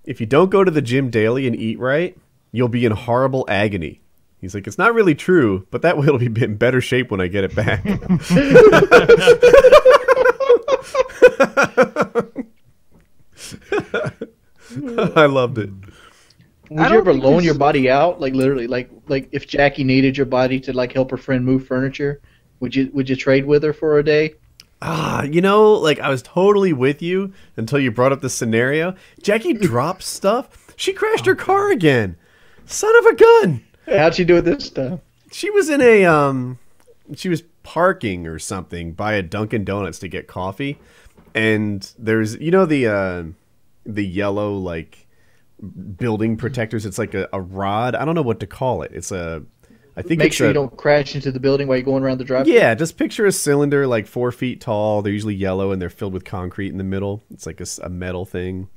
if you don't go to the gym daily and eat right, you'll be in horrible agony. He's like, it's not really true, but that way it'll be in better shape when I get it back. I loved it. Would you ever loan your body out? Like, literally, like if Jackie needed your body to, like, help her friend move furniture, Would you trade with her for a day? You know, like I was totally with you until you brought up the scenario. Jackie dropped stuff. She crashed her car again. Son of a gun. How'd she do it this time? She was in a she was parking or something by a Dunkin' Donuts to get coffee, and there's the yellow like building protectors. It's like a rod. I don't know what to call it. It's a I think Make sure you don't crash into the building while you're going around the drive-thru. Yeah, just picture a cylinder like 4 feet tall. They're usually yellow and they're filled with concrete in the middle. It's like a metal thing.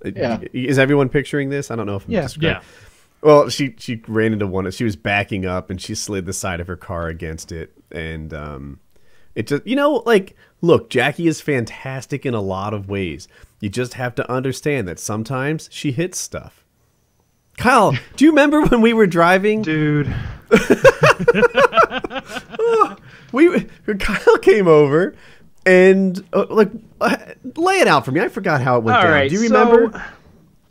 Yeah. Is everyone picturing this? I don't know if I'm describing. Well, she ran into one. She was backing up and she slid the side of her car against it, and it just like look, Jackie is fantastic in a lot of ways. You just have to understand that sometimes she hits stuff. Kyle, do you remember when we were driving? Dude. Kyle came over and lay it out for me. I forgot how it went down. Right, do you remember? So,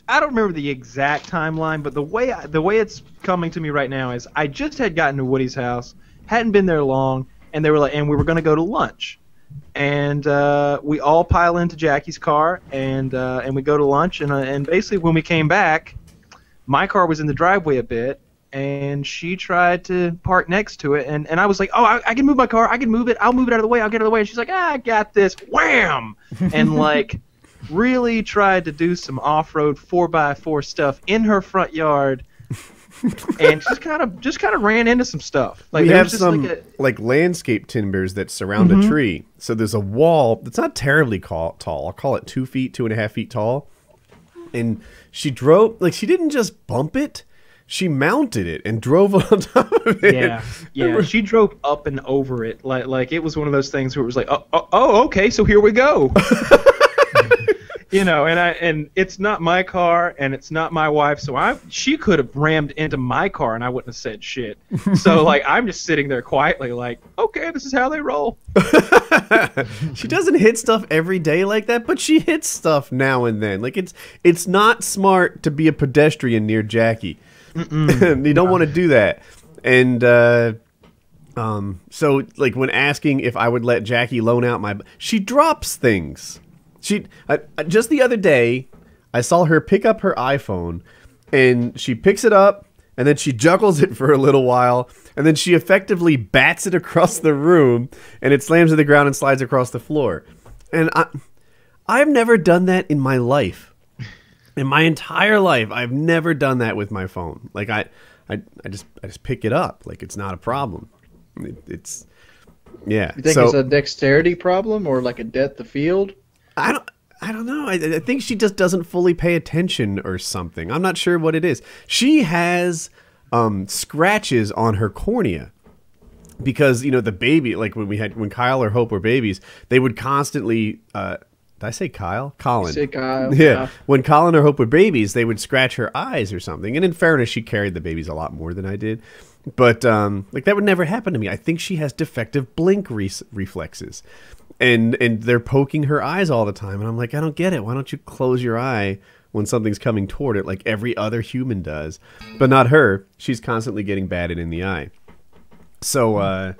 I don't remember the exact timeline, but the way it's coming to me right now is I just had gotten to Woody's house, hadn't been there long, and they were like, and we were going to go to lunch. And we all pile into Jackie's car, and we go to lunch, and basically when we came back, my car was in the driveway a bit, and she tried to park next to it, and I was like, oh, I can move my car, I can move it, I'll move it out of the way, I'll get out of the way, and she's like, I got this, wham! And like, really tried to do some off-road 4x4 stuff in her front yard, and just kind of ran into some stuff. Like, we there have was just some like landscape timbers that surround a tree, so there's a wall that's not terribly tall. I'll call it 2 feet, 2.5 feet tall, and she drove, like, she didn't just bump it, she mounted it and drove on top of it. Yeah. She drove up and over it, like it was one of those things where it was like, oh, okay, so here we go. And it's not my car and it's not my wife, so she could have rammed into my car and I wouldn't have said shit. So like I'm just sitting there quietly, like, okay, this is how they roll. She doesn't hit stuff every day like that, but she hits stuff now and then. Like it's not smart to be a pedestrian near Jackie. You don't want to do that. And so like when asking if I would let Jackie loan out she drops things. Just the other day, I saw her pick up her iPhone, and she picks it up, and then she juggles it for a little while, and then she effectively bats it across the room, and it slams to the ground and slides across the floor. And I've never done that in my life. In my entire life, I've never done that with my phone. Like I just pick it up. Like it's not a problem. It's yeah. You think it's a dexterity problem or like a depth of field? I don't know. I think she just doesn't fully pay attention or something. I'm not sure what it is. She has scratches on her cornea because the baby, like when Kyle or Hope were babies, they would constantly. Did I say Kyle? Colin. You said Kyle. Yeah. When Colin or Hope were babies, they would scratch her eyes or something. And in fairness, she carried the babies a lot more than I did. But like that would never happen to me. I think she has defective blink reflexes. And they're poking her eyes all the time. And I'm like, I don't get it. Why don't you close your eye when something's coming toward it like every other human does? But not her. She's constantly getting batted in the eye. So,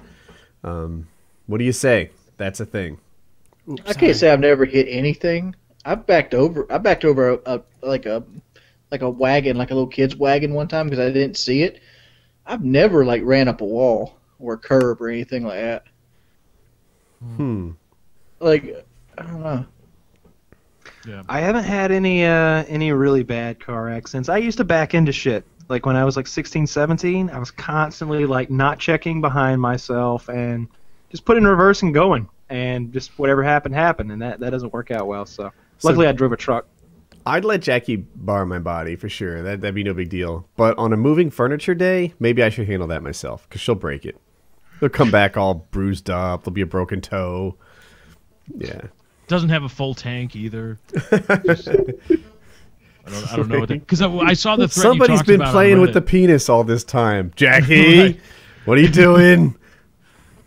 what do you say? That's a thing. Oops, I can't say I've never hit anything. I've backed over a wagon, like a little kid's wagon one time because I didn't see it. I've never like ran up a wall or a curb or anything like that. Like, I don't know. Yeah. I haven't had any really bad car accidents. I used to back into shit. Like when I was like 16, 17, I was constantly like not checking behind myself and just put in reverse and going. And just whatever happened, and that doesn't work out well. So luckily I drove a truck. I'd let Jackie borrow my body for sure. That'd be no big deal. But on a moving furniture day, maybe I should handle that myself because she'll break it. They'll come back all bruised up. There'll be a broken toe. Yeah. Doesn't have a full tank either. I don't know what because I saw the thread. Somebody's been playing with the penis all this time. Jackie, right. What are you doing?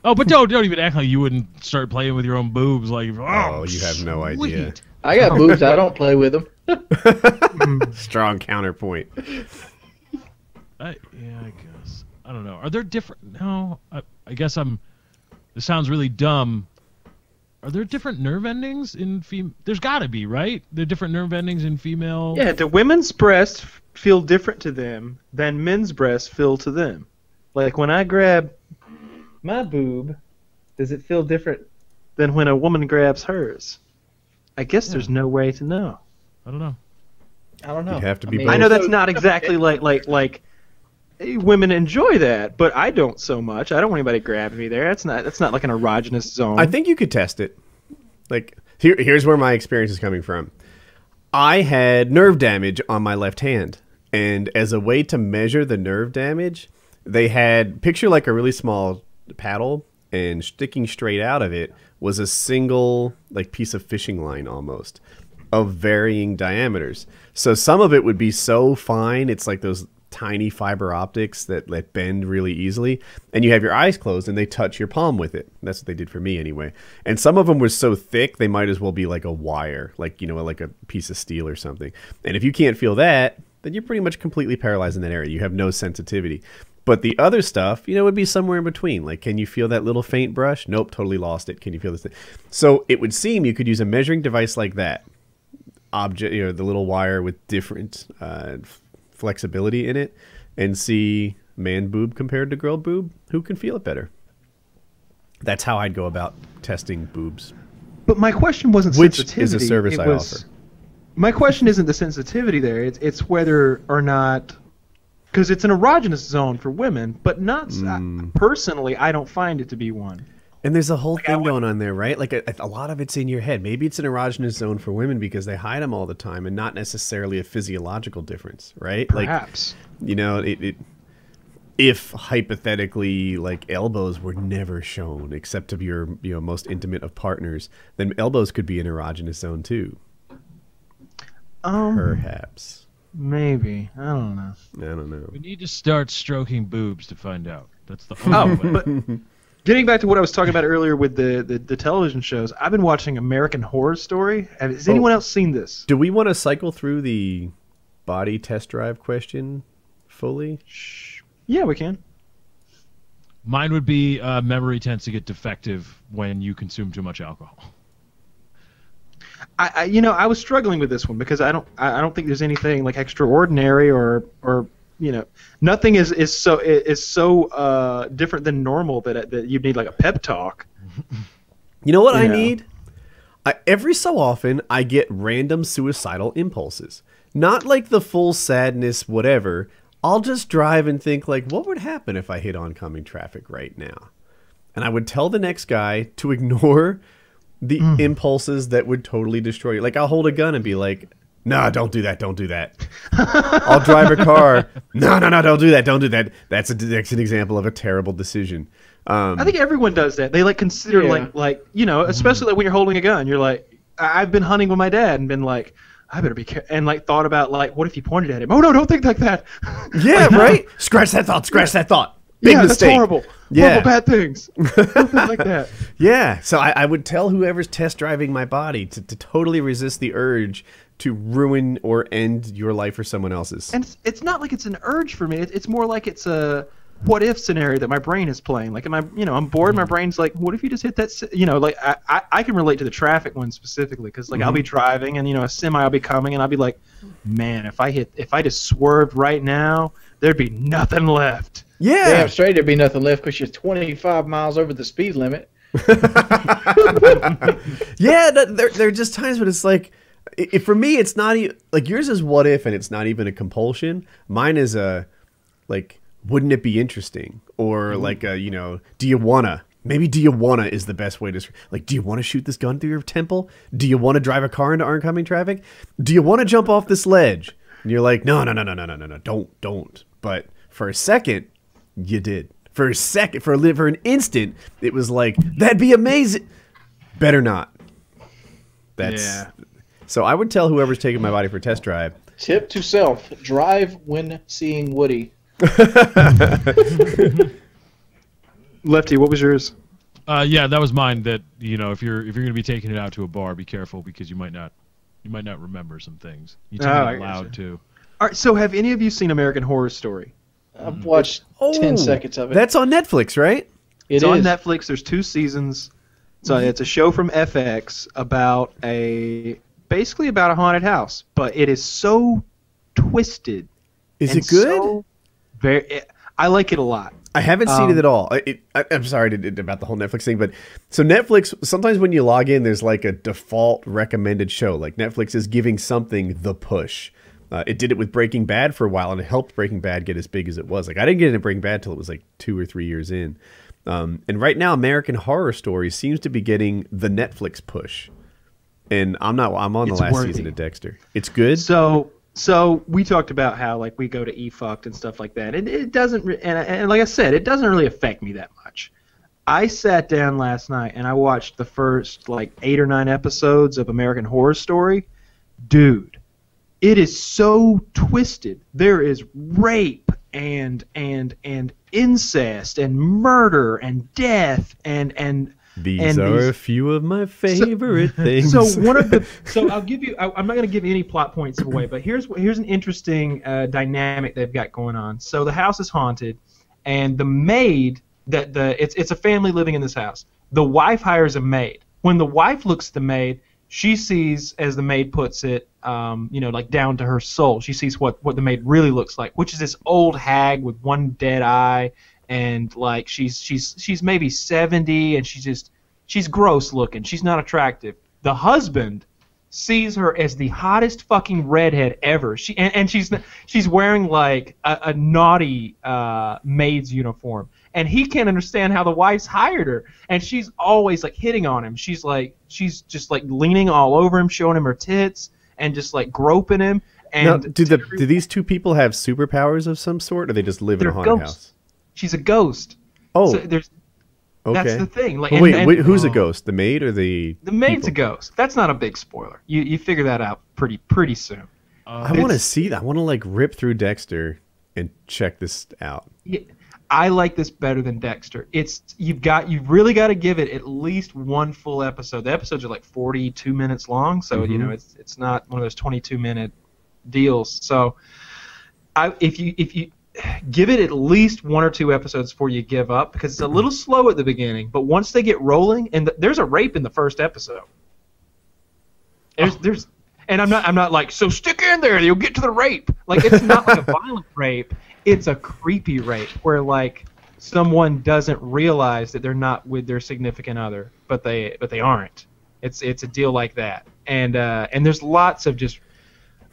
Oh, but don't even act like you wouldn't start playing with your own boobs. Like, oh, you have no idea. I got boobs. I don't play with them. Strong counterpoint. I guess. I don't know. Are there different? No, I guess I'm This sounds really dumb. Are there different nerve endings in female? There's got to be, right? There are different nerve endings in female. Yeah, do women's breasts feel different to them than men's breasts feel to them? Like when I grab my boob, does it feel different than when a woman grabs hers? I guess there's no way to know. I don't know. I don't know. You have to be I mean, both. I know that's not exactly like women enjoy that, but I don't so much. I don't want anybody grabbing me there. That's not like an erogenous zone. I think you could test it. Like here's where my experience is coming from. I had nerve damage on my left hand, and as a way to measure the nerve damage, they had picture like a really small paddle, and sticking straight out of it was a single like piece of fishing line almost of varying diameters. So some of it would be so fine, it's like those tiny fiber optics that bend really easily, and you have your eyes closed and they touch your palm with it. That's what they did for me anyway. And some of them were so thick they might as well be like a wire, like, you know, like a piece of steel or something. And if you can't feel that, then you're pretty much completely paralyzed in that area. You have no sensitivity. But the other stuff, you know, would be somewhere in between. Like, can you feel that little faint brush? Nope, totally lost it. Can you feel this thing? So it would seem you could use a measuring device like that, object, you know, the little wire with different flexibility in it, and see man boob compared to girl boob. Who can feel it better? That's how I'd go about testing boobs. But my question wasn't Which sensitivity. is a service I offer. My question isn't the sensitivity there. It's whether or not, because it's an erogenous zone for women, but not personally. I don't find it to be one. And there's a whole thing going on there, right? Like a lot of it's in your head. Maybe it's an erogenous zone for women because they hide them all the time, and not necessarily a physiological difference, right? Perhaps. Like, you know, if hypothetically, like, elbows were never shown except to your, you know, most intimate of partners, then elbows could be an erogenous zone too. Perhaps. Maybe. I don't know. I don't know. We need to start stroking boobs to find out. That's the only way. But getting back to what I was talking about earlier with the television shows, I've been watching American Horror Story. Has anyone else seen this? Do we want to cycle through the body test drive question fully? Yeah, we can. Mine would be memory tends to get defective when you consume too much alcohol. I was struggling with this one because I don't think there's anything like extraordinary or you know, nothing is so different than normal that you need like a pep talk. You know what I need? Every so often I get random suicidal impulses. Not like the full sadness, whatever. I'll just drive and think like, what would happen if I hit oncoming traffic right now? And I would tell the next guy to ignore the impulses that would totally destroy you. Like, I'll hold a gun and be like, no, don't do that. Don't do that. I'll drive a car. No, don't do that. Don't do that. That's an example of a terrible decision. I think everyone does that. They like consider like you know, especially like when you're holding a gun. You're like, I've been hunting with my dad and been like, I better be careful. And like thought about like, what if you pointed at him? Oh no, don't think like that. Yeah, like, right. Scratch that thought. Scratch that thought. Big mistake. That's horrible. Yeah. Horrible bad things. Don't think like that. Yeah. So I would tell whoever's test driving my body to totally resist the urge to ruin or end your life or someone else's. And it's not like it's an urge for me. It's more like it's a what if scenario that my brain is playing. Like, I'm bored. My brain's like, what if you just hit that? You know, like I can relate to the traffic one specifically because like I'll be driving and you know a semi will be coming and I'll be like, man, if I just swerved right now, there'd be nothing left. Yeah. Damn straight there'd be nothing left because you're 25 miles over the speed limit. Yeah, there are just times when it's like, for me, it's not even like yours is what if, and it's not even a compulsion. Mine is a like, wouldn't it be interesting, or like a, you know, do you wanna? Maybe do you wanna is the best way to like. Do you want to shoot this gun through your temple? Do you want to drive a car into oncoming traffic? Do you want to jump off this ledge? And you're like, no, don't. But for a second, you did. For a second, for an instant, it was like, that'd be amazing. Better not. Yeah. So I would tell whoever's taking my body for a test drive. Tip to self: drive when seeing Woody. Lefty, what was yours? Yeah, that was mine. That, you know, if you're gonna be taking it out to a bar, be careful because you might not remember some things. You tell it loud too. All right. So have any of you seen American Horror Story? I've watched 10 seconds of it. That's on Netflix, right? It so is. on Netflix, there's 2 seasons. So it's a show from FX about basically about a haunted house, but it is so twisted. Is and it good? So I like it a lot. I haven't seen it at all. I'm sorry about the whole Netflix thing, but so Netflix, sometimes when you log in, there's like a default recommended show. Like Netflix is giving something the push. It did it with Breaking Bad for a while, and it helped Breaking Bad get as big as it was. Like I didn't get into Breaking Bad till it was like 2 or 3 years in. And right now, American Horror Story seems to be getting the Netflix push. And I'm on the last season of Dexter. It's good. So we talked about how like we go to eFucked and stuff like that, and it doesn't. And like I said, it doesn't really affect me that much. I sat down last night and I watched the first like 8 or 9 episodes of American Horror Story. Dude, it is so twisted. There is rape and incest and murder and death and These are a few of my favorite things. So I'll give you. I'm not going to give you any plot points away, but here's an interesting dynamic they've got going on. So the house is haunted, and the maid it's a family living in this house. The wife hires a maid. When the wife looks at the maid, she sees, as the maid puts it, like down to her soul. She sees what the maid really looks like, which is this old hag with one dead eye. And like she's maybe 70, and she's gross looking. She's not attractive. The husband sees her as the hottest fucking redhead ever. She's wearing like a naughty maid's uniform, and he can't understand how the wife's hired her. And she's always like hitting on him. She's just like leaning all over him, showing him her tits, and just like groping him. And now, do these 2 people have superpowers of some sort, or they just live in a haunted house? She's a ghost. Oh, so okay. That's the thing. Like, wait, who's a ghost? The maid or the maid's people? a ghost. That's not a big spoiler. You figure that out pretty soon. I want to see that. I want to like rip through Dexter and check this out. Yeah, I like this better than Dexter. You've really got to give it at least 1 full episode. The episodes are like 42 minutes long, so it's not one of those 22-minute deals. So if you give it at least 1 or 2 episodes before you give up, because it's a little slow at the beginning, but once they get rolling, and there's a rape in the first episode. There's and I'm not like, so stick in there, you'll get to the rape. Like, it's not like a violent rape, it's a creepy rape where like someone doesn't realize that they're not with their significant other, but they aren't. It's a deal like that. And there's lots of just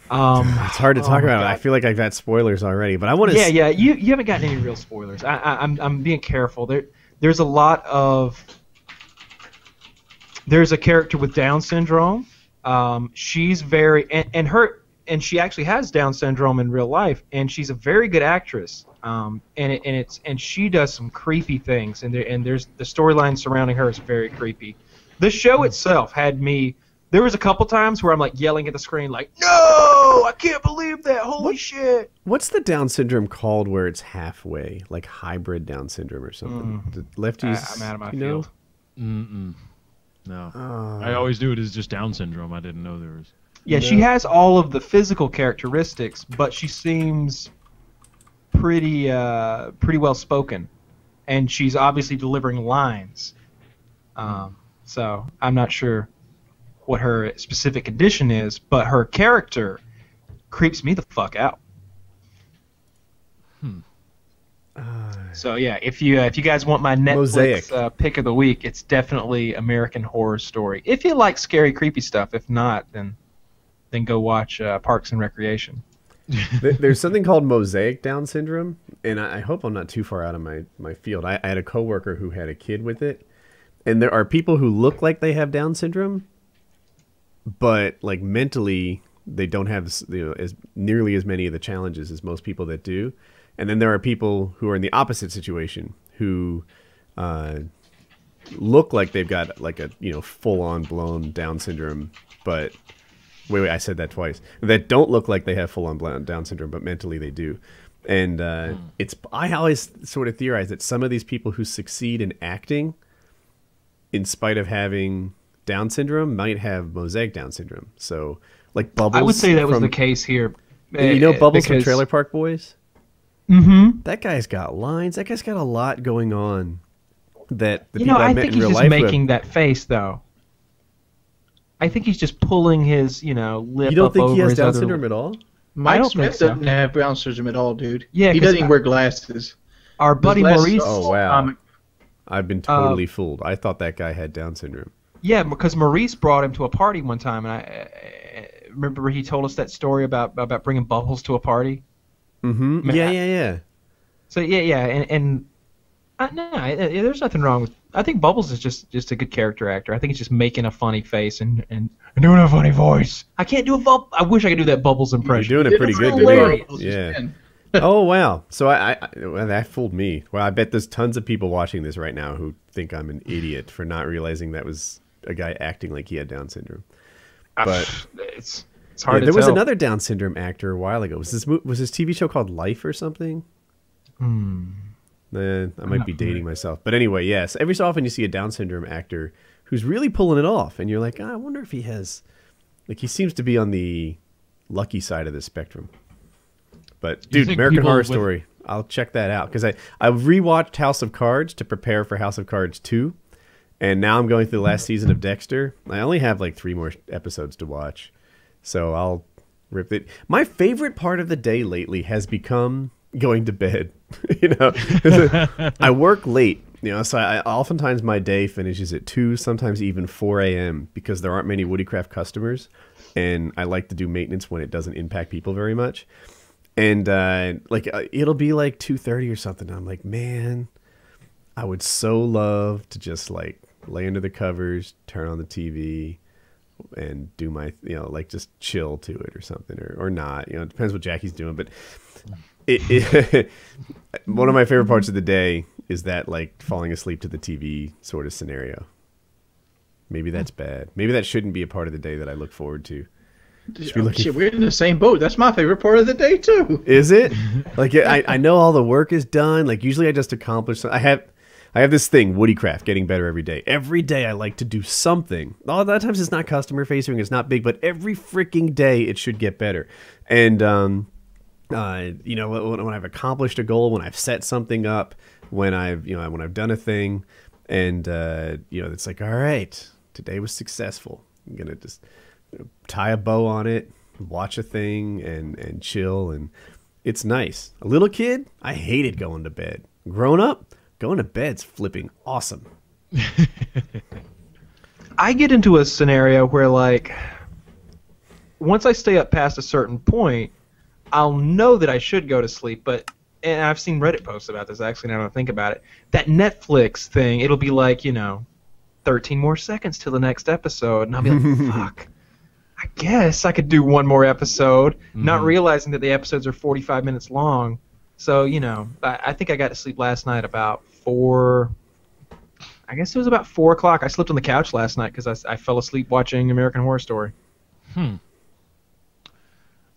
it's hard to talk about. I feel like I've had spoilers already, but I want to. Yeah. You haven't gotten any real spoilers. I'm being careful. There's a lot of. There's a character with Down syndrome. She's very and she actually has Down syndrome in real life, and she's a very good actress. And she does some creepy things, and there's the storyline surrounding her is very creepy. The show itself had me. There was a couple times where I'm like yelling at the screen, like, "No, I can't believe that! Holy shit!" What's the Down syndrome called where it's halfway, like hybrid Down syndrome or something? Lefties, I'm out of my field. No, I always knew it as just Down syndrome. I didn't know there was. Yeah, she has all of the physical characteristics, but she seems pretty well spoken, and she's obviously delivering lines. So I'm not sure what her specific condition is, but her character creeps me the fuck out. So yeah, if you guys want my Netflix pick of the week, it's definitely American Horror Story. If you like scary, creepy stuff, if not, then go watch Parks and Recreation. There's something called mosaic Down syndrome, and I hope I'm not too far out of my field. I had a coworker who had a kid with it, and there are people who look like they have Down syndrome, but like mentally they don't have as nearly as many of the challenges as most people that do. And then there are people who are in the opposite situation who look like they've got like a full-on blown Down syndrome, but wait, I said that twice. That don't look like they have full-on blown Down syndrome, but mentally they do. And I always sort of theorize that some of these people who succeed in acting, in spite of having Down syndrome, might have mosaic Down syndrome. So like Bubbles. I would say that was the case here. Bubbles from Trailer Park Boys? Mm-hmm. That guy's got lines. That guy's got a lot going on. that the You people know, I I met think in he's real just life making that face though. I think he's just pulling his, lip You don't up think over he has his Down other syndrome at all? Mike don't Smith think so. doesn't have Down syndrome at all, dude. Yeah, he 'cause doesn't even wear glasses. Our buddy His glasses Maurice. are Oh, all wow. comic. I've been totally fooled. I thought that guy had Down syndrome. Yeah, because Maurice brought him to a party one time, and I remember he told us that story about bringing Bubbles to a party. Mm-hmm. Yeah. So yeah, and no, there's nothing wrong with. I think Bubbles is just a good character actor. I think he's just making a funny face and doing a funny voice. I can't do a I wish I could do that Bubbles impression. You're doing it pretty good, Hilarious. dude. Yeah. Oh, wow. So well, that fooled me. Well, I bet there's tons of people watching this right now who think I'm an idiot for not realizing that was a guy acting like he had Down syndrome. But It's hard to there tell. was another Down syndrome actor a while ago. Was this TV show called Life or something? I might be dating myself. But anyway, yes. Every so often you see a Down syndrome actor who's really pulling it off. And you're like, I wonder if he has... Like, he seems to be on the lucky side of the spectrum. But, dude, American Horror Story, I'll check that out. Because I rewatched House of Cards to prepare for House of Cards 2. And now I'm going through the last season of Dexter. I only have like 3 more episodes to watch. So I'll rip it. My favorite part of the day lately has become going to bed. I work late. So oftentimes my day finishes at 2, sometimes even 4 a.m. because there aren't many WoodyCraft customers. And I like to do maintenance when it doesn't impact people very much. And it'll be like 2:30 or something. And I'm like, man, I would so love to just like lay under the covers, turn on the TV, and do my, just chill to it or something, or not. It depends what Jackie's doing. But one of my favorite parts of the day is that like falling asleep to the TV sort of scenario. Maybe that's bad. Maybe that shouldn't be a part of the day that I look forward to. Shit, we're in the same boat. That's my favorite part of the day too. Is it? Like I know all the work is done. Like usually I just accomplish. I have this thing, WoodyCraft, getting better every day. Every day I like to do something. A lot of times it's not customer facing, it's not big, but every freaking day it should get better. And when I've accomplished a goal, when I've set something up, when I've done a thing, and it's like, all right, today was successful. I'm gonna just tie a bow on it, watch a thing, and chill, and it's nice. A little kid, I hated going to bed. Grown up, going to bed's flipping awesome. I get into a scenario where, like, once I stay up past a certain point, I'll know that I should go to sleep, and I've seen Reddit posts about this, actually, now that I think about it. That Netflix thing, it'll be like, 13 more seconds till the next episode, and I'll be like, fuck. I guess I could do one more episode, not realizing that the episodes are 45 minutes long. So, I think I got to sleep last night about 4... I guess it was about 4 o'clock. I slept on the couch last night because I fell asleep watching American Horror Story.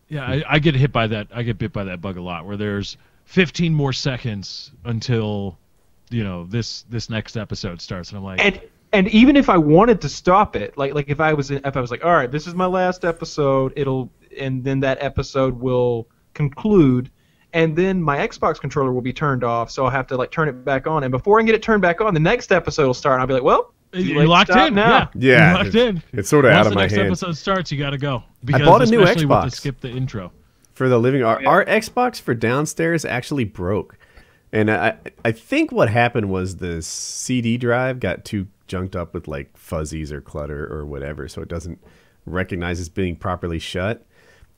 Yeah, I get hit by that. I get bit by that bug a lot, where there's 15 more seconds until, this next episode starts, and I'm like... And even if I wanted to stop it, like if I was like, all right, this is my last episode, and then that episode will conclude, and then my Xbox controller will be turned off, so I'll have to turn it back on, and before I can get it turned back on, the next episode will start, and I'll be like, well, you're locked in now. Yeah, you're locked in. It's sort of out of my hands. Once the next episode starts, you got to go. Because I bought a new especially Xbox with the skip the intro for the living. Our Xbox for downstairs actually broke, and I think what happened was the CD drive got too junked up with like fuzzies or clutter or whatever, so it doesn't recognize it's being properly shut,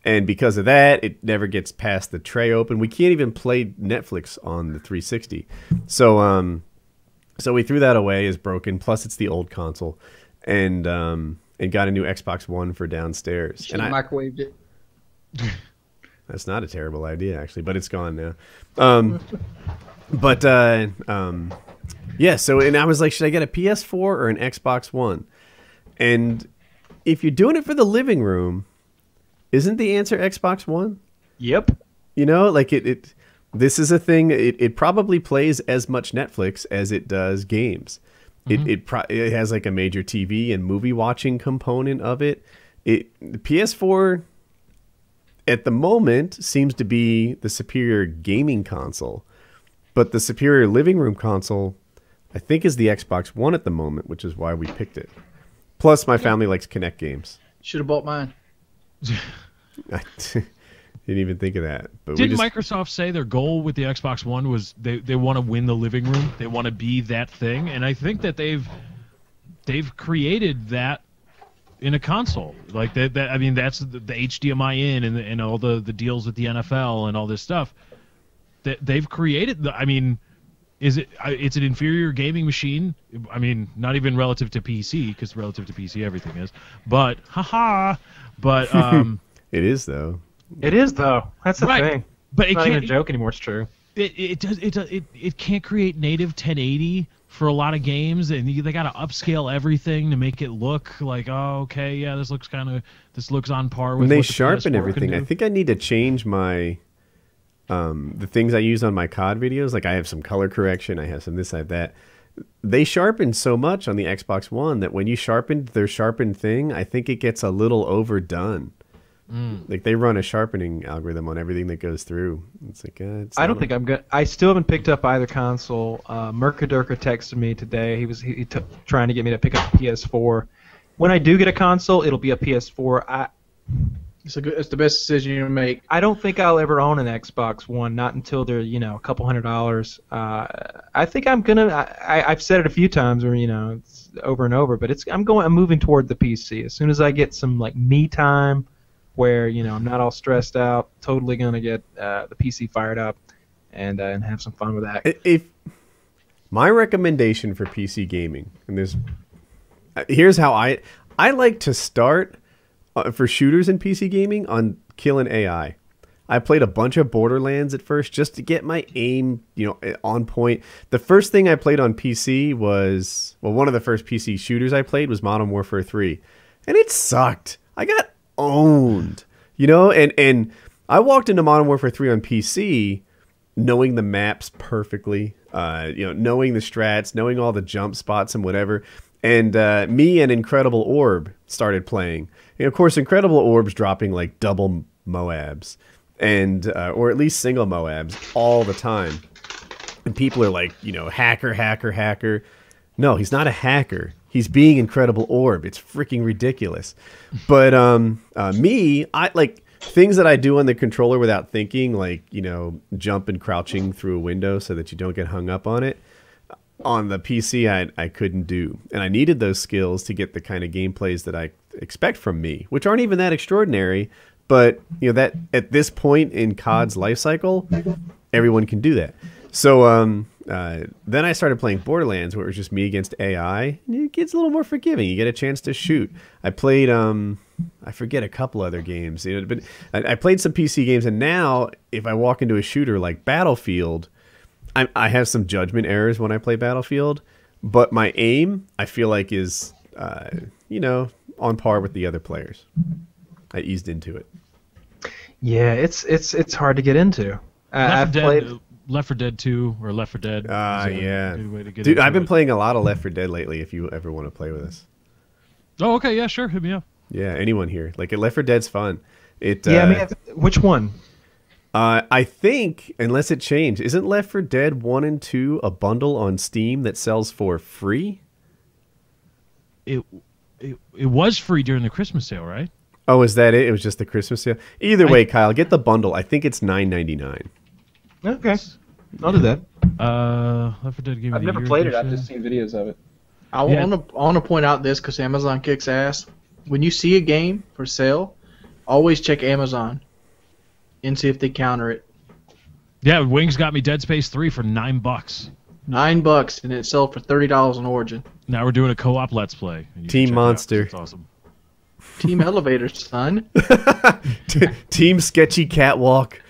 and because of that it never gets past the tray open. We can't even play Netflix on the 360, so we threw that away as broken, plus it's the old console, and got a new Xbox One for downstairs. Should have microwaved it. That's not a terrible idea, actually, but it's gone now. Yeah, and I was like, should I get a PS4 or an Xbox One? And if you're doing it for the living room, isn't the answer Xbox One? Yep. This is a thing. It probably plays as much Netflix as it does games. It has like a major TV and movie watching component of it. The PS4 at the moment seems to be the superior gaming console, but the superior living room console I think is the Xbox One at the moment, which is why we picked it. Plus, my family likes Kinect games. Should have bought mine. I didn't even think of that. But Didn't Microsoft say their goal with the Xbox One was they want to win the living room? They want to be that thing, and I think that they've created that in a console. Like that I mean, that's the HDMI in and all the deals with the NFL and all this stuff. That they've created. I mean, it's an inferior gaming machine. I mean, not even relative to PC, because relative to PC everything is. But but it is though. It is though. That's the thing. But it It's not can't even a joke anymore. It's true. It can't create native 1080 for a lot of games, and they got to upscale everything to make it look like, oh, okay, yeah, this looks on par with. When they what the sharpen PS4 everything, can do. I think I need to change my the things I use on my COD videos. Like I have some color correction, I have some this, I have that. They sharpen so much on the Xbox One that when you sharpened their sharpened thing, I think it gets a little overdone. Like they run a sharpening algorithm on everything that goes through. It's like I don't think I'm good. I still haven't picked up either console. Mercadurka texted me today. He trying to get me to pick up a PS4. When I do get a console, it'll be a PS4. It's the best decision you can make. I don't think I'll ever own an Xbox One, not until they're a couple $100. I think I'm gonna. I've said it a few times, or it's over and over. But I'm moving toward the PC as soon as I get some like me time, where I'm not all stressed out. Totally gonna get the PC fired up and have some fun with that. If my recommendation for PC gaming, and here's how I like to start. For shooters in PC gaming on killing AI. I played a bunch of Borderlands at first just to get my aim, on point. The first thing I played on PC was, one of the first PC shooters I played was Modern Warfare 3. And it sucked. I got owned, and I walked into Modern Warfare 3 on PC knowing the maps perfectly, knowing the strats, knowing all the jump spots and whatever. And me and Incredible Orb started playing. And of course, Incredible Orb's dropping like double Moabs, or at least single Moabs all the time. And people are like, hacker. No, he's not a hacker. He's being Incredible Orb. It's freaking ridiculous. But me, I like things that I do on the controller without thinking, like jump and crouching through a window so that you don't get hung up on it. On the PC, I couldn't do. And I needed those skills to get the kind of gameplays that I expect from me, which aren't even that extraordinary. But, that at this point in COD's life cycle, everyone can do that. So then I started playing Borderlands, where it was just me against AI. And it gets a little more forgiving. You get a chance to shoot. I played, I forget a couple other games. But I played some PC games. And now, if I walk into a shooter like Battlefield, I have some judgment errors when I play Battlefield, but my aim, I feel like, is, on par with the other players. I eased into it. Yeah, it's hard to get into. Left 4 Dead 2 or Left 4 Dead. Yeah. Good way to get Dude, into I've been it. playing a lot of Left 4 Dead lately, if you ever want to play with us. Oh, okay, yeah, sure, hit me up. Yeah, anyone here. Like, Left 4 Dead's fun. Which one? I think, unless it changed, isn't Left 4 Dead 1 and 2 a bundle on Steam that sells for free? It was free during the Christmas sale, right? Oh, is that it? It was just the Christmas sale? Either way, Kyle, get the bundle. I think it's $9.99. Okay, I'll do that. Left 4 Dead Game of I've the never Year played it. I've edition. just seen videos of it. I want to point out this because Amazon kicks ass. When you see a game for sale, always check Amazon and see if they counter it. Yeah, Wings got me Dead Space 3 for $9. $9 and it sold for $30 on Origin. Now we're doing a co-op Let's Play. And you Team can check it out. Monster. It's awesome. Team Elevator, son. Team Sketchy Catwalk.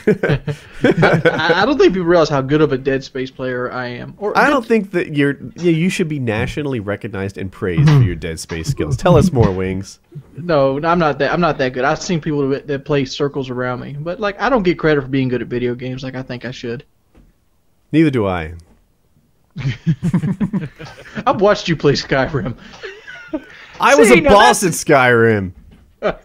I don't think people realize how good of a Dead Space player I am. I don't think that you should be nationally recognized and praised for your Dead Space skills. Tell us more, Wings. No, I'm not that good. I've seen people that play circles around me, but like I don't get credit for being good at video games like I think I should. Neither do I. I've watched you play Skyrim. I was a boss at Skyrim.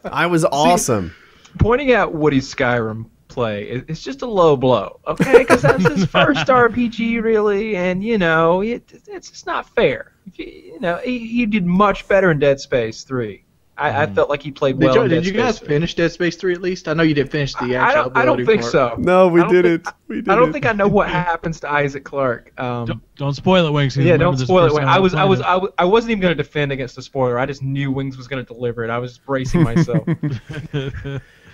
I was awesome. Pointing out Woody's Skyrim, play, it's just a low blow, okay? Because that's his first RPG, really, and it's just not fair. He did much better in Dead Space 3. I felt like he played well. Did you guys finish Dead Space 3 at least? I know you didn't finish the actual. I don't think part. so. No, we didn't. I don't think I know what happens to Isaac Clarke. Don't spoil it, Wings. Yeah, don't spoil it. I wasn't even going to defend against the spoiler. I just knew Wings was going to deliver it. I was bracing myself.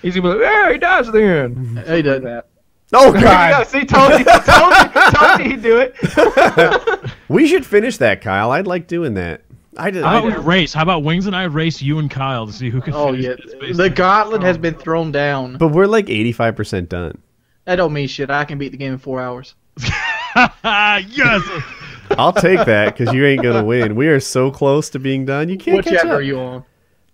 He's going to be like, yeah, he dies at the end. He does that. Oh, God. See, told you he'd do it. We should finish that, Kyle. I'd like doing that. How about we race? How about Wings and I race you and Kyle to see who can finish yeah. Dead Space The 3? gauntlet has been thrown down. But we're like 85% done. That don't mean shit. I can beat the game in 4 hours. Yes! I'll take that because you ain't going to win. We are so close to being done. You can't What catch chapter up. are you on?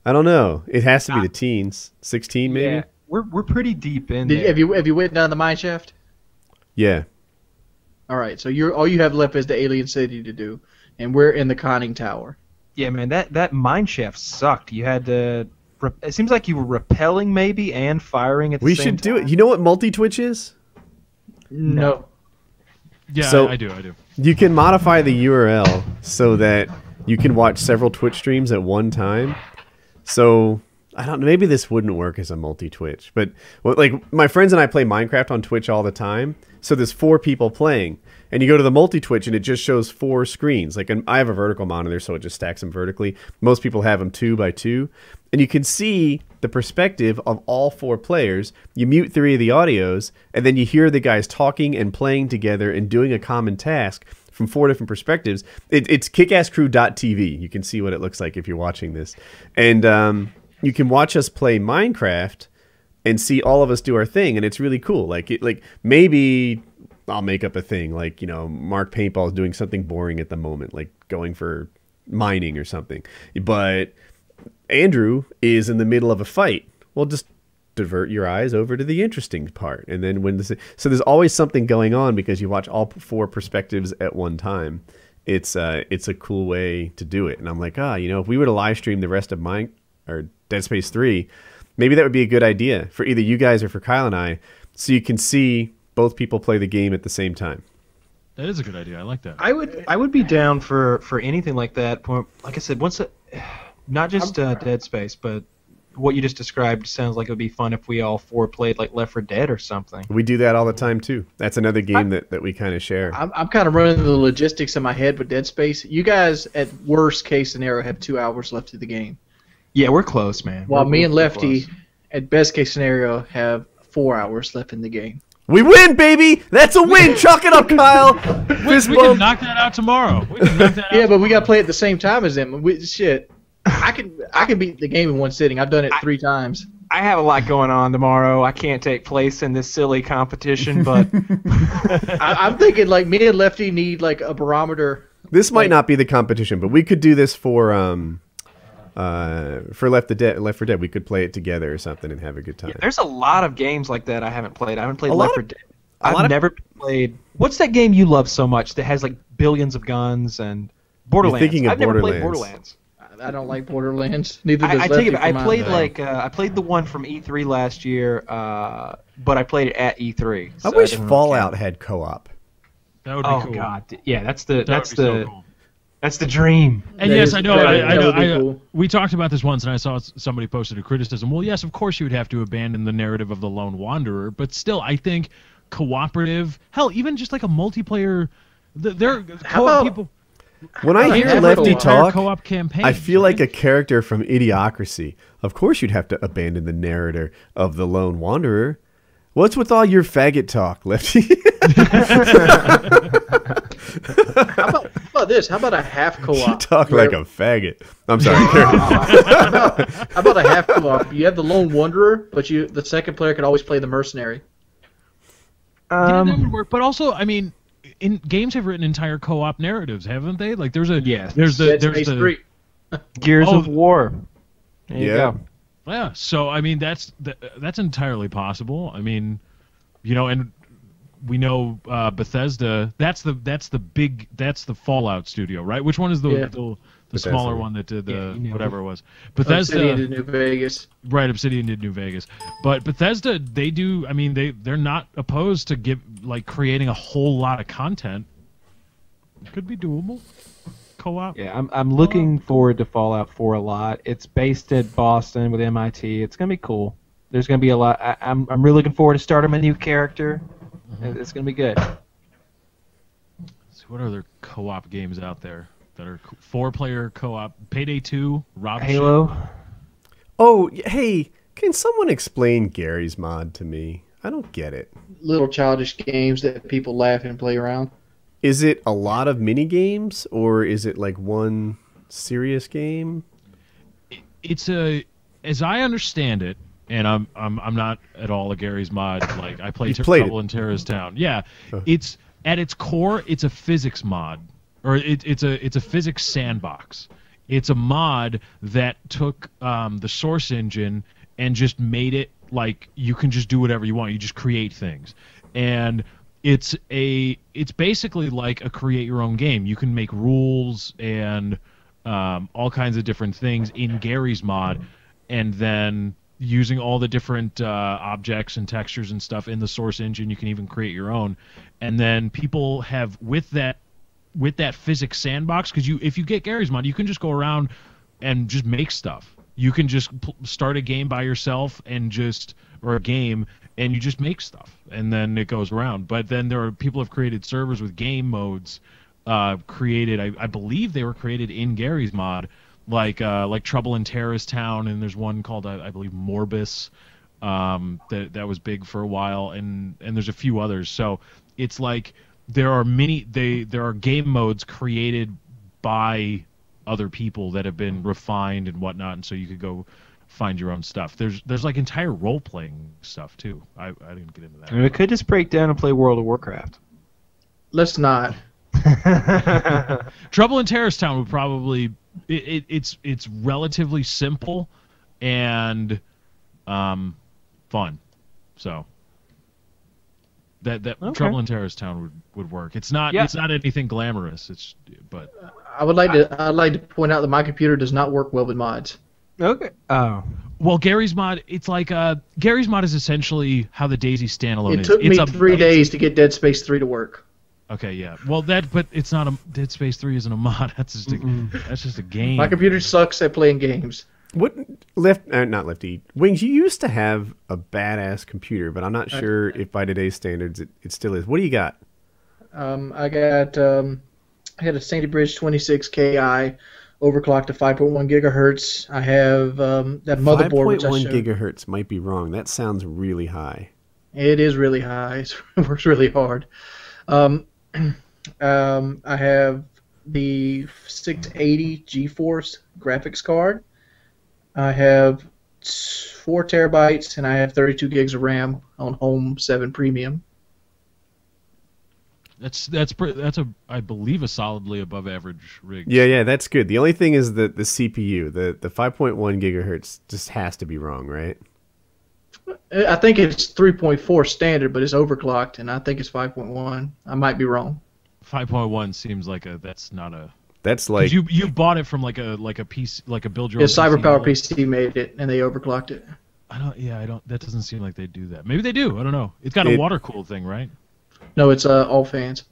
I don't know. It has to be the teens. 16 maybe? Yeah, we're pretty deep in there. Have you went down the mine shaft? Yeah. All right, so all you have left is the alien city to do, and we're in the conning tower. Yeah, man, that mine shaft sucked. You had to. It seems like you were rappelling maybe and firing at the We same should time. do it. You know what multi-twitch is? No. Yeah, So- I do. You can modify the URL so that you can watch several Twitch streams at one time. So I don't know. Maybe this wouldn't work as a multi-Twitch, but like my friends and I play Minecraft on Twitch all the time. So there's 4 people playing, and you go to the multi-Twitch and it just shows 4 screens. Like I have a vertical monitor, so it just stacks them vertically. Most people have them 2 by 2, and you can see the perspective of all 4 players. You mute 3 of the audios, and then you hear the guys talking and playing together and doing a common task from 4 different perspectives. It's kickasscrew.tv. You can see what it looks like if you're watching this, and you can watch us play Minecraft and see all of us do our thing, and it's really cool. Like maybe I'll make up a thing, like Mark Paintball is doing something boring at the moment, like going for mining or something, but Andrew is in the middle of a fight. Well, just divert your eyes over to the interesting part, and then so there's always something going on because you watch all 4 perspectives at one time. It's a cool way to do it, and I'm like, if we were to live stream the rest of Dead Space 3, maybe that would be a good idea for either you guys or for Kyle and I, so you can see both people play the game at the same time. That is a good idea. I like that. I would be down for anything like that. Like I said, not just Dead Space, but what you just described sounds like it would be fun if we all 4 played like Left 4 Dead or something. We do that all the time too. That's another game that we kind of share. I'm kind of running the logistics in my head with Dead Space. You guys, at worst case scenario, have 2 hours left of the game. Yeah, we're close, man. While We're me and real Lefty, close. at best case scenario, have 4 hours left in the game. We win, baby! That's a win! Chalk it up, Kyle! We can knock that out tomorrow. We can knock that out. Yeah, but we got to play at the same time as them. Shit. I can beat the game in one sitting. I've done it 3 times. I have a lot going on tomorrow. I can't take place in this silly competition, but I'm thinking like me and Lefty need like a barometer. This might not be the competition, but we could do this for Left 4 Dead. We could play it together or something and have a good time. yeah, there's a lot of games like that I haven't played. I haven't played A Left lot 4 of- Dead. a lot I've of- never played. What's that game you love so much that has like billions of guns and Borderlands? thinking of I've never played Borderlands. Borderlands. I don't like Borderlands. Neither does I Lefty. take it back. I for played mine. I played the one from E3 last year, but I played it at E3. I so wish didn't really Fallout count. had co-op. That would be Oh cool. God, yeah, that's the That that's would be the so cool. that's the dream. And That yes, is- I know. that would be cool. We talked about this once, and I saw somebody posted a criticism. Well, yes, of course you would have to abandon the narrative of the lone wanderer, but still, I think cooperative, hell, even just like a multiplayer. There, about- people. When I hear have Lefty co-op. talk, Co-op campaigns, I feel like right? a character from Idiocracy. Of course you'd have to abandon the narrative of the lone wanderer. What's with all your faggot talk, Lefty? How about this? How about a half You co-op? talk where- like a faggot. I'm sorry. How about a half co-op? You have the lone wanderer, but the second player could always play the mercenary. Yeah, that would work. But also, I mean, games have written entire co-op narratives, haven't they? Like there's Yes. there's Dead there's Space the 3. Gears Oh, of War. There you Yeah. go. yeah. So I mean, that's entirely possible. I mean, and we know Bethesda. That's the Fallout studio, right? Which one is the The smaller one that did the whatever it was. Bethesda Bethesda did New Vegas. Right, Obsidian did New Vegas. But Bethesda, they do. I mean, they're not opposed to creating a whole lot of content. It could be doable. Co-op. Yeah, I'm looking forward to Fallout 4 a lot. It's based at Boston with MIT. It's gonna be cool. There's gonna be a lot. I'm really looking forward to starting a new character. It's gonna be good. So what other co-op games out there that are 4-player co-op? Payday 2, Rob Halo. Shit. Oh, hey, can someone explain Garry's mod to me? I don't get it. Little childish games that people laugh and play around. Is it a lot of mini games, or is it like one serious game? It's as I understand it, and I'm not at all a Garry's mod. Like I play Trouble in Terrorist Town. Yeah, it's at its core, it's a physics mod, or it's a physics sandbox. It's a mod that took the source engine and just made it like you can just do whatever you want. You just create things, and it's basically like a create your own game. You can make rules and all kinds of different things in Garry's mod, and then using all the different objects and textures and stuff in the source engine, you can even create your own. And then people have with that physics sandbox, because if you get Garry's mod, you can just go around and just make stuff. You can just start a game by yourself or a game, and you just make stuff, and then it goes around. But then there are people have created servers with game modes created. I believe they were created in Garry's mod, like Trouble in Terrorist Town, and there's one called I believe Morbus that was big for a while, and there's a few others. So it's like there are game modes created by other people that have been refined and whatnot, and so you could go find your own stuff. There's like entire role-playing stuff too. I didn't get into that. I mean, we could just break down and play World of Warcraft. Let's not. Trouble in Terrorist Town would probably it's relatively simple and fun. So that okay. Trouble in Terrorist Town would work. It's not anything glamorous. But I'd like to point out that my computer does not work well with mods. Okay. Oh. Well, Garry's mod, it's like Garry's mod is essentially how the DayZ standalone is. It took me 3 days to get Dead Space 3 to work. Okay, yeah. Well, but it's not Dead Space 3 isn't a mod. That's just a game. My computer sucks at playing games. Not Lefty. Wings, you used to have a badass computer, but I'm not sure if by today's standards it still is. What do you got? I had a Sandy Bridge 26Ki overclocked to 5.1 gigahertz. I have that motherboard. 5.1 gigahertz might be wrong. That sounds really high. It is really high. It works really hard. I have the 680 GeForce graphics card. I have 4 terabytes, and I have 32 gigs of RAM on Home 7 Premium. That's I believe a solidly above average rig. Yeah, that's good. The only thing is the CPU, the 5.1 gigahertz just has to be wrong, right? I think it's 3.4 standard, but it's overclocked, and I think it's 5.1. I might be wrong. 5.1 seems like that's like you bought it from like a PC, like a build your own. Yeah, CyberPower PC made it, and they overclocked it. I don't. That doesn't seem like they do that. Maybe they do. I don't know. It's got a water cooled thing, right? No, it's all fans.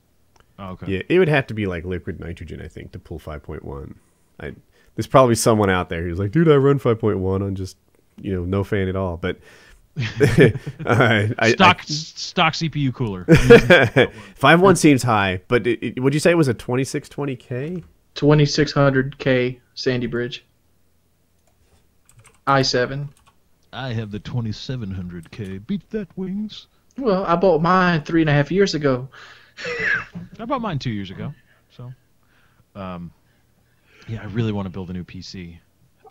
Oh, okay. Yeah, it would have to be like liquid nitrogen, I think, to pull 5.1. There's probably someone out there who's like, dude, I run 5.1 on just no fan at all, but. Stock CPU cooler. 5.1 seems high, but would you say it was a 2620K? 2600K Sandy Bridge. i7. I have the 2700K. Beat that, Wings. Well, I bought mine 3.5 years ago. I bought mine 2 years ago. So, yeah, I really want to build a new PC.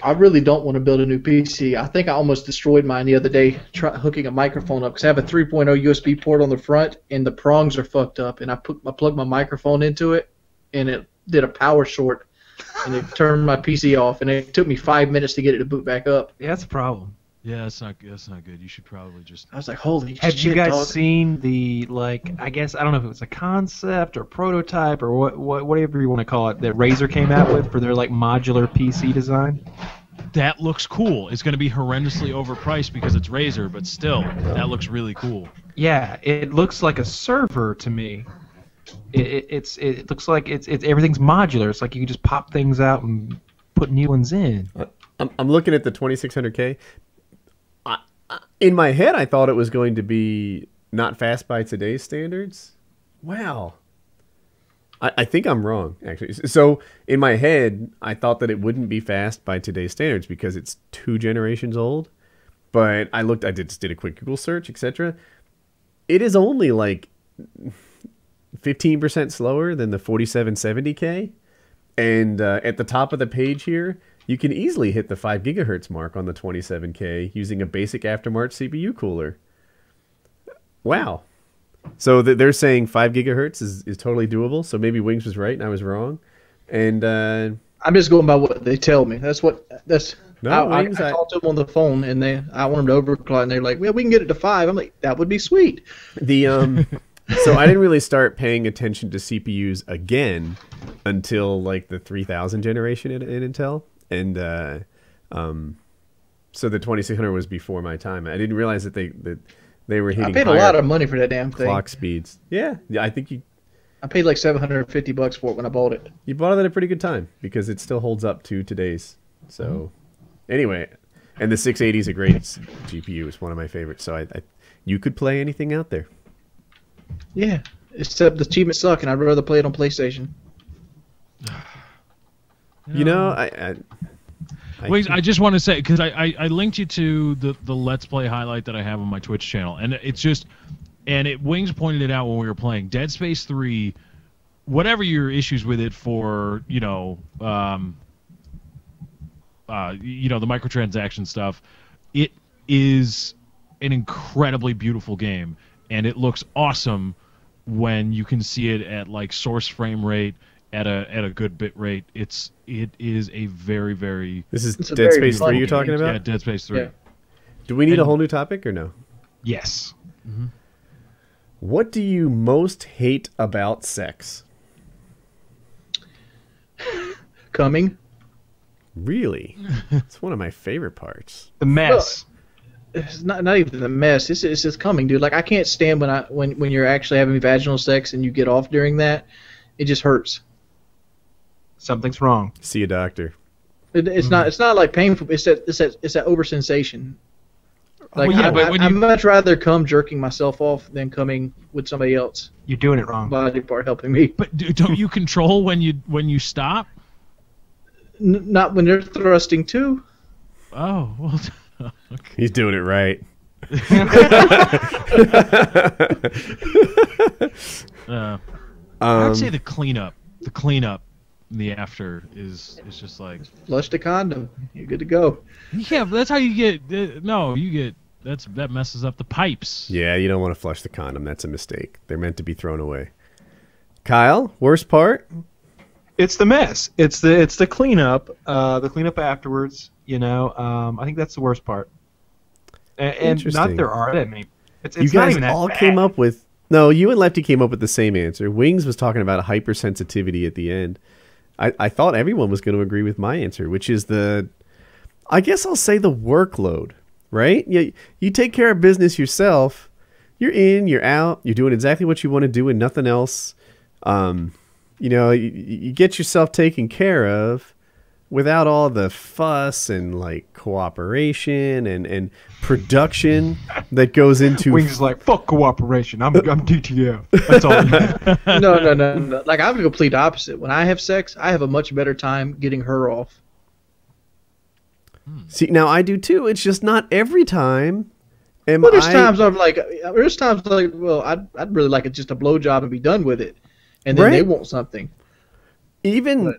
I really don't want to build a new PC. I think I almost destroyed mine the other day hooking a microphone up because I have a 3.0 USB port on the front and the prongs are fucked up. And I plugged my microphone into it and it did a power short and it turned my PC off. And it took me 5 minutes to get it to boot back up. Yeah, that's a problem. Yeah, that's not good. You should probably just. I was like, holy shit, Have you guys dog. seen the, like, I guess, I don't know if it was a concept or prototype or whatever you want to call it, that Razer came out with for their, like, modular PC design? That looks cool. It's going to be horrendously overpriced because it's Razer, but still, that looks really cool. Yeah, it looks like a server to me. It looks like it's everything's modular. It's like you can just pop things out and put new ones in. I'm looking at the 2600K. In my head, I thought it was going to be not fast by today's standards. Wow. I think I'm wrong, actually. So in my head, I thought that it wouldn't be fast by today's standards because it's 2 generations old. But I just did a quick Google search, etc. It is only like 15% slower than the 4770K. And at the top of the page here, you can easily hit the 5 gigahertz mark on the 27K using a basic aftermarket CPU cooler. Wow. So they're saying 5 gigahertz is totally doable. So maybe Wings was right and I was wrong. And I'm just going by what they tell me. That's No, I Wings, talked to them on the phone, and I want them to overclock, and they're like, well, we can get it to 5. I'm like, that would be sweet. So I didn't really start paying attention to CPUs again until like the 3000 generation in Intel. And so the 2600 was before my time. I didn't realize that they were hitting I paid a lot of money for that damn thing. clock speeds. Yeah, I think I paid like $750 for it when I bought it. you bought it at a pretty good time because it still holds up to today's. So anyway, and the 680 is a great GPU. It's one of my favorites. So you could play anything out there. Yeah, except the achievements suck, and I'd rather play it on PlayStation. You know, Wait, I just want to say, because I linked you to the Let's Play highlight that I have on my Twitch channel, and it's just, Wings pointed it out when we were playing Dead Space 3. Whatever your issues with it for, the microtransaction stuff, it is an incredibly beautiful game, and it looks awesome when you can see it at like source frame rate at a good bit rate. It is a very, very. This is Dead Space 3 you're talking about? Yeah, Dead Space 3. Yeah. Do we need a whole new topic or no? Yes. Mm-hmm. What do you most hate about sex? Coming. Really? It's one of my favorite parts. The mess. It's not even the mess. It's just coming, dude. Like, I can't stand when you're actually having vaginal sex and you get off during that. It just hurts. Something's wrong. See a doctor. It's not like painful. It's that over sensation. Like, Well, yeah, but when I'd you- much rather come jerking myself off than coming with somebody else You're doing it wrong. body part helping me. But don't you control when you stop? Not when they're thrusting too. Oh, well. Okay. He's doing it right. I'd say the cleanup in the after is just like. Flush the condom. You're good to go. Yeah, but that's how you get. That messes up the pipes. Yeah, you don't want to flush the condom. That's a mistake. They're meant to be thrown away. Kyle, worst part? It's the mess. It's the cleanup. The cleanup afterwards. I think that's the worst part. And not there are that many. It's You not guys even that all bad. came up with... No, you and Lefty came up with the same answer. Wings was talking about hypersensitivity at the end. I thought everyone was going to agree with my answer, which is I guess I'll say the workload, right? You take care of business yourself. You're in, you're out, you're doing exactly what you want to do and nothing else. You get yourself taken care of without all the fuss and like cooperation and production that goes into. Wings is like, fuck cooperation. I'm DTF. That's all. No. Like, I'm the complete opposite. When I have sex, I have a much better time getting her off. See, now I do too. It's just not every time. Well, there's times I'm like, well, I'd really like it just a blowjob and be done with it, and then Right. they want something. Even.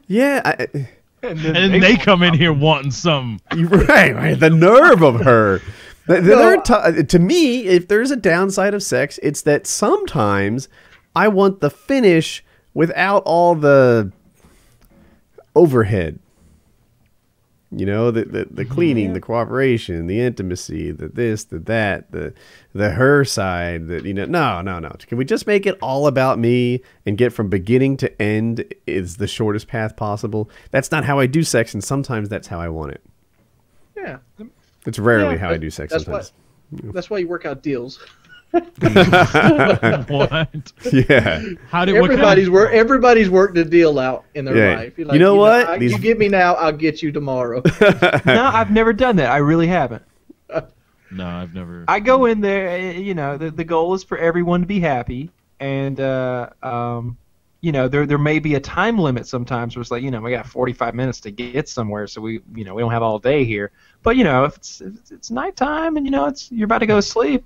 Yeah. And then they come in here wanting some. Right. The nerve of her. To me, if there's a downside of sex, it's that sometimes I want the finish without all the overhead. You know, the cleaning, the cooperation, the intimacy, the this, the that, the her side. That, you know, no. Can we just make it all about me and get from beginning to end is the shortest path possible? That's not how I do sex, and sometimes that's how I want it. Yeah. It's rarely how I do sex. Sometimes. That's why you work out deals. What? Yeah. Everybody's worked a deal out in their life. Like, you know what? You get me now, I'll get you tomorrow. No, I've never done that. I really haven't. No, I've never. I go in there, you know, the goal is for everyone to be happy, and you know, there may be a time limit sometimes where it's like, you know, we got 45 minutes to get somewhere, so we don't have all day here. But you know, if it's nighttime and you know you're about to go to sleep,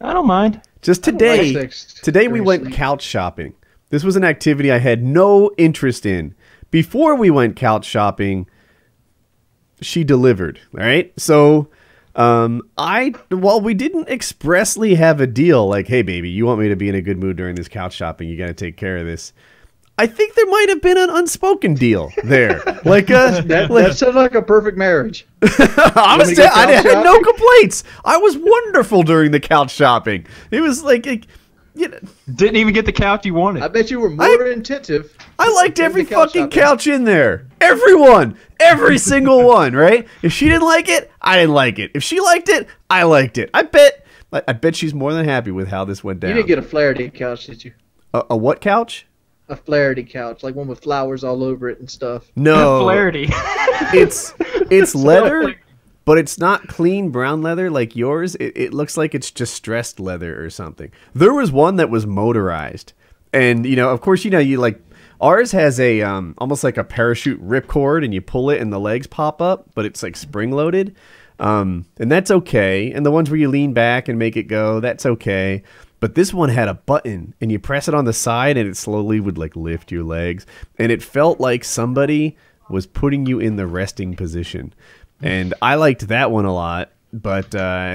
I don't mind. Just today we went couch shopping. This was an activity I had no interest in. Before we went couch shopping, she delivered. All right, so while we didn't expressly have a deal like, hey baby, you want me to be in a good mood during this couch shopping, you got to take care of this. I think there might have been an unspoken deal there. Like that sounds like a perfect marriage. Honestly, I had no complaints. I was wonderful during the couch shopping. It was like you know, didn't even get the couch you wanted. I bet you were more attentive. I liked every fucking couch in there. Every single one, right? If she didn't like it, I didn't like it. If she liked it, I liked it. I bet she's more than happy with how this went down. You didn't get a Flaherty couch, did you? A what couch? A Flaherty couch, like one with flowers all over it and stuff. No. Flaherty. It's leather, but it's not clean brown leather like yours. It looks like it's just stressed leather or something. There was one that was motorized. And, you know, of course, you know, ours has a almost like a parachute ripcord, and you pull it and the legs pop up, but it's like spring loaded. And that's okay. And the ones where you lean back and make it go, that's okay. But this one had a button, and you press it on the side, and it slowly would like lift your legs, and it felt like somebody was putting you in the resting position. And I liked that one a lot, but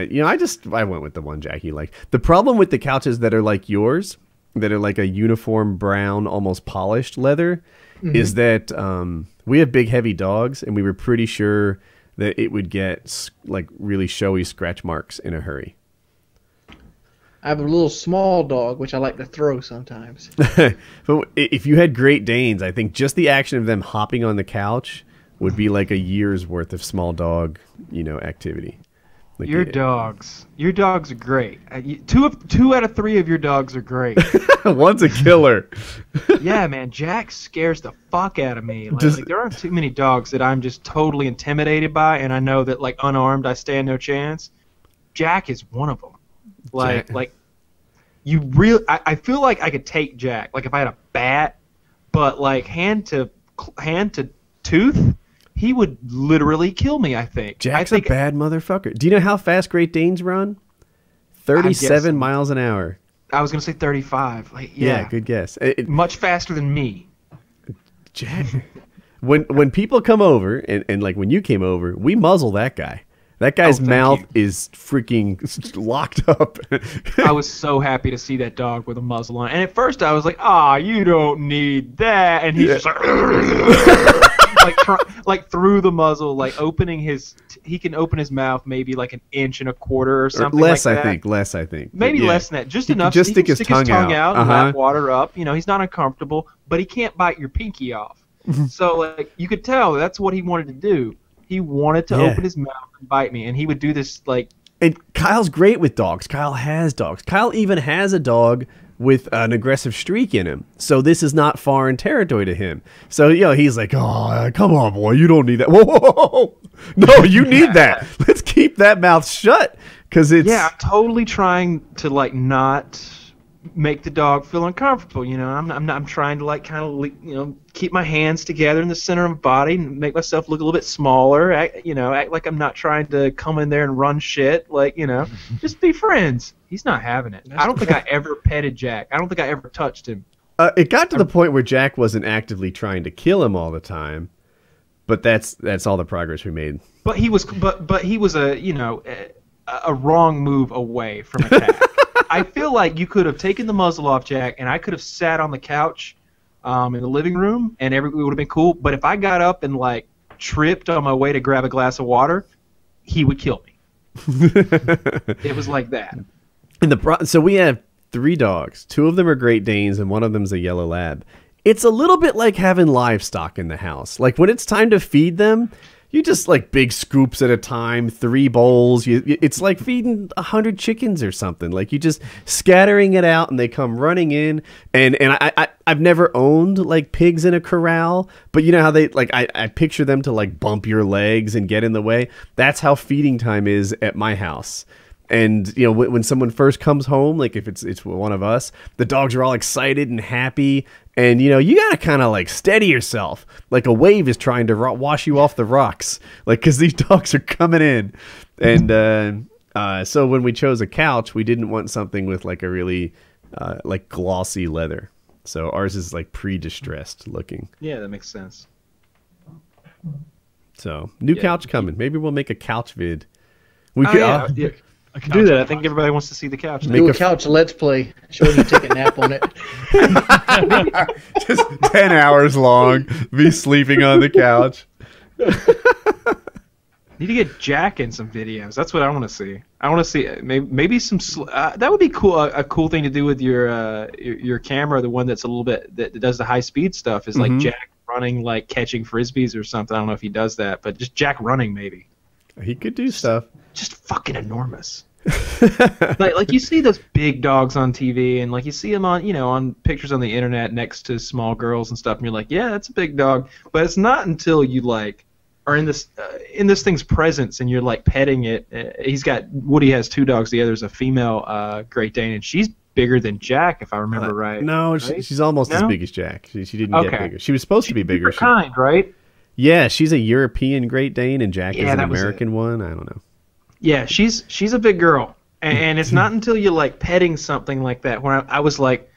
you know, I went with the one Jackie liked. The problem with the couches that are like yours, that are like a uniform brown, almost polished leather, is that we have big, heavy dogs, and we were pretty sure that it would get like really showy scratch marks in a hurry. I have a little small dog, which I like to throw sometimes. But if you had Great Danes, I think just the action of them hopping on the couch would be like a year's worth of small dog, you know, activity. Like your dogs are great. Two out of three of your dogs are great. One's a killer. Yeah, man, Jack scares the fuck out of me. Like, there aren't too many dogs that I'm just totally intimidated by, and I know that like unarmed I stand no chance. Jack is one of them. Like you really, I feel like I could take Jack, like if I had a bat, but like hand to tooth, he would literally kill me, I think. Jack's a bad motherfucker. Do you know how fast Great Danes run? 37 miles an hour. I was gonna say 35. Like, yeah, good guess. Much faster than me. Jack. When people come over, and like when you came over, we muzzle that guy. That guy's mouth is freaking locked up. I was so happy to see that dog with a muzzle on. And at first I was like, you don't need that. And he's just like through the muzzle, like he can open his mouth maybe like an inch and a quarter or something less, like that. Less, I think. Maybe less than that. Just enough just so he can stick his tongue out and lap Uh-huh. water up. You know, he's not uncomfortable, but he can't bite your pinky off. So like you could tell that's what he wanted to do. He wanted to open his mouth and bite me, and he would do this like. And Kyle's great with dogs. Kyle has dogs. Kyle even has a dog with an aggressive streak in him. So this is not foreign territory to him. So, you know, he's like, come on, boy, you don't need that. Whoa. No, you need that. Let's keep that mouth shut. Because it's... Yeah, I'm totally trying to, like, not make the dog feel uncomfortable, you know. I'm trying to, like, kind of, you know, keep my hands together in the center of my body and make myself look a little bit smaller, act like I'm not trying to come in there and run shit, like, you know, just be friends. He's not having it. I don't think I ever petted Jack. I don't think I ever touched him. It got to the point where Jack wasn't actively trying to kill him all the time, but that's all the progress we made. But he was a wrong move away from attack. I feel like you could have taken the muzzle off Jack, and I could have sat on the couch in the living room, and it would have been cool. But if I got up and like tripped on my way to grab a glass of water, he would kill me. It was like that. So we have 3 dogs. 2 of them are Great Danes, and 1 of them is a yellow lab. It's a little bit like having livestock in the house. Like when it's time to feed them, you just like big scoops at a time, 3 bowls. It's like feeding 100 chickens or something. Like you just scattering it out, and they come running in. And I've never owned like pigs in a corral, but you know how they like I picture them to like bump your legs and get in the way. That's how feeding time is at my house. And you know when someone first comes home, like if it's one of us, the dogs are all excited and happy. And, you know, you got to kind of, like, steady yourself. Like a wave is trying to wash you off the rocks. Like, because these dogs are coming in. And so when we chose a couch, we didn't want something with, like, a really, like, glossy leather. So ours is, like, pre-distressed looking. Yeah, that makes sense. So, new couch coming. Maybe we'll make a couch vid. We Oh, could, yeah. Do that. I think everybody wants to see the couch. Do a couch let's play. Show you take a nap on it. just 10 hours long. Me sleeping on the couch. Need to get Jack in some videos. That's what I want to see. I want to see maybe some. That would be cool. A cool thing to do with your camera, the one that's a little bit that does the high speed stuff, is like Jack running, like catching frisbees or something. I don't know if he does that, but just Jack running maybe. He could do stuff. Just fucking enormous. like you see those big dogs on TV, and like you see them on pictures on the internet next to small girls and stuff, and you're like, yeah, that's a big dog. But it's not until you like are in this thing's presence and you're like petting it. Woody has 2 dogs. The other's a female Great Dane, and she's bigger than Jack, if I remember right. No, right? She's almost as big as Jack. She didn't get bigger. She was supposed to be bigger. Kind, right? Yeah, she's a European Great Dane, and Jack is an American one. I don't know. Yeah, she's a big girl, and it's not until you like petting something like that where I was like,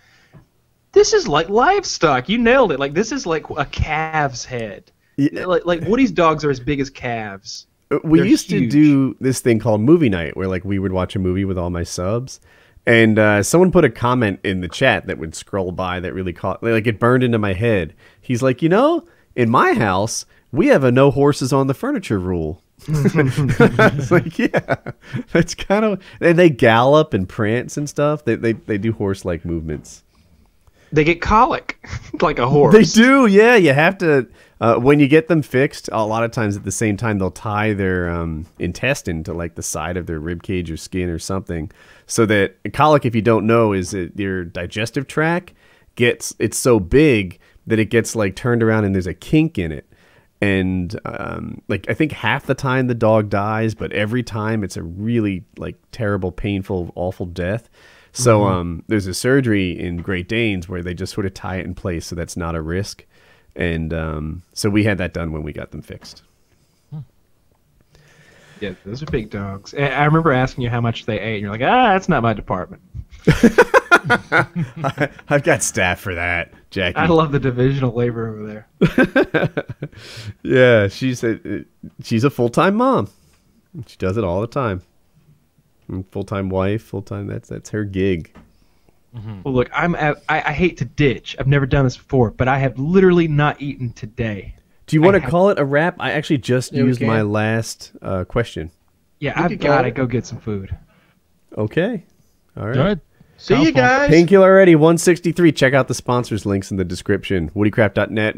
this is like livestock. You nailed it. Like this is like a calf's head. Yeah. Like Woody's dogs are as big as calves. We used to do this thing called movie night, where like we would watch a movie with all my subs, and someone put a comment in the chat that would scroll by that really caught, like it burned into my head. He's like, in my house, we have a no horses on the furniture rule. It's like, yeah, that's kind of, and they gallop and prance and stuff. They do horse-like movements. They get colic like a horse. They do, yeah. You have to, when you get them fixed, a lot of times at the same time, they'll tie their intestine to like the side of their rib cage or skin or something. So that colic, if you don't know, is that your digestive tract it's so big that it gets like turned around and there's a kink in it. And like I think half the time the dog dies, but every time it's a really like terrible, painful, awful death. So there's a surgery in Great Danes where they just sort of tie it in place so that's not a risk. And so we had that done when we got them fixed. Yeah, those are big dogs. And I remember asking you how much they ate, and you're like, that's not my department. I've got staff for that, Jackie. I love the divisional labor over there. Yeah, she's a full-time mom. She does it all the time. Full-time wife, full-time. That's her gig. Well, look, I hate to ditch. I've never done this before, but I have literally not eaten today. Do you want to call it a wrap? I actually just used my last question. Yeah, I've got to go get some food. Okay. All right. Good. See you guys. Painkiller Already 163. Check out the sponsors links in the description. WoodyCraft.net,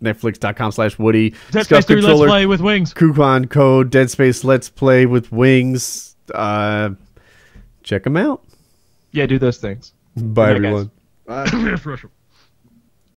Netflix.com/Woody. Dead Space 3 Let's Play with Wings. Coupon code Dead Space Let's Play with Wings. Check them out. Yeah, do those things. Bye, everyone. Bye. Russell.